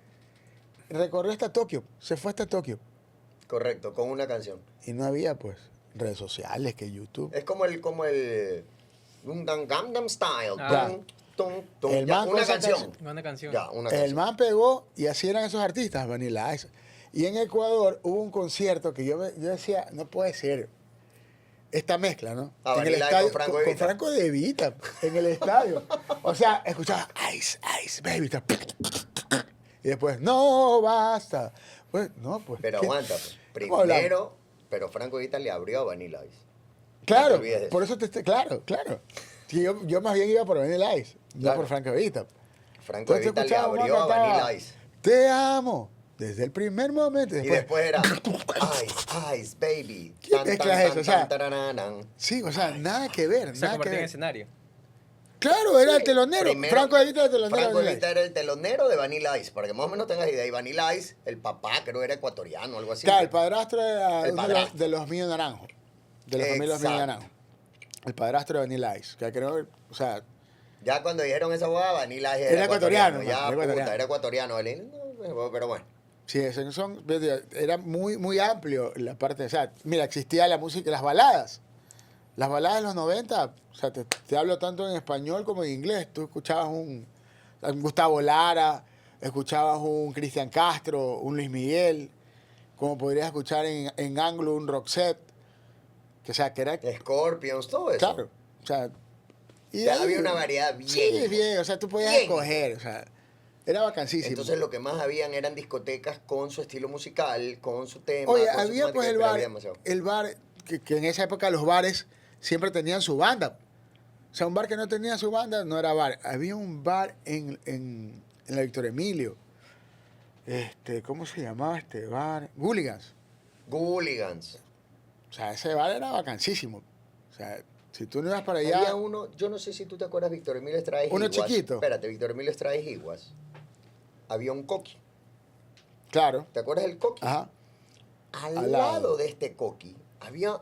Recorrió hasta Tokio. Se fue hasta Tokio. Correcto, con una canción. Y no había, pues, redes sociales, que YouTube. Es como el Gangnam Style. Ah. Tum, tum, tum. El Ya, man con una esa canción. Una canción. Ya, una El canción. man pegó y así eran esos artistas, Vanilla Ice. Y en Ecuador hubo un concierto que yo decía, no puede ser esta mezcla, ¿no? Ah, en el Vanilla Ice estadio, con Franco con De Vita. Franco De Vita, en el estadio. O sea, escuchaba Ice, Ice, Baby. Y después, no, basta. Pues, no, pues. Pero ¿qué? aguanta, pues. ¿Cómo hablamos? Primero, pero Franco De Vita le abrió a Vanilla Ice. Claro, No te olvides de por eso claro. Sí, yo más bien iba por Vanilla Ice, no Claro. por Franco De Vita. Franco De Entonces Vita le escuchaba, abrió a cantaba, Vanilla Ice. Te amo, desde el primer momento. Y después era Ice, Ice, Baby. ¿Qué mezcla es eso? O sea, tarananan. Sí, o sea, nada que ver, Se nada que convirtió en ver. escenario. Claro, era el Sí, telonero. primero, Franco De Vita era el telonero. de Franco De Vanilla Vita Ice. era el telonero de Vanilla Ice, para que más o menos tengas idea. Y Vanilla Ice, el papá creo era ecuatoriano, algo así. Claro, el padrastro era El uno padrastro. de los míos naranjos. De la familia Los míos Exacto. naranjos. El padrastro de Vanilla Ice. Que creo, o sea, Ya cuando dijeron esa hueá, Vanilla Ice Era ecuatoriano, Ya, era puta, ecuatoriano. era ecuatoriano. Pero bueno. sí, era muy amplio la parte. O sea, mira, existía la música, las baladas. Las baladas de los 90, o sea, te hablo tanto en español como en inglés. Tú escuchabas un Gustavo Lara, escuchabas un Cristian Castro, un Luis Miguel, como podrías escuchar en anglo un Roxette, que o sea, que era Scorpions, todo eso. claro, o sea, y Ya ahí- había una variedad bien. Sí, bien, o sea, tú podías bien. escoger, o sea, era vacancísimo. Entonces lo que más habían eran discotecas con su estilo musical, con su tema. Oye, con su había pues temática, el pero bar, había demasiado. que en esa época los bares siempre tenían su banda. O sea, un bar que no tenía su banda no era bar. Había un bar en la Víctor Emilio. ¿Cómo se llamaba este bar? Hooligans. Hooligans. O sea, ese bar era vacancísimo. O sea, si tú no ibas para allá... Había uno, yo no sé si tú te acuerdas, Víctor Emilio Estrada Uno Higuas. chiquito. Espérate, Víctor Emilio Estrada Higuas. Había un coqui. Claro. ¿Te acuerdas del coqui? Ajá. Al Al lado lado. de este coqui había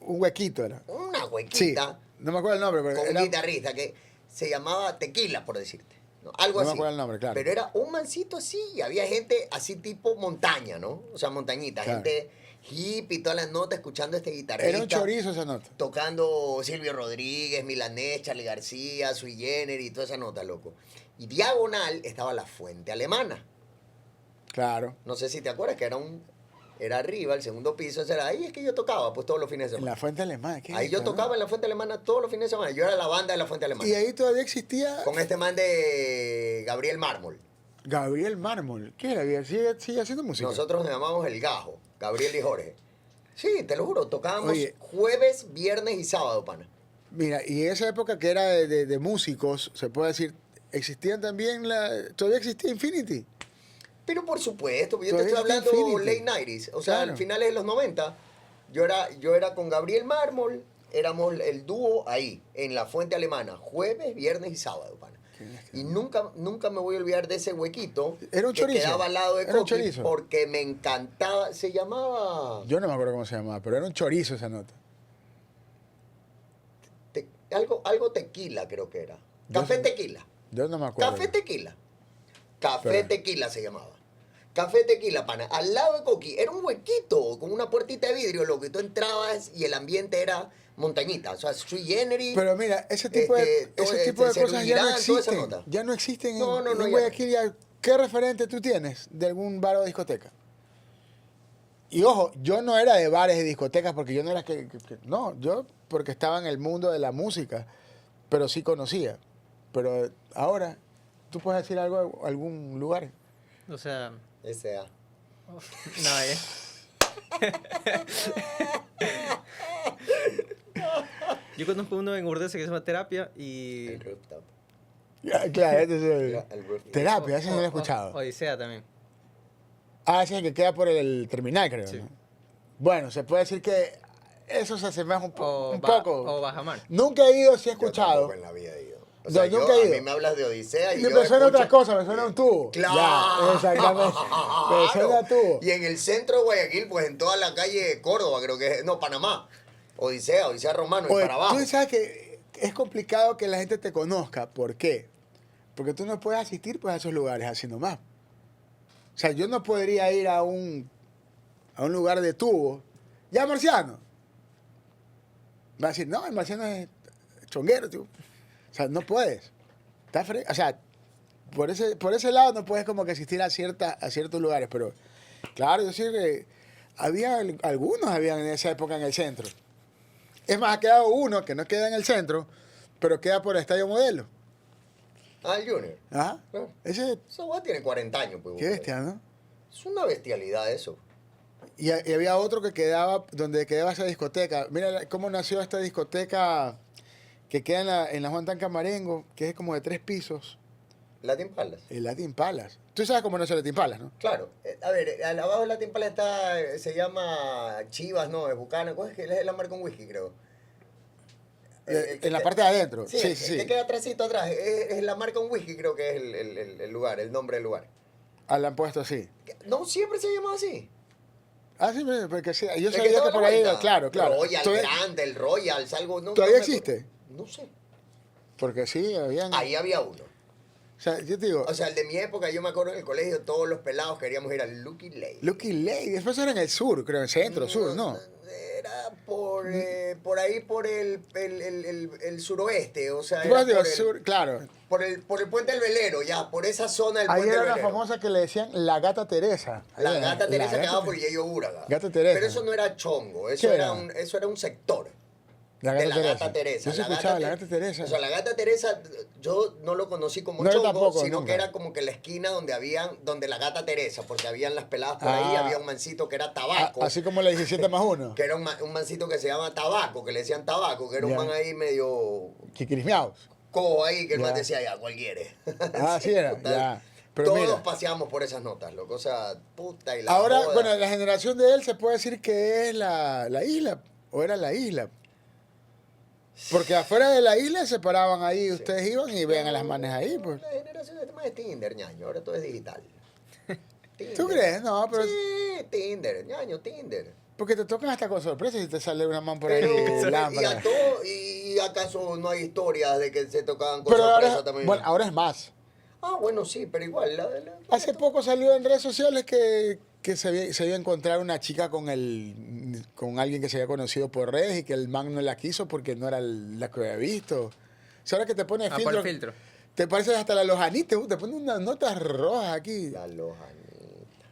Un huequito era. una Sí. huequita No me acuerdo el nombre, pero con un era... guitarrista que se llamaba Tequila, por decirte. ¿no? Algo No me así. acuerdo el nombre, claro. Pero era un mancito así, y había gente así tipo montaña, ¿no? O sea, montañita, Claro. gente hippie, todas las notas escuchando a este guitarrista. Era un chorizo esa nota. Tocando Silvio Rodríguez, Milanés, Charly García, Sui Generis y toda esa nota, loco. Y diagonal estaba la Fuente Alemana. Claro. No sé si te acuerdas que era arriba, el segundo piso, ese era ahí es que yo tocaba, pues todos los fines de En semana. la fuente alemana. ¿qué Ahí es yo eso, no? tocaba en la Fuente Alemana todos los fines de semana. Yo era la banda de la Fuente Alemana. Y ahí todavía existía Con este man de Gabriel Mármol. Gabriel Mármol. ¿Qué era? ¿Sigue haciendo música? Nosotros nos llamamos El Gajo, Gabriel y Jorge. Sí, te lo juro, tocábamos Oye. jueves, viernes y sábado, pana. Mira, y esa época que era de músicos, se puede decir, existían también todavía existía Infinity. Pero por supuesto, yo te Todavía estoy está hablando Infinity. late 90s, o sea, Claro. finales de los 90. Yo era con Gabriel Mármol, éramos el dúo ahí, en la Fuente Alemana, jueves, viernes y sábado, pana. Y nunca me voy a olvidar de ese huequito Era un que chorizo. quedaba al lado de Era un Coqui, chorizo. porque me encantaba, se llamaba Yo no me acuerdo cómo se llamaba, pero era un chorizo esa nota. algo tequila, creo que era. Yo Café sé. tequila. Yo no me acuerdo. Café tequila. Café Pero- tequila se llamaba. Café tequila, pana. Al lado de Coqui era un huequito con una puertita de vidrio, lo que tú entrabas y el ambiente era montañita. O sea, Sui Generis. Pero mira, ese tipo de cosas ya no Cerulirán, toda esa existen. nota. Ya no existen No, no, en no, ya Guayaquil. ¿Qué referente tú tienes de algún bar o discoteca? Y ojo, yo no era de bares y discotecas porque yo no era no, yo porque estaba en el mundo de la música, pero sí conocía. Pero ahora, ¿tú puedes decir algo, algún lugar? O sea, S.A. no, Yo conozco uno en Urdense que se llama Terapia y... El rooftop. Claro, este es El rooftop. terapia, ese no lo he escuchado. Odisea también. Ah, ese es el que queda por el terminal, creo. Sí. ¿no? Bueno, se puede decir que eso se asemeja un O poco. O Bajamar. Nunca he ido, sí he Yo escuchado. tampoco en la vida he ido. O No, sea, nunca he a ido. mí me hablas de Odisea y Me yo suena otra escucho- cosa, me suena un tubo. ¡Claro! Ya, exactamente. Me suena a tubo. Y en el centro de Guayaquil, pues en toda la calle de Córdoba, creo que es, no, Panamá. Odisea Romano y Oye, para abajo. tú sabes que es complicado que la gente te conozca. ¿Por qué? Porque tú no puedes asistir pues, a esos lugares así nomás. O sea, yo no podría ir a un lugar de tubo. Ya, Marciano. Va a decir, no, el Marciano es chonguero, tío. O sea, no puedes. O sea, por ese lado no puedes como que asistir a ciertos lugares. Pero, claro, yo sí que algunos habían en esa época en el centro. Es más, ha quedado uno que no queda en el centro, pero queda por el Estadio Modelo. Ah, el Junior. Ajá. Ah. Ese, Esa guay tiene 40 años, pues. qué bestia, ¿no? Es una bestialidad eso. Y había otro que quedaba, donde quedaba esa discoteca. Mira cómo nació esta discoteca que queda en la Juan Tan Camarengo, que es como de 3 pisos, Latin Palace. el Latin Palace. Tú sabes cómo nació el Latin Palace, ¿no? Claro. A ver, al abajo de Latin Palace está, se llama Chivas, ¿no? Es Bucana. ¿Cuál es que es la marca un whisky, creo? En la parte de adentro. Sí, Sí, sí, sí. que queda atrásito atrás. Es la marca un whisky, creo que es el lugar, el nombre del lugar. Ah, la han puesto así. No siempre se llama así. Ah, sí, porque sí. Yo El sabía estaba que a la por ahí, vuelta. claro, claro. Royal, Todavía- Grande, el Royal, algo. No, ¿Todavía no me acuerdo. existe? No sé. Porque sí, habían... Ahí había uno. O sea, yo te digo, O sea, el de mi época, yo me acuerdo en el colegio, todos los pelados queríamos ir al Lucky Lake. Lucky Lake. Después era en el sur, creo, en el centro, sur, ¿no? Era por ahí, por el suroeste, o sea, Después era digo, por el, sur, claro. por el puente del velero, ya, por esa zona del Ahí puente era del una velero. famosa que le decían la gata Teresa. La Ahí era, gata Teresa la quedaba gata por Yello Buraga. Gata Teresa. Pero eso no era chongo, eso ¿Qué era era? eso era un sector. La de gata la Teresa. gata Teresa. Yo sí escuchaba la gata Teresa. O sea, la gata Teresa, yo no lo conocí como No, yo chongo, tampoco, sino nunca. que era como que la esquina donde la gata Teresa, porque habían las peladas por ahí, Ah. había un mancito que era tabaco. Así como la 17 más 1. Que era un mancito que se llama Tabaco, que le decían Tabaco, que era un Ya. man ahí medio Kikrismiaos. cojo ahí, que el Ya. man decía, ya, cuál quiere. Ah, sí era. total. Ya. Pero Todos mira, paseamos por esas notas, loco. O sea, puta y la ahora, joda. bueno, la generación de él se puede decir que es la isla, o era la isla. Porque afuera de la isla se paraban ahí, ustedes iban y vean a las manes ahí, pues. La generación de tema es Tinder, ñaño. Ahora todo es digital. Tinder. ¿Tú crees? No, pero... Sí, Tinder, ñaño, Tinder. Porque te tocan hasta con sorpresa si te sale una man por ahí Pero, lámpara. ¿y acaso no hay historias de que se tocaban con Pero sorpresa ahora, también? bueno, ahora es más. Ah, bueno, sí, pero igual. Hace poco salió en redes sociales que se iba a encontrar una chica con alguien que se había conocido por redes y que el man no la quiso porque no era la que había visto. O sea, ahora que te pones Ah, por el filtro. te pareces hasta la lojanita, te ponen unas notas rojas aquí. La lojanita.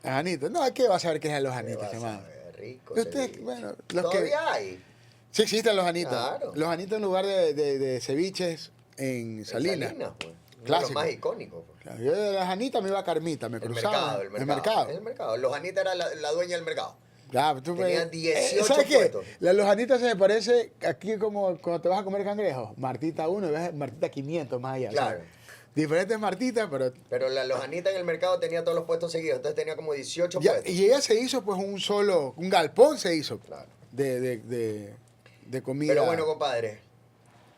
Lojanita. No, ¿qué vas a ver qué es la ¿Qué lojanita, vas a hermano? ver? Rico. Usted, ceviche. bueno, los que- Todavía hay. Sí existen los anitas. Claro. Los anitas en lugar de ceviches en Salinas. Pues. Clásico. Lo más icónico. Pues. Claro, yo de las anitas me iba a Carmita, me El cruzaba. mercado, el mercado. El mercado. Lojanita era la dueña del mercado. Claro, tú Tenía 18 ¿sabes qué? puestos. La Lojanita se me parece aquí como cuando te vas a comer cangrejos. Martita 1 y ves Martita 500 más allá. Claro. O sea, diferentes Martitas, pero... Pero la Lojanita en el mercado tenía todos los puestos seguidos. Entonces tenía como 18 Ya, puestos. y ella se hizo pues un galpón se hizo Claro. de comida. Pero bueno, compadre.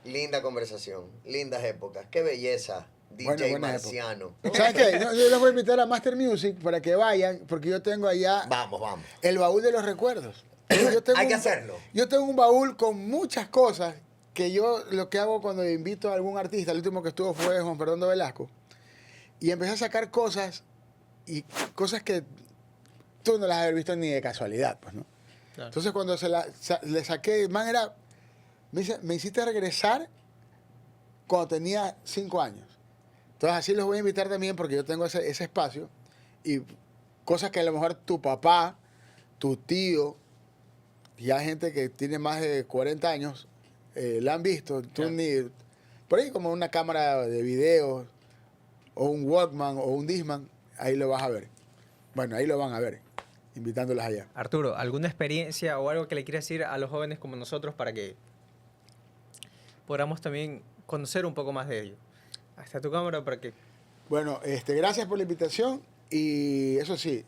Linda conversación. Lindas épocas. Qué belleza. DJ Buena época. Marciano. ¿Sabes qué? Yo les voy a invitar a Master Music para que vayan, porque yo tengo allá Vamos, vamos. el baúl de los recuerdos. Yo tengo Hay que hacerlo. Yo tengo un baúl con muchas cosas que yo lo que hago cuando invito a algún artista, el último que estuvo fue Juan Fernando Velasco, y empecé a sacar cosas que tú no las has visto ni de casualidad, pues, ¿no? Claro. Entonces cuando le saqué, man, me dice, me hiciste regresar cuando tenía 5 años. Entonces así los voy a invitar también porque yo tengo ese espacio y cosas que a lo mejor tu papá, tu tío, ya gente que tiene más de 40 años, la han visto. Tú ni, por ahí como una cámara de video o un Walkman o un Discman, ahí lo vas a ver. Bueno, ahí lo van a ver, invitándolas allá. Arturo, ¿alguna experiencia o algo que le quieras decir a los jóvenes como nosotros para que podamos también conocer un poco más de ellos? Hasta tu cámara para que... Bueno, gracias por la invitación y eso sí,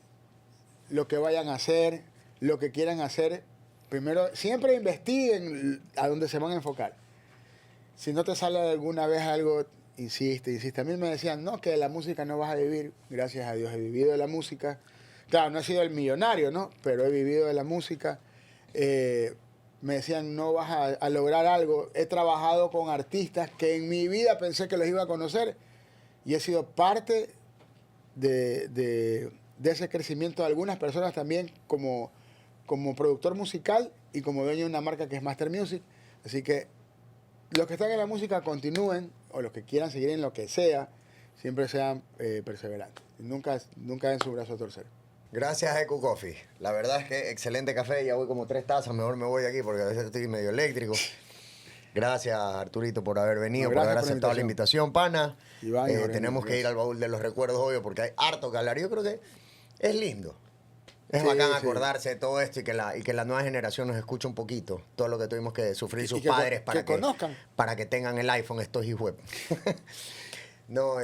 lo que vayan a hacer, lo que quieran hacer, primero, siempre investiguen a dónde se van a enfocar. Si no te sale alguna vez algo, insiste. A mí me decían, no, que de la música no vas a vivir. Gracias a Dios he vivido de la música. Claro, no he sido el millonario, ¿no? Pero he vivido de la música. Me decían, no vas a lograr algo. He trabajado con artistas que en mi vida pensé que los iba a conocer y he sido parte de ese crecimiento de algunas personas también como productor musical y como dueño de una marca que es Master Music. Así que los que están en la música continúen, o los que quieran seguir en lo que sea, siempre sean perseverantes. Nunca den su brazo a torcer. Gracias, Eco Coffee. La verdad es que excelente café. Ya voy como 3 tazas. Mejor me voy de aquí porque a veces estoy medio eléctrico. Gracias, Arturito, por haber venido, por haber aceptado la invitación, pana. Iván, tenemos que ir al baúl de los recuerdos, obvio, porque hay harto que hablar. Yo creo que es lindo. Es bacán acordarse de todo esto y que la nueva generación nos escuche un poquito. Todo lo que tuvimos que sufrir sus padres para que tengan el iPhone estos hijos. No,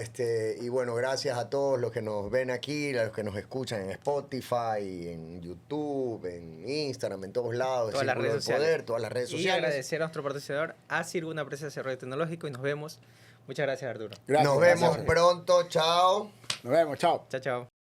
y bueno, gracias a todos los que nos ven aquí, a los que nos escuchan en Spotify, en YouTube, en Instagram, en todos lados, Todas las redes sociales. Todas las redes Y sociales. agradecer a nuestro patrocinador, Asirgo, una empresa de desarrollo tecnológico, y nos vemos. Muchas gracias, Arturo. Gracias, Nos vemos gracias. pronto, chao. Nos vemos, chao. Chao, chao.